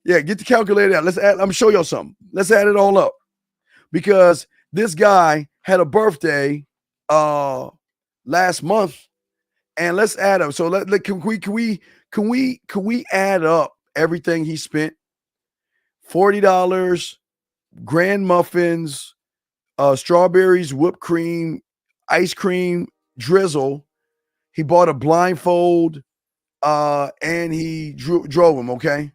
Speaker 8: Yeah, get the calculator out. I'm going to show y'all something. Let's add it all up, because this guy had a birthday last month, and let's add up. So can we add up everything he spent? $40, grand muffins, strawberries, whipped cream, ice cream, drizzle. He bought a blindfold, and he drove him. Okay,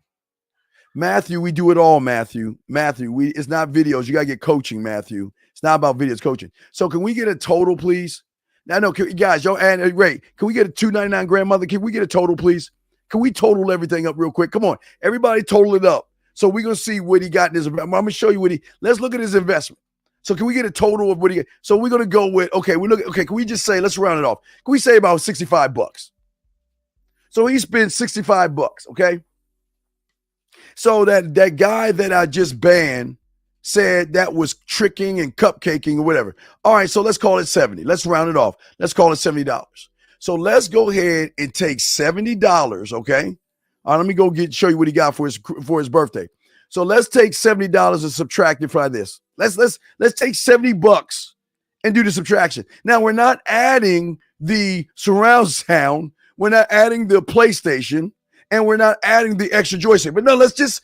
Speaker 8: Matthew, we do it all. Matthew, it's not videos. You gotta get coaching, Matthew. It's not about videos, coaching. So can we get a total, please? Now, no, guys, y'all, and Ray, can we get a $299 grandmother? Can we get a total, please? Can we total everything up real quick? Come on, everybody, total it up. So we're gonna see what he got in his. I'm gonna show you let's look at his investment. So can we get a total of what he? So we're gonna go with okay. Can we just say, let's round it off? Can we say about $65? So he spent $65. Okay. So that guy that I just banned said that was tricking and cupcaking or whatever. All right. So let's call it 70. Let's round it off. Let's call it $70. So let's go ahead and take $70. Okay. All right. Let me go show you what he got for his birthday. So let's take $70 and subtract it from this. Let's take $70 and do the subtraction. Now we're not adding the surround sound. We're not adding the PlayStation, and we're not adding the extra joystick. But no, let's just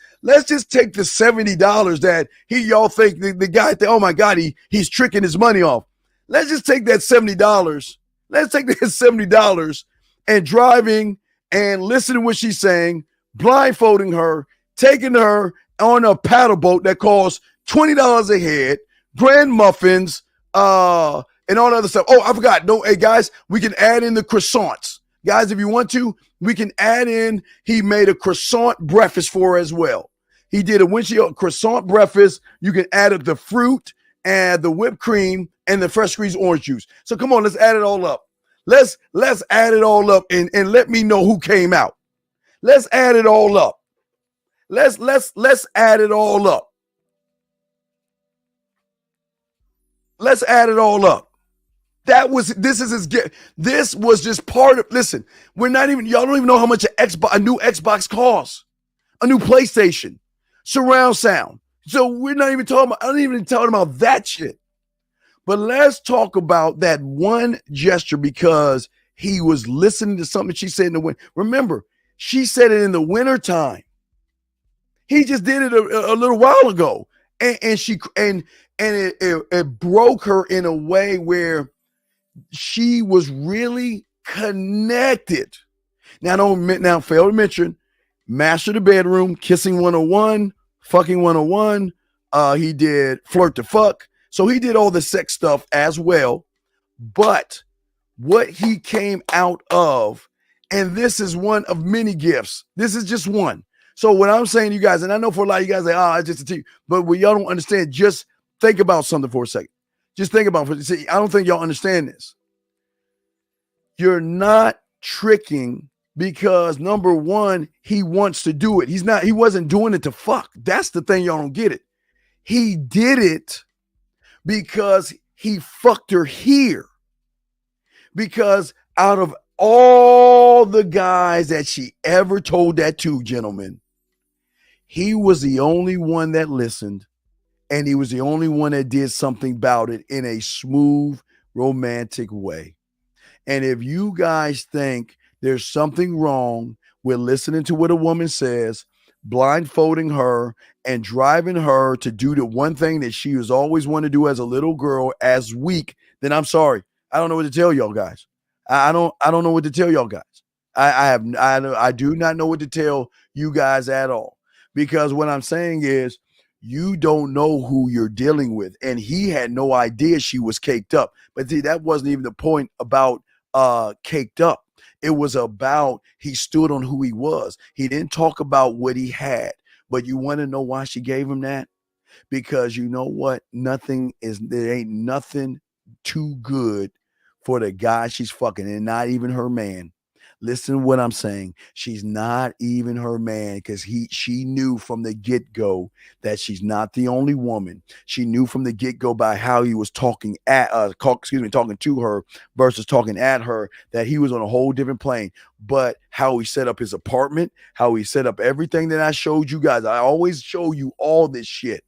Speaker 8: take the $70 that y'all think the guy think, oh my God, he's tricking his money off. Let's just take that $70. Let's take that $70 and driving and listening to what she's saying, blindfolding her, taking her on a paddle boat that costs $20 a head, grand muffins, and all the other stuff. Oh, I forgot. No, hey guys, we can add in the croissants. Guys, if you want to, we can add in, he made a croissant breakfast for her as well. He did a windshield croissant breakfast. You can add up the fruit and the whipped cream and the fresh squeezed orange juice. So come on, let's add it all up. Let's add it all up and let me know who came out. Let's add it all up. Let's add it all up. Let's add it all up. This was just part of, listen, y'all don't even know how much a new Xbox costs, a new PlayStation, surround sound. So we're not even talking about, I don't even talking about that shit. But let's talk about that one gesture because he was listening to something she said in the winter. Remember, she said it in the wintertime. He just did it a little while ago. And it broke her in a way where she was really connected. Now fail to mention, master the bedroom, kissing 101, fucking 101. He did flirt to fuck. So he did all the sex stuff as well. But what he came out of, and this is one of many gifts. This is just one. So what I'm saying to you guys, and I know for a lot of you guys, it's just a team, but what y'all don't understand, just think about something for a second. Just think about it. See, I don't think y'all understand this. You're not tricking because number one, he wants to do it. He wasn't doing it to fuck. That's the thing, y'all don't get it. He did it because he fucked her here. Because out of all the guys that she ever told that to, gentlemen, he was the only one that listened. And he was the only one that did something about it in a smooth, romantic way. And if you guys think there's something wrong with listening to what a woman says, blindfolding her and driving her to do the one thing that she has always wanted to do as a little girl as weak, then I'm sorry. I don't know what to tell y'all guys. I don't know what to tell y'all guys. I do not know what to tell you guys at all. Because what I'm saying is, you don't know who you're dealing with. And he had no idea she was caked up. But see, that wasn't even the point about caked up. It was about he stood on who he was. He didn't talk about what he had. But you want to know why she gave him that? Because you know what? There ain't nothing too good for the guy she's fucking, and not even her man. Listen to what I'm saying. She's not even her man because she knew from the get-go that she's not the only woman. She knew from the get-go by how he was talking to her versus talking at her that he was on a whole different plane. But how he set up his apartment, how he set up everything that I showed you guys. I always show you all this shit.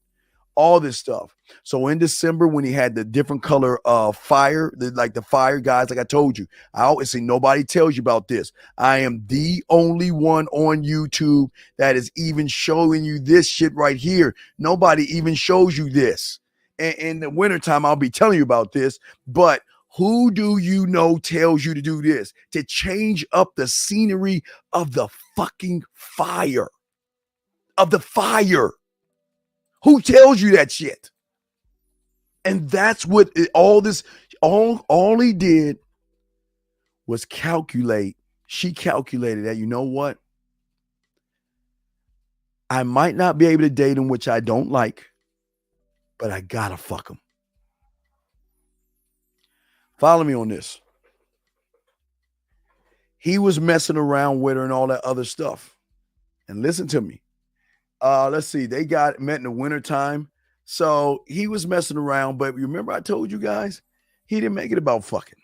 Speaker 8: All this stuff. So in December, when he had the different color fire, the fire guys, like I told you, I always say nobody tells you about this. I am the only one on YouTube that is even showing you this shit right here. Nobody even shows you this. And in the wintertime, I'll be telling you about this. But who do you know tells you to do this? To change up the scenery of the fucking fire. Of the fire. Who tells you that shit? And that's what all he did was calculate. She calculated that, you know what? I might not be able to date him, which I don't like, but I gotta fuck him. Follow me on this. He was messing around with her and all that other stuff. And listen to me. Let's see. They met in the wintertime. So he was messing around. But remember I told you guys, he didn't make it about fucking.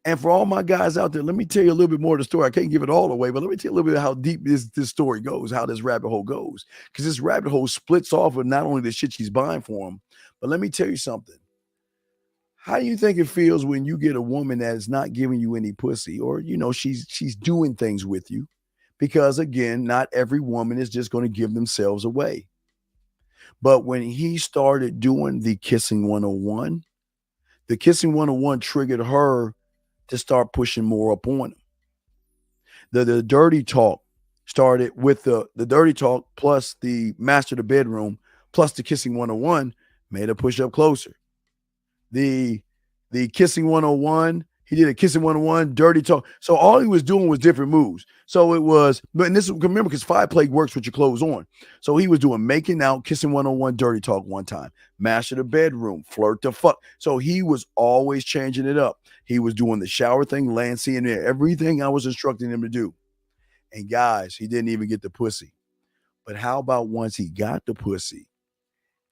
Speaker 8: And for all my guys out there, let me tell you a little bit more of the story. I can't give it all away, but let me tell you a little bit how deep this story goes, how this rabbit hole goes. Because this rabbit hole splits off with not only the shit she's buying for him, but let me tell you something. How do you think it feels when you get a woman that is not giving you any pussy, or she's doing things with you? Because again, not every woman is just going to give themselves away. But when he started doing the kissing 101, the kissing 101 triggered her to start pushing more up on him. The dirty talk started with the dirty talk plus the master of the bedroom plus the kissing 101 made her push up closer. The kissing 101, he did a kissing 101, dirty talk. So all he was doing was different moves. So it was, but this remember, because 5-play works with your clothes on. So he was doing making out, kissing 101, dirty talk one time, master the bedroom, flirt the fuck. So he was always changing it up. He was doing the shower thing, Lancey, and everything I was instructing him to do. And guys, he didn't even get the pussy. But how about once he got the pussy?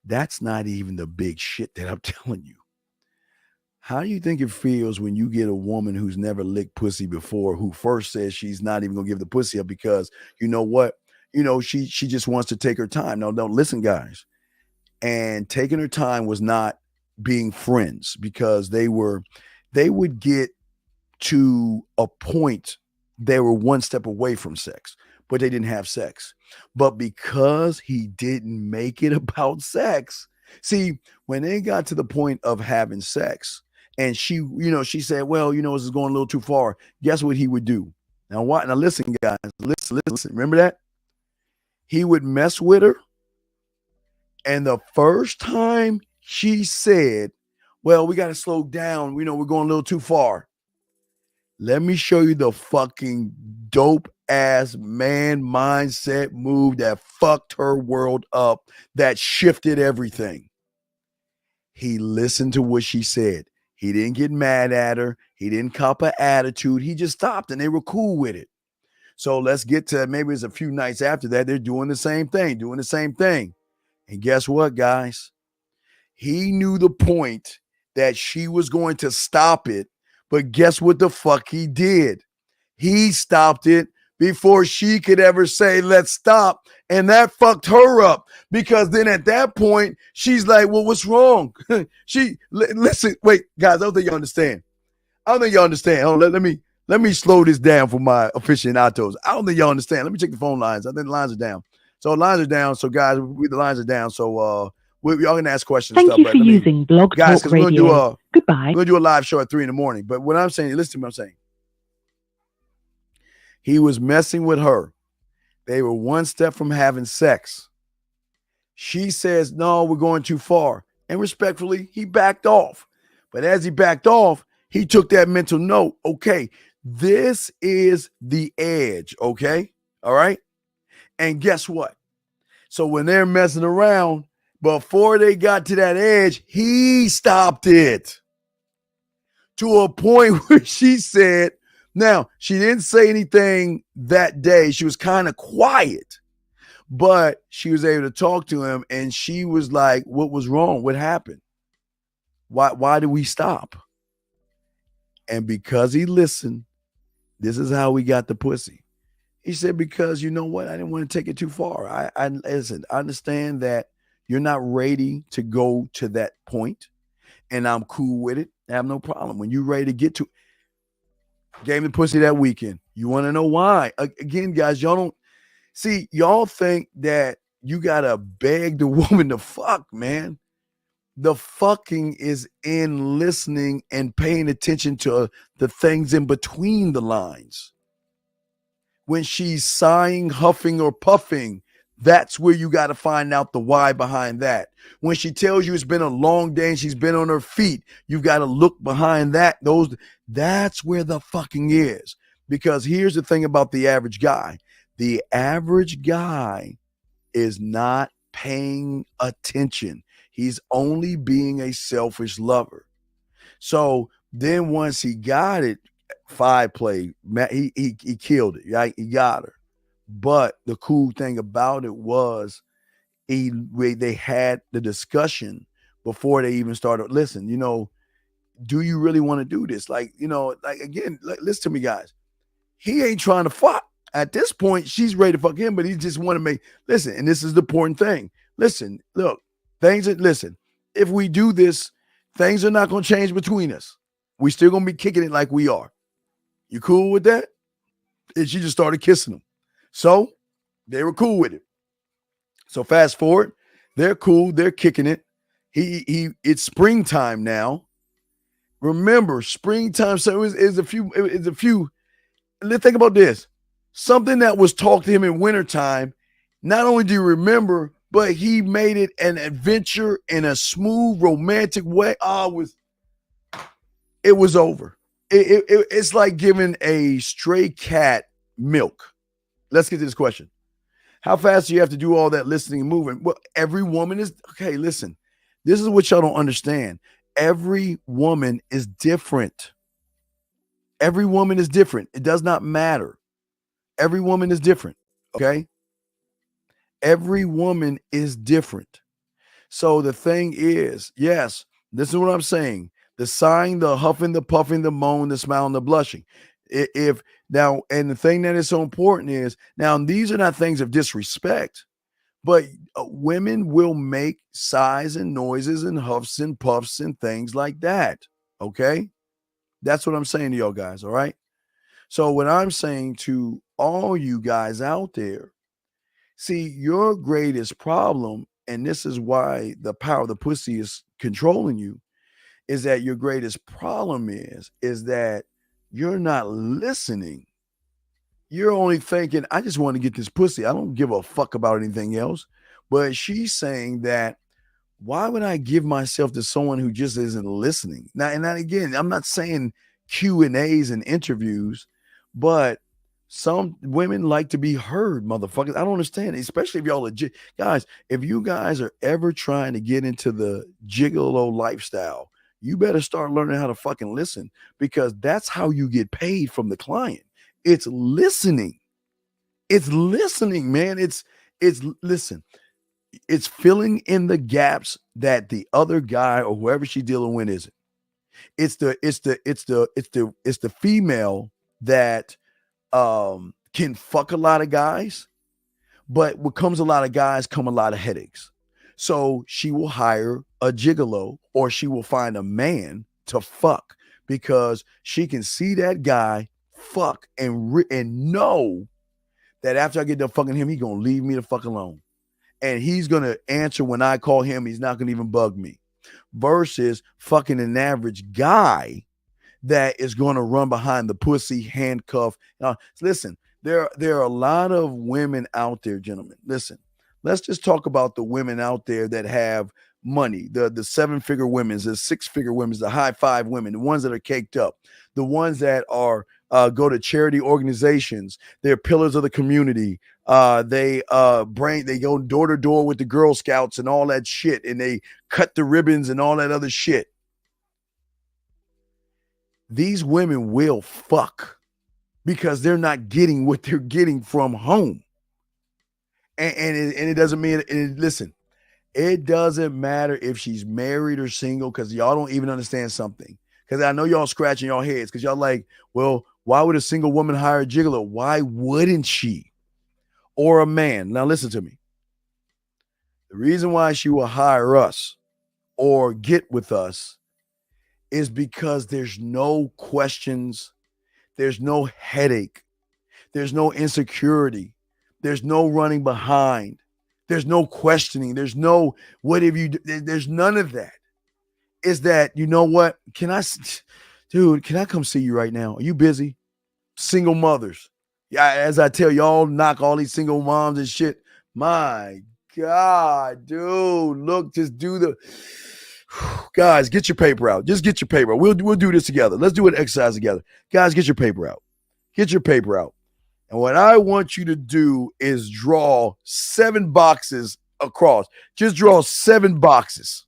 Speaker 8: That's not even the big shit that I'm telling you. How do you think it feels when you get a woman who's never licked pussy before, who first says she's not even gonna give the pussy up because you know what? She just wants to take her time. No, listen, guys. And taking her time was not being friends, because they would get to a point they were one step away from sex, but they didn't have sex. But because he didn't make it about sex, see, when they got to the point of having sex, and she said, well, this is going a little too far. Guess what he would do? Now listen, guys, listen. Remember that? He would mess with her. And the first time she said, well, we got to slow down. We're going a little too far. Let me show you the fucking dope ass man mindset move that fucked her world up, that shifted everything. He listened to what she said. He didn't get mad at her. He didn't cop her attitude. He just stopped and they were cool with it. So let's get to maybe it's a few nights after that. They're doing the same thing. And guess what, guys? He knew the point that she was going to stop it. But guess what the fuck he did? He stopped it before she could ever say, let's stop. And that fucked her up, because then at that point, she's like, well, what's wrong? Listen, wait, guys, I don't think you understand. Oh, let me slow this down for my aficionados. I don't think y'all understand. Let me check the phone lines. I think the lines are down. So lines are down. So guys, the lines are down. So y'all can ask questions.
Speaker 1: Thank you for using Blog
Speaker 8: guys,
Speaker 1: Talk Radio. Goodbye.
Speaker 8: We're going to do a live show at 3 a.m. But what I'm saying, listen to what I'm saying. He was messing with her. They were one step from having sex. She says, no, we're going too far. And respectfully, he backed off. But as he backed off, he took that mental note. Okay, this is the edge. Okay. All right. And guess what? So when they're messing around, before they got to that edge, he stopped it to a point where she said, now, she didn't say anything that day. She was kind of quiet, but she was able to talk to him, and she was like, what was wrong? What happened? Why did we stop? And because he listened, this is how we got the pussy. He said, because you know what? I didn't want to take it too far. I listen, I understand that you're not ready to go to that point, and I'm cool with it. I have no problem. When you're ready to get to gave me pussy that weekend. You want to know why? Again, guys, y'all think that you got to beg the woman to fuck, man. The fucking is in listening and paying attention to the things in between the lines. When she's sighing, huffing, or puffing, that's where you got to find out the why behind that. When she tells you it's been a long day and she's been on her feet, you've got to look behind that. That's where the fucking is. Because here's the thing about the average guy. The average guy is not paying attention. He's only being a selfish lover. So then once he got it, 5-play, he killed it, right? He got her. But the cool thing about it was they had the discussion before they even started. Listen, do you really want to do this? Again, listen to me, guys. He ain't trying to fuck. At this point, she's ready to fuck him, but he just want to listen, and this is the important thing. Listen, look, listen, if we do this, Things are not going to change between us. We still going to be kicking it like we are. You cool with that? And she just started kissing him. So they were cool with it. So fast forward, they're cool. They're kicking it. It's springtime now. Remember, springtime. So it's a few. Let's think about this. Something that was talked to him in wintertime. Not only do you remember, but he made it an adventure in a smooth, romantic way. It was over. It's like giving a stray cat milk. Let's get to this question. How fast do you have to do all that listening and moving? Well, every woman is, okay, listen. This is what y'all don't understand. Every woman is different. Every woman is different. It does not matter. Every woman is different, okay? Every woman is different. So the thing is, yes, this is what I'm saying. The sighing, the huffing, the puffing, the moan, the smiling, the blushing. If now, and the thing that is so important is, now these are not things of disrespect, but women will make sighs and noises and huffs and puffs and things like that. Okay? That's what I'm saying to y'all guys, all right? So what I'm saying to all you guys out there, see, your greatest problem, and this is why the power of the pussy is controlling you, is that your greatest problem is that you're not listening. You're only thinking, I just want to get this pussy. I don't give a fuck about anything else. But she's saying that, why would I give myself to someone who just isn't listening? Now, and again, I'm not saying Q&As and interviews, but some women like to be heard, motherfuckers. I don't understand it, especially if y'all legit. Guys, if you guys are ever trying to get into the gigolo lifestyle, you better start learning how to fucking listen, because that's how you get paid from the client. It's listening. It's listening, man. It's listen. It's filling in the gaps that the other guy or whoever she's dealing with isn't. It's the female that can fuck a lot of guys, but what comes a lot of guys come a lot of headaches. So she will hire a gigolo, or she will find a man to fuck, because she can see that guy fuck and know that after I get done fucking him, he's going to leave me the fuck alone. And he's going to answer when I call him. He's not going to even bug me. Versus fucking an average guy that is going to run behind the pussy, handcuff. Now, listen, there are a lot of women out there, gentlemen. Listen, let's just talk about the women out there that have money, the 7-figure women, the 6-figure women, the high five women, the ones that are caked up, the ones that are go to charity organizations. They're pillars of the community. They go door to door with the Girl Scouts and all that shit, and they cut the ribbons and all that other shit. These women will fuck because they're not getting what they're getting from home. And it doesn't mean, listen, it doesn't matter if she's married or single, because y'all don't even understand something. Because I know y'all scratching your heads because y'all like, well, why would a single woman hire a gigolo? Why wouldn't she? Or a man. Now listen to me. The reason why she will hire us or get with us is because there's no questions, there's no headache, there's no insecurity, there's no running behind, there's no questioning, there's no what have you, there's none of that. Is that, you know what, can I come see you right now? Are you busy? Single mothers. Yeah, as I tell y'all, knock all these single moms and shit. My God, dude, look, just do the guys, get your paper out. Just get your paper out. We'll do this together. Let's do an exercise together. Guys, get your paper out. Get your paper out. And what I want you to do is draw 7 boxes across. Just draw 7 boxes.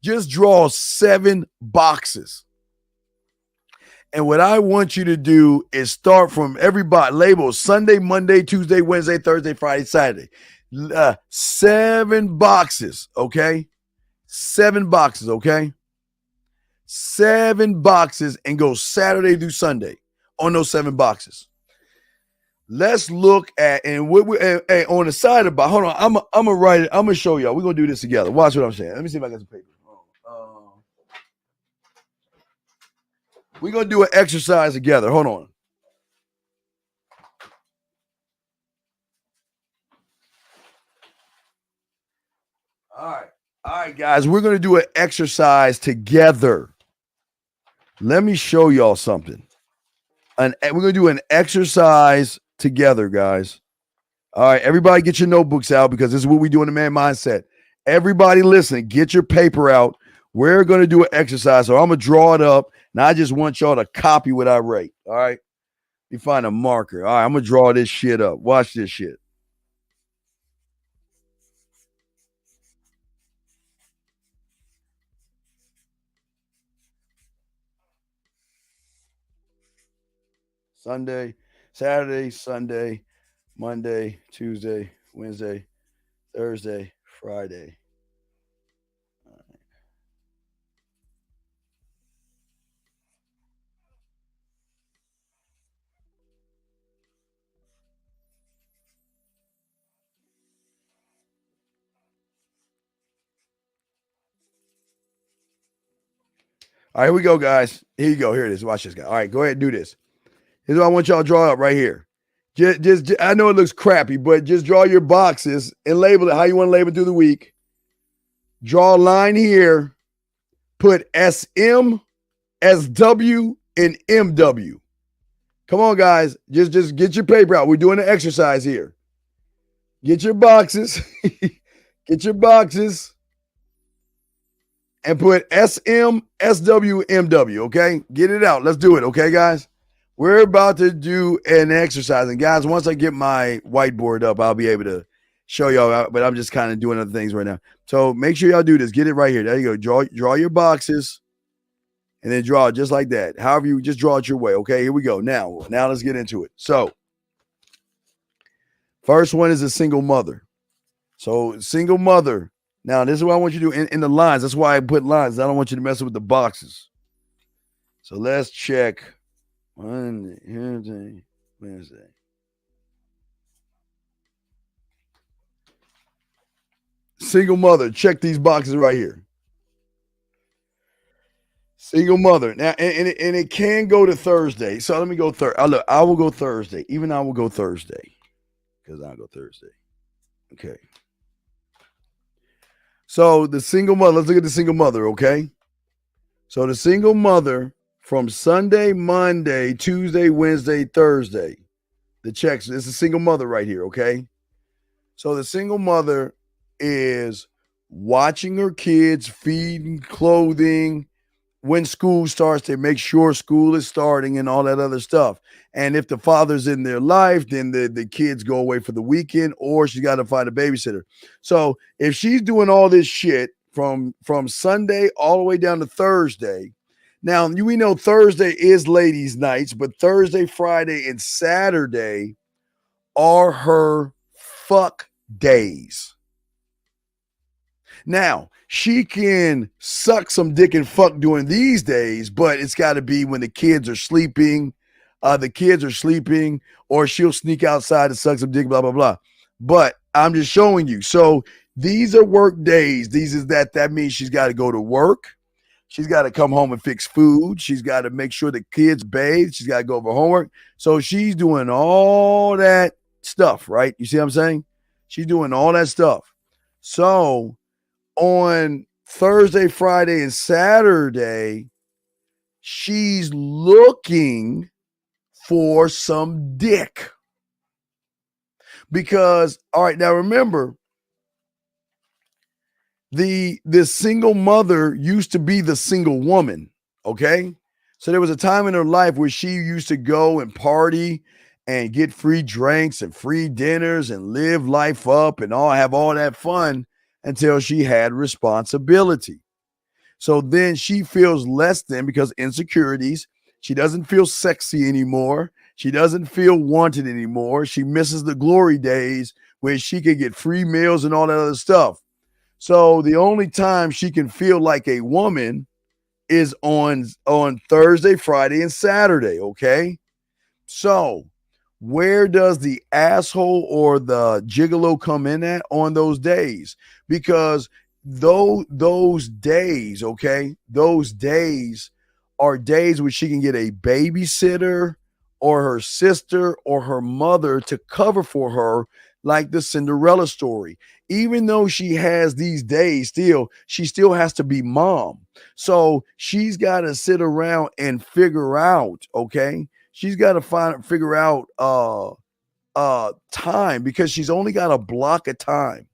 Speaker 8: Just draw 7 boxes. And what I want you to do is start from everybody. Label Sunday, Monday, Tuesday, Wednesday, Thursday, Friday, Saturday. 7 boxes, okay? 7 boxes, okay? 7 boxes, and go Saturday through Sunday on those 7 boxes. Let's look at, and on the side of, hold on, I'm gonna write it. I'm gonna show y'all. We're gonna do this together. Watch what I'm saying. Let me see if I got some paper. We're going to do an exercise together. Hold on. All right, guys. We're going to do an exercise together. Let me show y'all something. We're going to do an exercise together, guys. All right, everybody get your notebooks out because this is what we do in the Man Mindset. Everybody listen, get your paper out. We're going to do an exercise. So I'm going to draw it up, and I just want y'all to copy what I write. All right? You find a marker. All right, I'm going to draw this shit up. Watch this shit. Sunday, Saturday, Sunday, Monday, Tuesday, Wednesday, Thursday, Friday. All right, here we go, guys. Here you go. Here it is. Watch this, guy. All right, go ahead and do this. Here's what I want y'all to draw up right here. Just I know it looks crappy, but just draw your boxes and label it how you want to label it through the week. Draw a line here. Put SM, SW, and MW. Come on, guys. Just get your paper out. We're doing an exercise here. Get your boxes. Get your boxes. And put SM, SW, MW, okay? Get it out. Let's do it, okay, guys? We're about to do an exercise. And, guys, once I get my whiteboard up, I'll be able to show y'all. But I'm just kind of doing other things right now. So make sure y'all do this. Get it right here. There you go. Draw your boxes. And then draw it just like that. However, you just draw it your way, okay? Here we go. Now let's get into it. So first one is a single mother. So single mother. Now, this is what I want you to do in the lines. That's why I put lines. I don't want you to mess with the boxes. So let's check Monday, Tuesday, Wednesday. Single mother. Check these boxes right here. Single mother. Now, and it can go to Thursday. So let me go Thursday. Look, I will go Thursday. Even I will go Thursday. Because I'll go Thursday. Okay. So the single mother, let's look at the single mother, okay? So the single mother from Sunday, Monday, Tuesday, Wednesday, Thursday. The checks, it's a single mother right here, okay? So the single mother is watching her kids, feeding, clothing. When school starts, they make sure school is starting and all that other stuff. And if the father's in their life, then the kids go away for the weekend, or she's got to find a babysitter. So if she's doing all this shit from Sunday all the way down to Thursday, now we know Thursday is ladies' nights, but Thursday, Friday, and Saturday are her fuck days. Now, she can suck some dick and fuck during these days, but it's got to be when the kids are sleeping. Or she'll sneak outside and suck some dick, blah, blah, blah. But I'm just showing you. So these are work days. That means she's got to go to work. She's got to come home and fix food. She's got to make sure the kids bathe. She's got to go over homework. So she's doing all that stuff, right? You see what I'm saying? She's doing all that stuff. So on Thursday, Friday, and Saturday, she's looking for some dick. Because, all right, now remember, the single mother used to be the single woman, okay? So there was a time in her life where she used to go and party and get free drinks and free dinners and live life up and have all that fun until she had responsibility. So then she feels less than, because insecurities. She doesn't feel sexy anymore. She doesn't feel wanted anymore. She misses the glory days where she could get free meals and all that other stuff. So the only time she can feel like a woman is on Thursday, Friday, and Saturday, okay? So where does the asshole or the gigolo come in at on those days? Because those days, okay, those days are days where she can get a babysitter or her sister or her mother to cover for her, like the Cinderella story. Even though she has these days still, she still has to be mom. So she's got to sit around and figure out, okay? She's got to figure out time, because she's only got a block of time.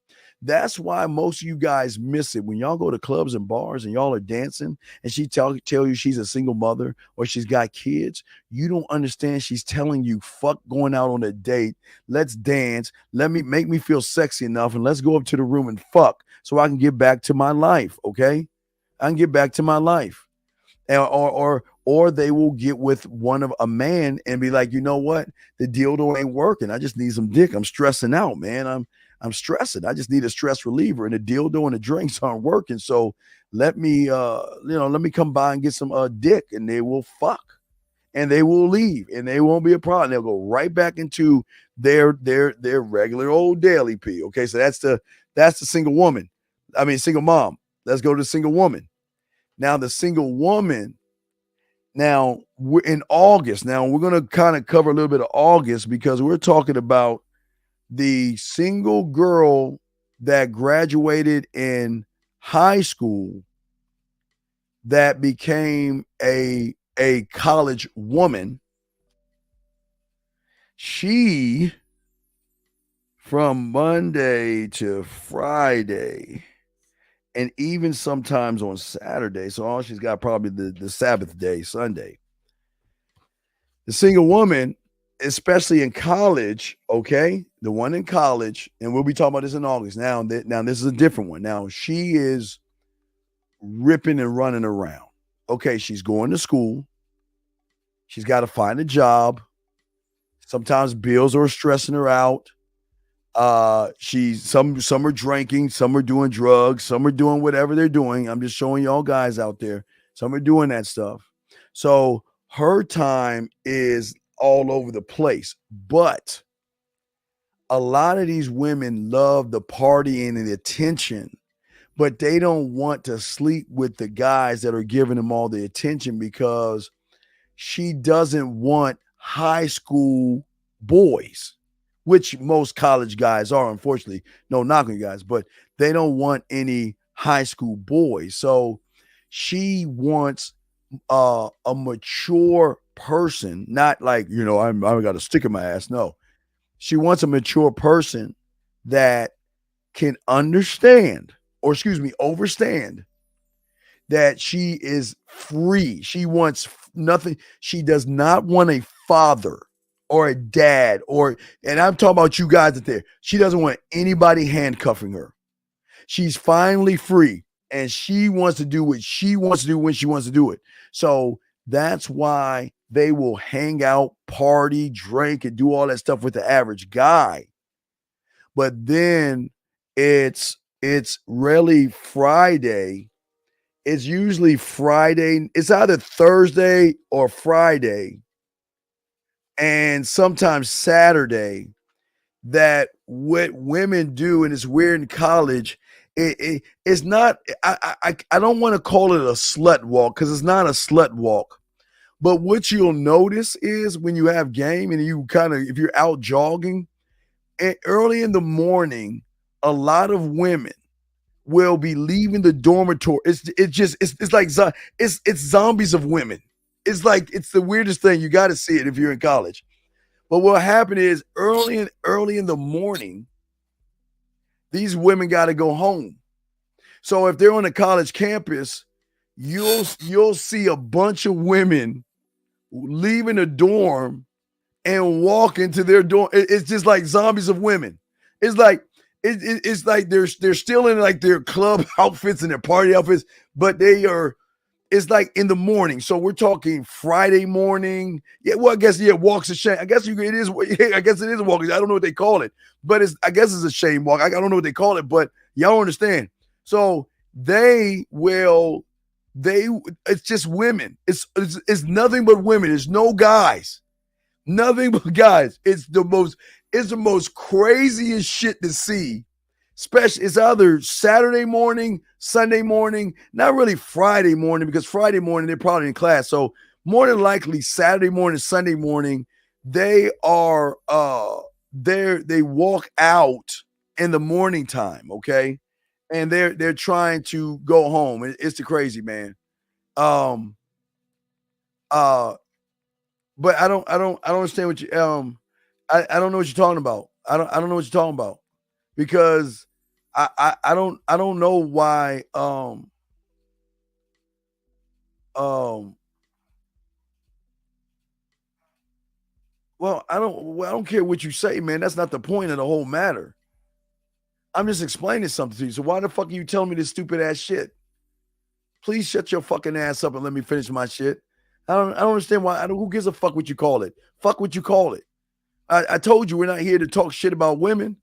Speaker 8: That's why most of you guys miss it when y'all go to clubs and bars and y'all are dancing and she tell you she's a single mother or she's got kids. You don't understand. She's telling you, fuck going out on a date. Let's dance. Make me feel sexy enough, and let's go up to the room and fuck so I can get back to my life. Okay, I can get back to my life. Or they will get with a man and be like, you know what, the dildo ain't working. I just need some dick. I'm stressing out, man. I'm stressing. I just need a stress reliever, and the dildo and the drinks aren't working. So let me come by and get some dick, and they will fuck, and they will leave, and they won't be a problem. They'll go right back into their regular old daily pee. Okay, so that's the single woman. I mean, single mom. Let's go to the single woman. Now, the single woman. Now we're in August. Now we're going to kind of cover a little bit of August, because we're talking about the single girl that graduated in high school that became a college woman. She, from Monday to Friday, and even sometimes on Saturday, so all she's got probably the Sabbath day, Sunday. The single woman, especially in college, okay, the one in college, and we'll be talking about this in August. Now this is a different one. Now she is ripping and running around. Okay, she's going to school. She's got to find a job. Sometimes bills are stressing her out. Some are drinking, some are doing drugs, some are doing whatever they're doing. I'm just showing y'all guys out there. Some are doing that stuff. So her time is all over the place. But a lot of these women love the partying and the attention, but they don't want to sleep with the guys that are giving them all the attention, because she doesn't want high school boys, which most college guys are, unfortunately. No knock on you guys, but they don't want any high school boys. So she wants a mature person, not like, I got a stick in my ass. No, she wants a mature person that can understand, or overstand that she is free. She wants nothing. She does not want a father or a dad, and I'm talking about you guys out there. She doesn't want anybody handcuffing her. She's finally free, and she wants to do what she wants to do when she wants to do it. So that's why they will hang out, party, drink, and do all that stuff with the average guy. But then it's rarely Friday. It's usually Friday. It's either Thursday or Friday, and sometimes Saturday, that what women do, and it's weird in college, it's not, I don't want to call it a slut walk, because it's not a slut walk. But what you'll notice is when you have game and if you're out jogging, early in the morning, a lot of women will be leaving the dormitory. It's like zombies of women. It's the weirdest thing. You got to see it if you're in college. But what happened is early in the morning, these women got to go home. So if they're on a college campus, you'll see a bunch of women leaving a dorm and walk into their dorm. It's just like zombies of women. It's like they're still in like their club outfits and their party outfits, but it's like in the morning. So we're talking Friday morning. Yeah, well, I guess walks of shame. I guess it is a walk. I don't know what they call it, but I guess it's a shame walk. I don't know what they call it, but y'all understand. So it's just women. It's nothing but women. There's no guys. Nothing but guys. It's the most craziest shit to see, Especially, it's either Saturday morning, Sunday morning, not really Friday morning, because Friday morning they're probably in class. So more than likely Saturday morning, Sunday morning, they are they walk out in the morning time, okay? And they're trying to go home. It's the crazy, man. But I don't understand what you I don't know what you're talking about. I don't know what you're talking about, because I don't know why well, I don't care what you say, man. That's not the point of the whole matter. I'm just explaining something to you. So why the fuck are you telling me this stupid ass shit? Please shut your fucking ass up and let me finish my shit. I don't understand why. Who gives a fuck what you call it? Fuck what you call it. I told you we're not here to talk shit about women.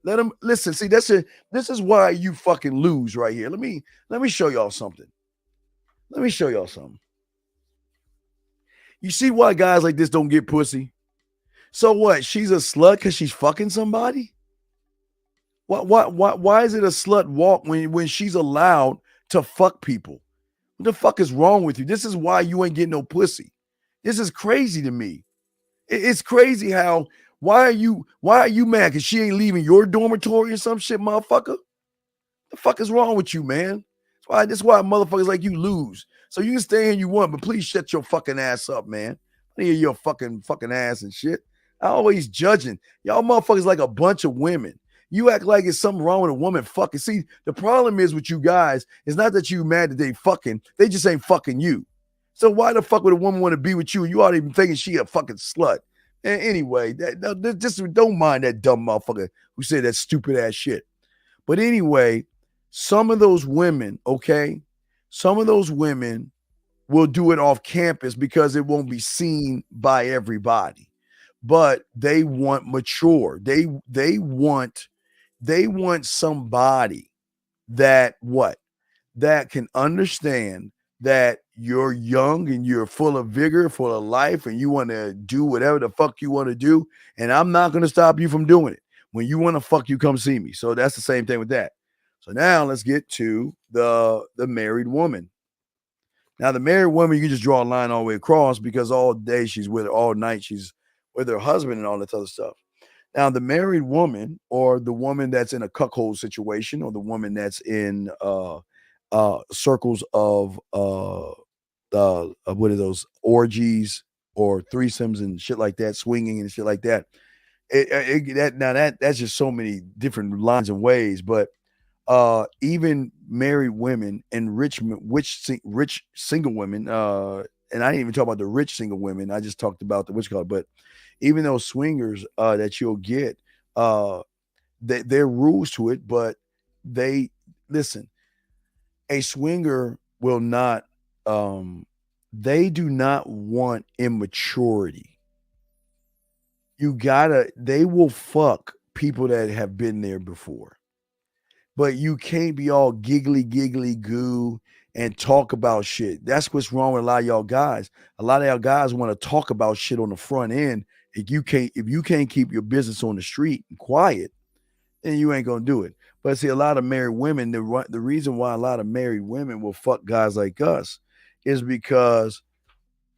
Speaker 8: Let them listen. See, this is why you fucking lose right here. Let me show y'all something. Let me show y'all something. You see why guys like this don't get pussy? So what? She's a slut because she's fucking somebody? Why is it a slut walk when she's allowed to fuck people? What the fuck is wrong with you? This is why you ain't getting no pussy. This is crazy to me. It's crazy how why are you mad because she ain't leaving your dormitory or some shit, motherfucker? The fuck is wrong with you, man? That's why motherfuckers like you lose. So you can stay in you want, but please shut your fucking ass up, man. I hear your fucking ass and shit. I always judging. Y'all motherfuckers like a bunch of women. You act like it's something wrong with a woman fucking. See, the problem is with you guys, it's not that you mad that they fucking, they just ain't fucking you. So why the fuck would a woman want to be with you? You already even thinking she a fucking slut. And anyway, just don't mind that dumb motherfucker who said that stupid ass shit. But anyway, some of those women, okay, some of those women will do it off campus because it won't be seen by everybody. But they want mature. They want somebody that can understand that you're young and you're full of vigor, full of life, and you want to do whatever the fuck you want to do. And I'm not going to stop you from doing it. When you want to fuck, you come see me. So that's the same thing with that. So now let's get to the married woman. Now the married woman, you can just draw a line all the way across because all day she's with her, all night she's with her husband and all that other stuff. Now, the married woman, or the woman that's in a cuckold situation, or the woman that's in circles of what are those, orgies or threesomes and shit like that, swinging and shit like that. That's just so many different lines and ways. But even married women and rich single women, and I didn't even talk about the rich single women. I just talked about the what's called, but even those swingers that you'll get, there are rules to it, but listen, a swinger will not, they do not want immaturity. They will fuck people that have been there before, but you can't be all giggly goo and talk about shit. That's what's wrong with a lot of y'all guys. A lot of y'all guys want to talk about shit on the front end. If you can't keep your business on the street and quiet, then you ain't gonna do it. But see, a lot of married women, the reason why a lot of married women will fuck guys like us is because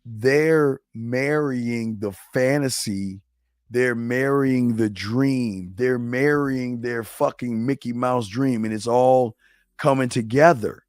Speaker 8: they're marrying the fantasy, they're marrying the dream, they're marrying their fucking Mickey Mouse dream, and it's all coming together.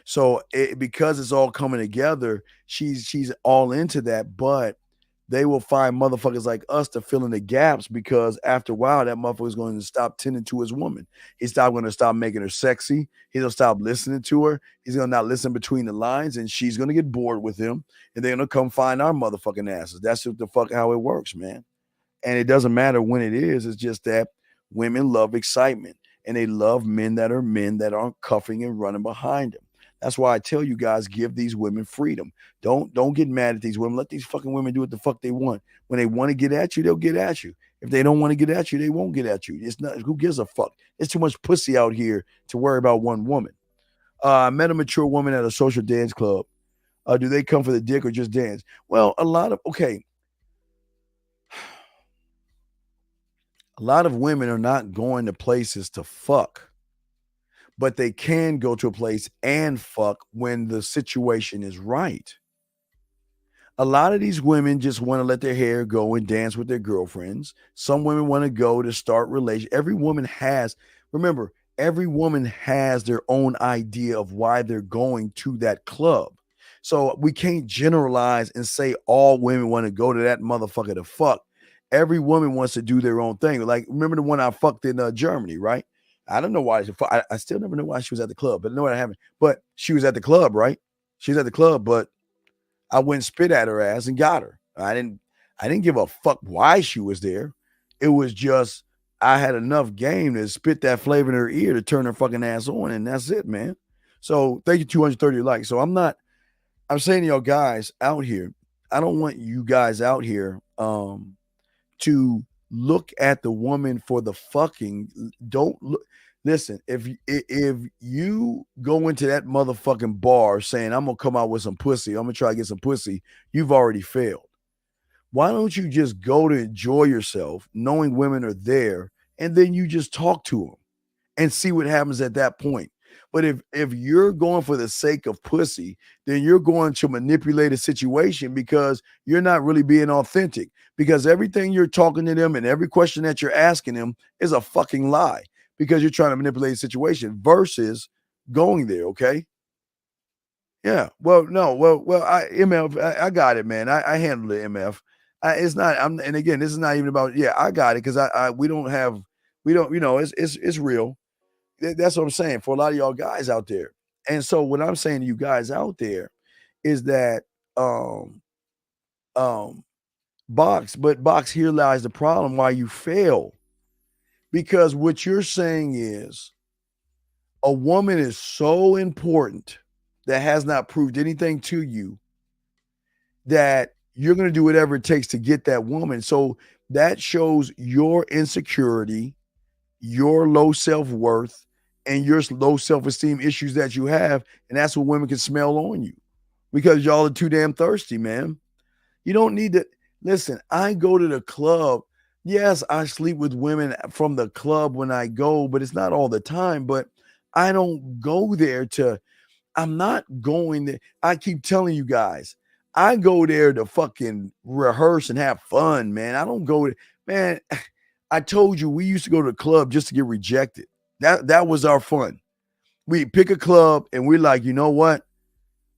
Speaker 8: So because it's all coming together, she's all into that, but they will find motherfuckers like us to fill in the gaps, because after a while, that motherfucker is going to stop tending to his woman. He's going to stop making her sexy. He's going to stop listening to her. He's going to not listen between the lines, and she's going to get bored with him, and they're going to come find our motherfucking asses. That's just the fuck how it works, man. And it doesn't matter when it is. It's just that women love excitement, and they love men that aren't cuffing and running behind them. That's why I tell you guys, give these women freedom. Don't get mad at these women. Let these fucking women do what the fuck they want. When they want to get at you, they'll get at you. If they don't want to get at you, they won't get at you. It's not, who gives a fuck? There's too much pussy out here to worry about one woman. I met a mature woman at a social dance club. Do they come for the dick or just dance? Well, A lot of women are not going to places to fuck, but they can go to a place and fuck when the situation is right. A lot of these women just want to let their hair go and dance with their girlfriends. Some women want to go to start relations. Every woman has their own idea of why they're going to that club. So we can't generalize and say all women want to go to that motherfucker to fuck. Every woman wants to do their own thing. Like, remember the one I fucked in Germany, right? I don't know why. I still never know why she was at the club, but I know what happened. But she was at the club, right? She was at the club, but I went and spit at her ass and got her. I didn't give a fuck why she was there. It was just I had enough game to spit that flavor in her ear to turn her fucking ass on, and that's it, man. So thank you, 230 likes. So I'm saying to y'all guys out here, I don't want you guys out here to look at the woman for the fucking. Don't look. Listen, if you go into that motherfucking bar saying I'm gonna come out with some pussy, I'm gonna try to get some pussy, you've already failed. Why don't you just go to enjoy yourself, knowing women are there, and then you just talk to them and see what happens at that point? But if you're going for the sake of pussy, then you're going to manipulate a situation because you're not really being authentic. Because everything you're talking to them and every question that you're asking them is a fucking lie. Because you're trying to manipulate the situation versus going there, okay? Yeah. Well, no. MF, I got it, man. I handled it, MF. It's not. And again, this is not even about. Yeah, I got it because we don't. You know, it's real. That's what I'm saying for a lot of y'all guys out there. And so what I'm saying to you guys out there is that Box, here lies the problem why you fail. Because what you're saying is a woman is so important that has not proved anything to you that you're going to do whatever it takes to get that woman. So that shows your insecurity, your low self-worth, and your low self-esteem issues that you have. And that's what women can smell on you because y'all are too damn thirsty, man. You don't need to. Listen, I go to the club. Yes, I sleep with women from the club when I go, but it's not all the time. But I don't go there I'm not going there. I keep telling you guys, I go there to fucking rehearse and have fun, man. I don't go to, man, I told you we used to go to the club just to get rejected. That was our fun. We pick a club and we're like, you know what?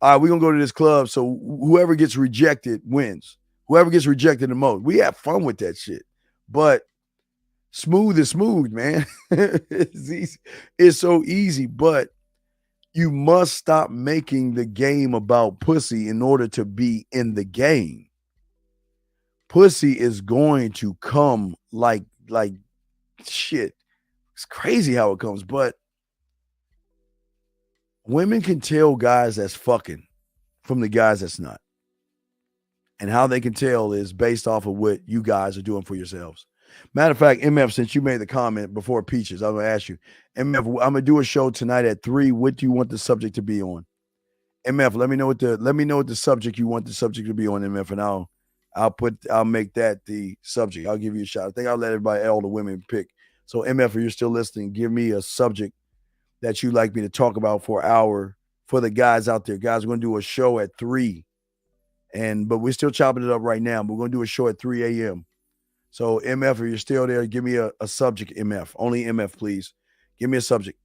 Speaker 8: All right, we're going to go to this club. So whoever gets rejected wins. Whoever gets rejected the most. We have fun with that shit. But smooth is smooth, man. It's easy. It's so easy, but you must stop making the game about pussy in order to be in the game. Pussy is going to come like shit. It's crazy how it comes, but women can tell guys that's fucking from the guys that's not. And how they can tell is based off of what you guys are doing for yourselves. Matter of fact, MF, since you made the comment before Peaches, I'm going to ask you, MF, I'm going to do a show tonight at 3. What do you want the subject to be on? MF, let me know what the subject you want the subject to be on, MF, and I'll make that the subject. I'll give you a shot. I think I'll let everybody, all the women pick. So MF, if you're still listening, give me a subject that you'd like me to talk about for an hour for the guys out there. Guys, we're going to do a show at 3. But we're still chopping it up right now. We're going to do a show at 3 a.m. So MF, if you're still there, give me a subject, MF. Only MF, please. Give me a subject.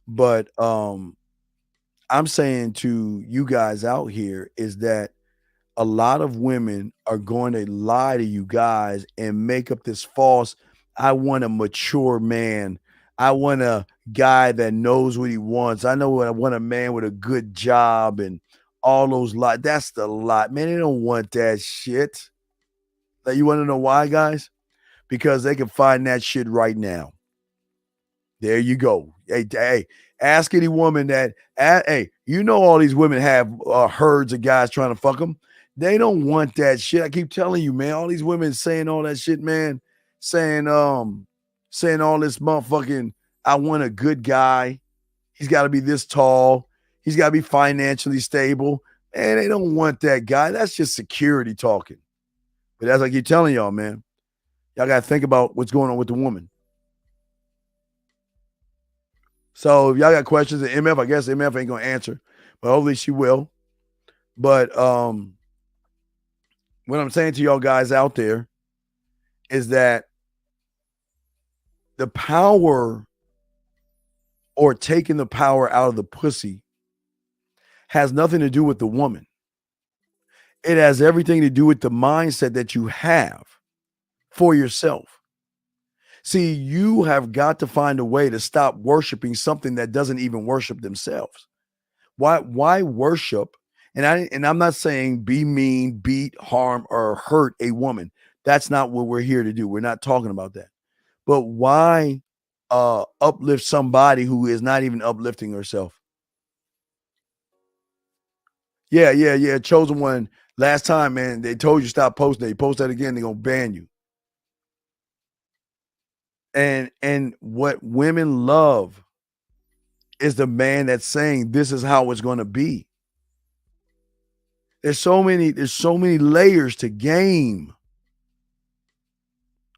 Speaker 8: But I'm saying to you guys out here is that a lot of women are going to lie to you guys and make up this false, I want a mature man. I want a guy that knows what he wants. I want a man with a good job and all those lies. That's the lie. Man, they don't want that shit. Like, you want to know why, guys? Because they can find that shit right now. There you go. Hey, ask any woman that, hey, you know all these women have herds of guys trying to fuck them. They don't want that shit. I keep telling you, man, all these women saying all that shit, man, saying all this motherfucking, I want a good guy. He's got to be this tall. He's got to be financially stable. And they don't want that guy. That's just security talking. But as I keep telling y'all, man, Y'all got to think about what's going on with the woman. So if y'all got questions at MF, I guess MF ain't going to answer, but hopefully she will. But what I'm saying to y'all guys out there is that the power or taking the power out of the pussy has nothing to do with the woman. It has everything to do with the mindset that you have for yourself. See, you have got to find a way to stop worshiping something that doesn't even worship themselves. Why worship? And I'm not saying be mean, beat, harm, or hurt a woman. That's not what we're here to do. We're not talking about that. But why uplift somebody who is not even uplifting herself? Yeah. Chosen One. Last time, man, they told you stop posting. You post that again, they're gonna ban you. And what women love is the man that's saying this is how it's gonna be. There's so many layers to game.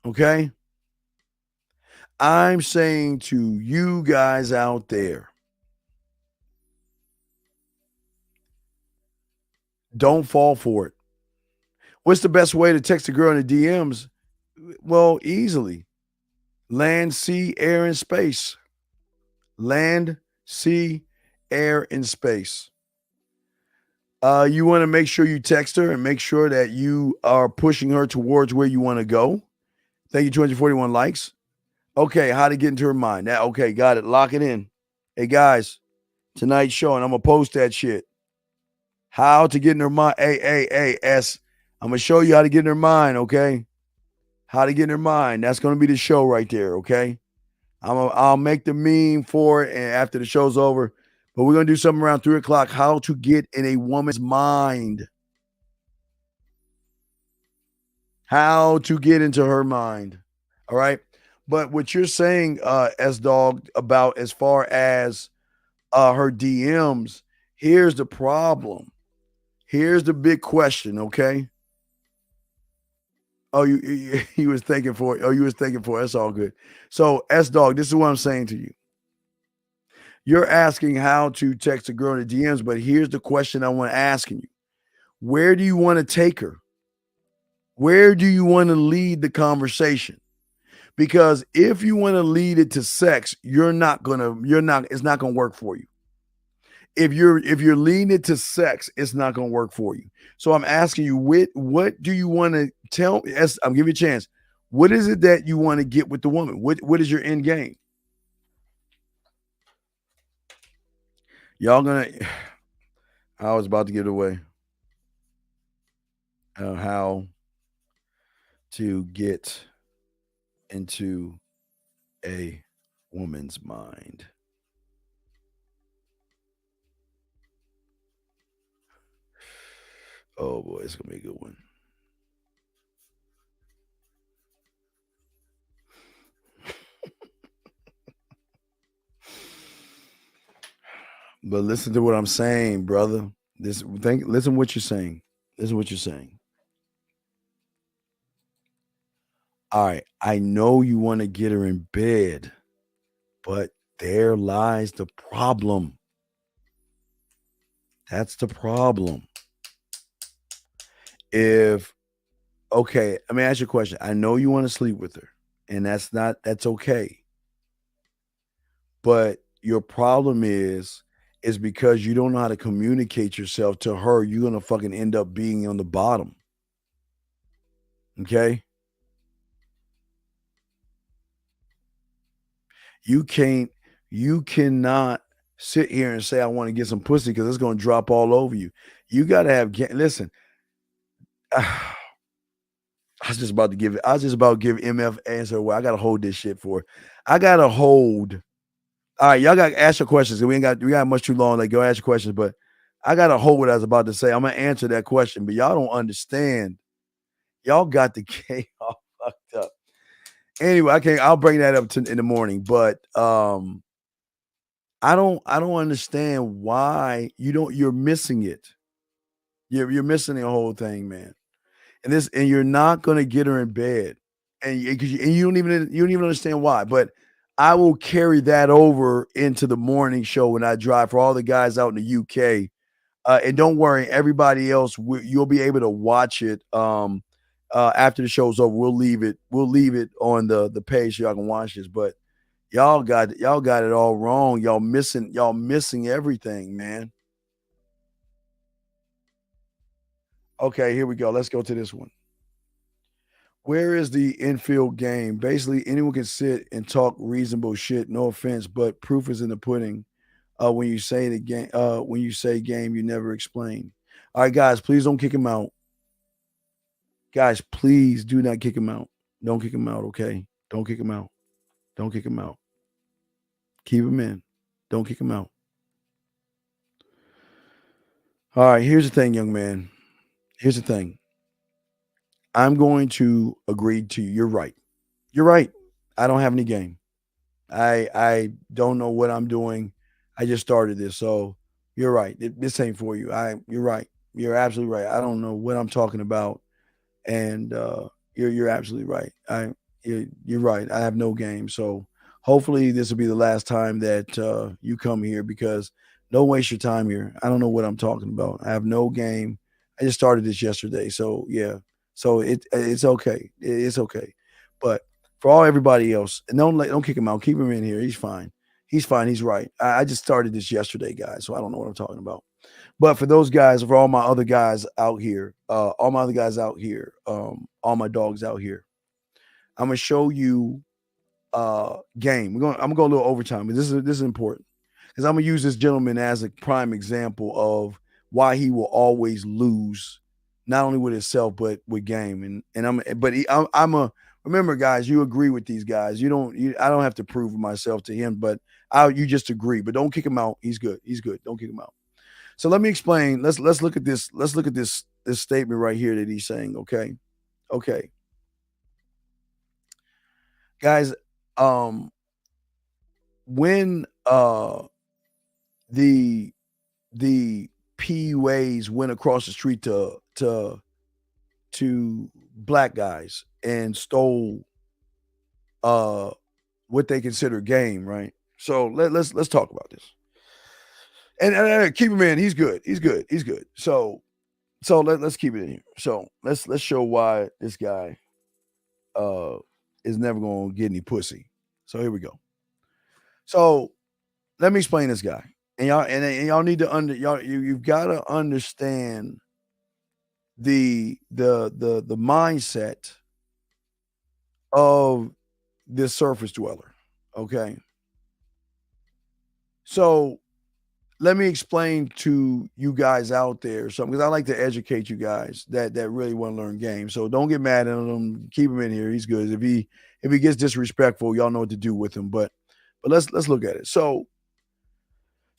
Speaker 8: Okay. I'm saying to you guys out there, don't fall for it. What's the best way to text a girl in the DMs? Well, easily. Land, sea, air, and space. Land, sea, air, and space. You want to make sure you text her and make sure that you are pushing her towards where you want to go. Thank you, 241 likes. Okay, how to get into her mind. Now, okay, got it. Lock it in. Hey, guys, tonight's show, and I'm going to post that shit. How to get in her mind. S. I'm going to show you how to get in her mind, okay? How to get in her mind. That's going to be the show right there, okay? I'll make the meme for it and after the show's over. But we're going to do something around 3 o'clock. How to get in a woman's mind. How to get into her mind. All right? But what you're saying, S-Dog, about as far as her DMs, here's the problem. Here's the big question, okay? Oh, you was thinking for it. Oh, you was thinking for it. That's all good. So, S-Dog, this is what I'm saying to you. You're asking how to text a girl in the DMs, but here's the question I want to ask you. Where do you want to take her? Where do you want to lead the conversation? Because if you want to lead it to sex, it's not gonna work for you. If you're leading it to sex, it's not gonna work for you. So I'm asking you, what do you want to tell? I'm giving you a chance. What is it that you want to get with the woman? What is your end game? Y'all gonna? I was about to give it away. How to get into a woman's mind. Oh boy, it's gonna be a good one. But listen to what I'm saying, brother. Listen what you're saying. Listen what you're saying. All right, I know you want to get her in bed, but there lies the problem. That's the problem. Okay, let me ask you a question. I know you want to sleep with her, and that's okay. But your problem is because you don't know how to communicate yourself to her, you're going to fucking end up being on the bottom. Okay? You cannot sit here and say, I want to get some pussy because it's going to drop all over you. You got to have, listen, I was just about to give MF answer. Well, I got to hold this shit for. I got to hold. All right, y'all got to ask your questions. We got much too long. Like, go ask your questions, but I got to hold what I was about to say. I'm going to answer that question, but y'all don't understand. Y'all got the game all fucked up. Anyway, I'll bring that up in the morning, but I don't understand why you're missing it. You're missing the whole thing, man. And you're not going to get her in bed. and you don't even understand why. But I will carry that over into the morning show when I drive for all the guys out in the UK. And don't worry, everybody else, you'll be able to watch it after the show's over. We'll leave it on the page so y'all can watch this. But y'all got it all wrong. Y'all missing everything, man. Okay, here we go. Let's go to this one. Where is the infield game? Basically, anyone can sit and talk reasonable shit. No offense, but proof is in the pudding. When you say the game, you never explain. All right, guys, please don't kick him out. Guys, please do not kick him out. Don't kick him out, okay? Don't kick him out. Don't kick him out. Keep him in. Don't kick him out. All right, here's the thing, young man. Here's the thing. I'm going to agree to you. You're right. You're right. I don't have any game. I don't know what I'm doing. I just started this, so you're right. This ain't for you. You're right. You're absolutely right. I don't know what I'm talking about, and you're absolutely right. You're right. I have no game, so hopefully this will be the last time that you come here, because don't waste your time here. I don't know what I'm talking about. I have no game. I just started this yesterday, so yeah. So it's okay. It's okay. But for everybody else, and don't kick him out. Keep him in here. He's fine. He's fine. He's right. I just started this yesterday, guys, so I don't know what I'm talking about. But for those guys, for all my other guys out here, all my dogs out here, I'm gonna show you game. I'm gonna go a little overtime. This is important, because I'm gonna use this gentleman as a prime example of why he will always lose, not only with himself but with game. Remember, guys, you agree with these guys. I don't have to prove myself to him, but you just agree. But don't kick him out. He's good. He's good. Don't kick him out. So let me explain. Let's look at this. Let's look at this statement right here that he's saying. Okay. Guys, when the PUAs went across the street to black guys and stole what they consider game, right? So let's talk about this. And keep him in. He's good. He's good. He's good. So let's keep it in here. So let's show why this guy is never gonna get any pussy. So here we go. So let me explain this guy. And y'all need to you've got to understand the mindset of this surface dweller. Okay. So let me explain to you guys out there something, because I like to educate you guys that really want to learn games. So don't get mad at him. Keep him in here. He's good. If he gets disrespectful, y'all know what to do with him. But let's look at it.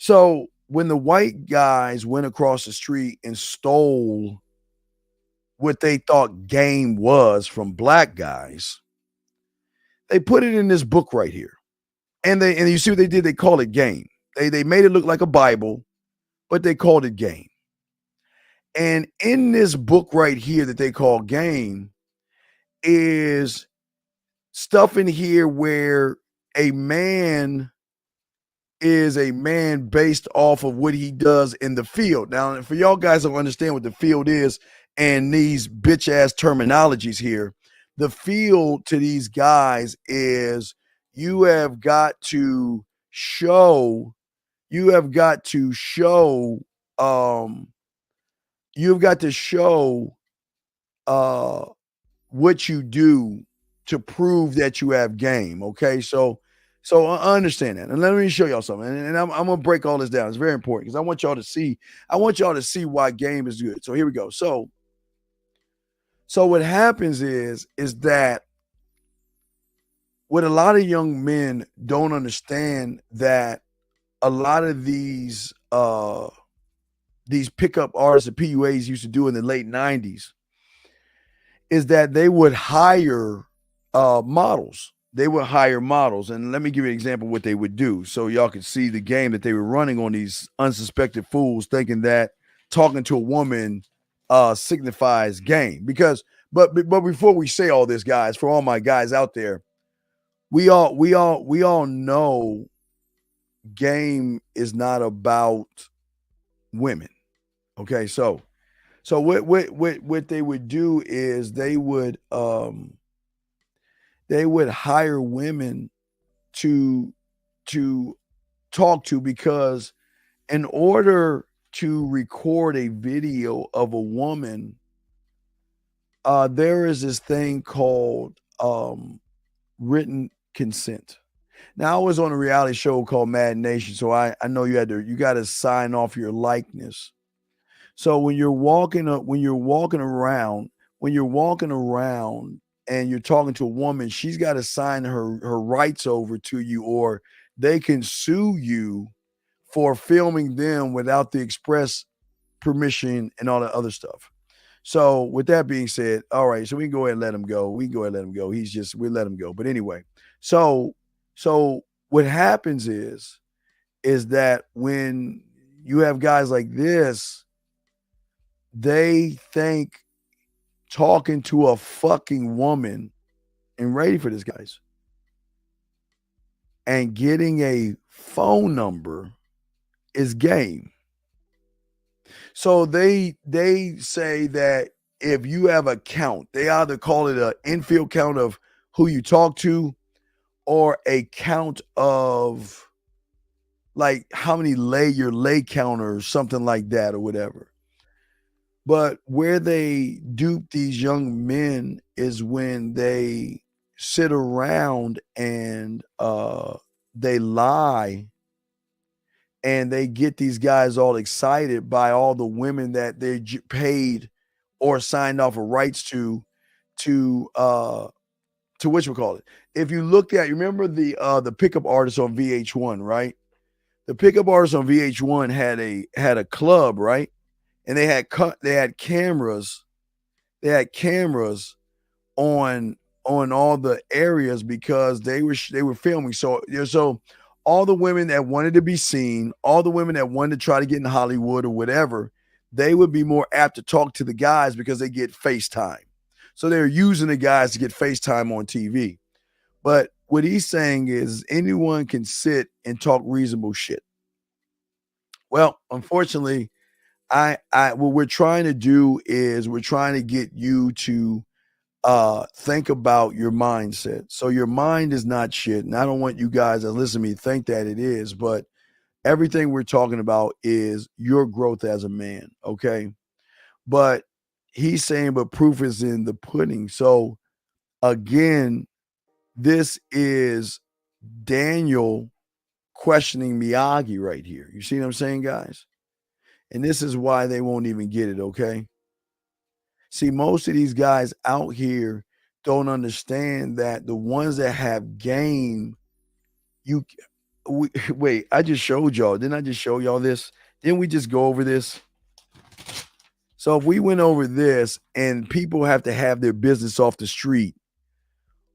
Speaker 8: So when the white guys went across the street and stole what they thought game was from black guys, they put it in this book right here. And you see what they did? They call it game. They made it look like a Bible, but they called it game. And in this book right here that they call game is stuff in here where a man is a man based off of what he does in the field. Now, for y'all guys don't understand what the field is and these bitch ass terminologies here, the field to these guys is you have got to show what you do to prove that you have game. Okay, so I understand that, and let me show y'all something. And I'm gonna break all this down. It's very important because I want y'all to see why game is good. So here we go. So what happens is that what a lot of young men don't understand, that a lot of these pickup artists and PUAs used to do in the late 90s is that they would hire models. They would hire models. And let me give you an example of what they would do so y'all can see the game that they were running on these unsuspected fools, thinking that talking to a woman signifies game. Because But before we say all this, guys, for all my guys out there, we all know game is not about women. Okay, so what they would do is they would hire women to talk to, because in order to record a video of a woman, there is this thing called written consent. Now, I was on a reality show called Mad Nation, so I know you got to sign off your likeness. So when you're walking around and you're talking to a woman, she's got to sign her rights over to you, or they can sue you for filming them without the express permission and all that other stuff. So with that being said, all right, so we can go ahead and let him go. We let him go. But anyway, so what happens is that when you have guys like this, they think talking to a fucking woman, and ready for this, guys, and getting a phone number is game. So they say that if you have a count, they either call it an infield count of who you talk to, or a count of like how many your lay counter or something like that or whatever. But where they dupe these young men is when they sit around and they lie, and they get these guys all excited by all the women that they paid or signed off of rights to whatchamacallit. If you look at, you remember the pickup artist on VH1, right? The pickup artist on VH1 had a club, right? And they had cameras. They had cameras on all the areas because they were filming. So all the women that wanted to be seen, all the women that wanted to try to get in Hollywood or whatever, they would be more apt to talk to the guys because they get FaceTime. So they're using the guys to get FaceTime on TV. But what he's saying is anyone can sit and talk reasonable shit. Well, unfortunately, what we're trying to do is we're trying to get you to think about your mindset. So your mind is not shit. And I don't want you guys that listen to me think that it is, but everything we're talking about is your growth as a man. Okay. But he's saying, but proof is in the pudding. So again, this is Daniel questioning Miyagi right here. You see what I'm saying, guys? And this is why they won't even get it, okay? See, most of these guys out here don't understand that the ones that have game, wait, I just showed y'all. Didn't I just show y'all this? Didn't we just go over this? So if we went over this and people have to have their business off the street,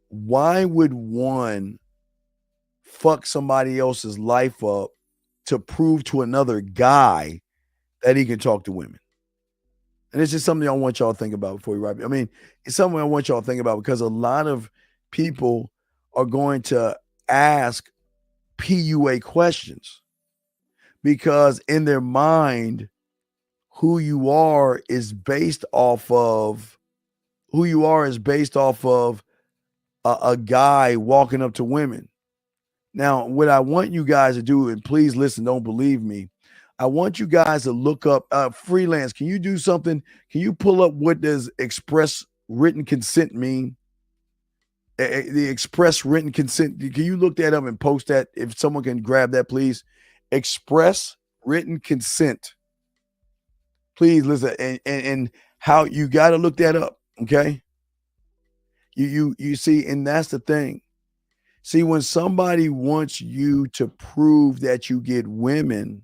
Speaker 8: why would one fuck somebody else's life up to prove to another guy that he can talk to women? And it's just something I want y'all to think about before you wrap it. I mean, it's something I want y'all to think about because a lot of people are going to ask PUA questions because in their mind, who you are is based off of a guy walking up to women. Now, what I want you guys to do, and please listen, don't believe me, I want you guys to look up freelance. Can you do something? Can you pull up what does express written consent mean? The express written consent. Can you look that up and post that? If someone can grab that, please. Express written consent. Please listen. And how you got to look that up. Okay. You see, and that's the thing. See, when somebody wants you to prove that you get women,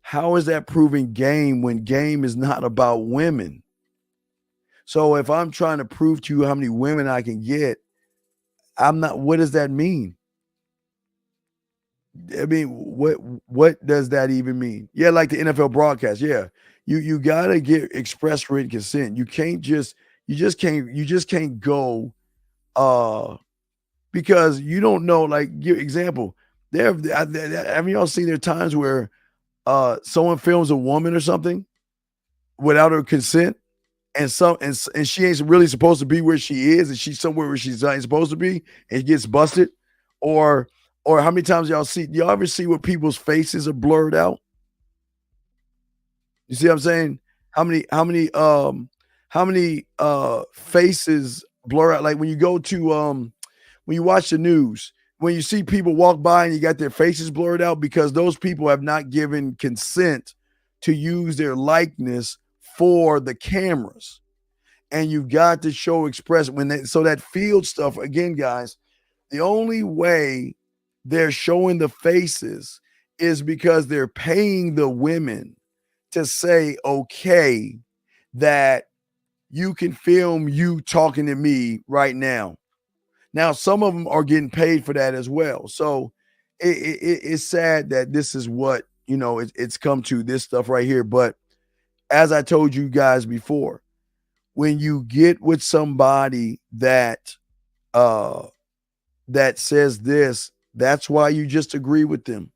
Speaker 8: how is that proving game when game is not about women? So if I'm trying to prove to you how many women I can get, what does that mean? I mean, what does that even mean? Yeah, like the NFL broadcast. Yeah. You got to get express written consent. You can't just You just can't go because you don't know. Like, give example, have y'all seen there times where someone films a woman or something without her consent, and she ain't really supposed to be where she is, and she's somewhere where she's not supposed to be, and gets busted? Or how many times y'all ever see where people's faces are blurred out? You see what I'm saying? How many faces blur out? Like when you go to when you watch the news, when you see people walk by and you got their faces blurred out because those people have not given consent to use their likeness for the cameras. And you've got to show express so that field stuff, again, guys, the only way they're showing the faces is because they're paying the women to say, okay, that you can film you talking to me right now. Now, some of them are getting paid for that as well. So it's sad that this is what, it's come to, this stuff right here. But as I told you guys before, when you get with somebody that says this, that's why you just agree with them.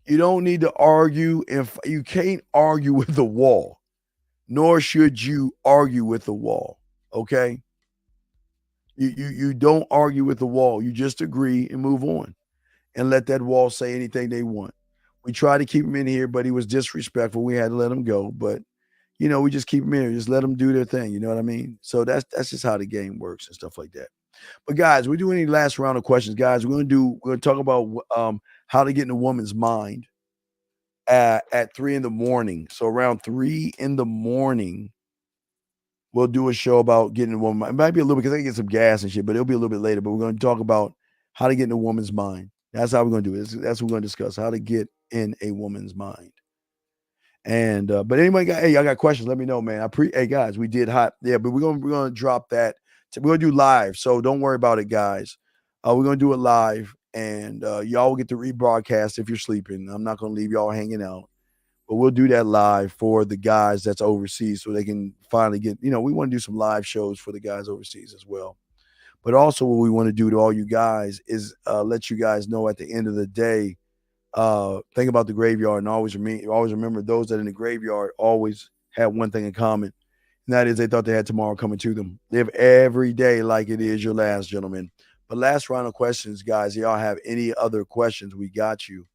Speaker 8: You don't need to argue. If you can't argue with the wall, nor should you argue with the wall. Okay. You don't argue with the wall. You just agree and move on and let that wall say anything they want. We tried to keep him in here, but he was disrespectful. We had to let him go. But, we just keep him in here. Just let them do their thing. You know what I mean? So that's just how the game works and stuff like that. But guys, we do any last round of questions, guys. We're going to talk about how to get in a woman's mind at 3 a.m. So around 3 a.m, we'll do a show about getting a woman. It might be a little because I get some gas and shit, but it'll be a little bit later. But we're going to talk about how to get in a woman's mind. That's how we're going to do it. That's what we're going to discuss, how to get in a woman's mind. And but anyway, y'all got questions? Let me know, man. Hey guys, we did hot, yeah. But we're gonna drop that. We're gonna do live, so don't worry about it, guys. We're gonna do it live, and y'all will get to rebroadcast if you're sleeping. I'm not gonna leave y'all hanging out. But we'll do that live for the guys that's overseas so they can finally get, we want to do some live shows for the guys overseas as well. But also what we want to do to all you guys is let you guys know at the end of the day, think about the graveyard and always remember those that are in the graveyard always have one thing in common. And that is they thought they had tomorrow coming to them. Live every day like it is your last, gentlemen. But last round of questions, guys. Y'all have any other questions? We got you.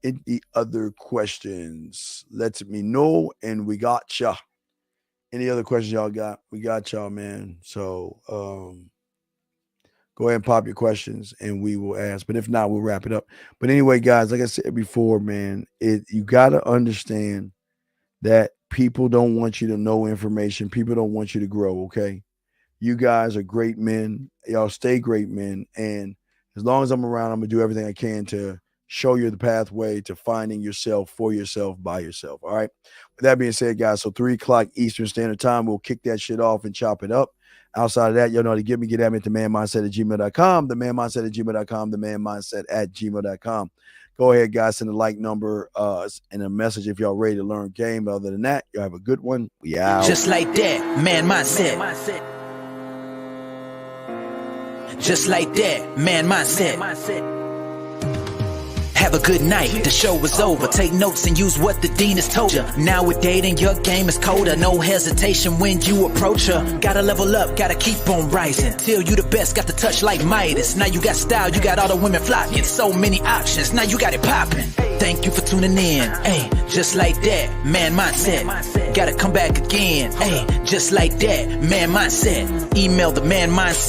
Speaker 8: Any other questions, let me know, and we got ya. Any other questions y'all got? We got y'all, man. So go ahead and pop your questions and we will ask, but if not, we'll wrap it up. But anyway, guys, like I said before, man, you got to understand that people don't want you to know information. People don't want you to grow. Okay, you guys are great men. Y'all stay great men, and as long as I'm around, I'm gonna do everything I can to show you the pathway to finding yourself, for yourself, by yourself. All right. With that being said, guys, so 3 o'clock Eastern Standard Time, we'll kick that shit off and chop it up. Outside of that, y'all know how to get at me at themanmindset@gmail.com, themanmindset@gmail.com, themanmindset@gmail.com. Go ahead, guys, send a like number and a message if y'all ready to learn game. Other than that, y'all have a good one. We out.
Speaker 6: Just like that, man mindset. Just like that, man mindset. Have a good night, the show is over. Take notes and use what the dean has told you. Now with dating, your game is colder. No hesitation when you approach her. Gotta level up, gotta keep on rising. Till you the best, got the touch like Midas. Now you got style, you got all the women flocking. So many options, now you got it popping. Thank you for tuning in. Hey, just like that, man mindset. Gotta come back again. Hey, just like that, man mindset. Email the man mindset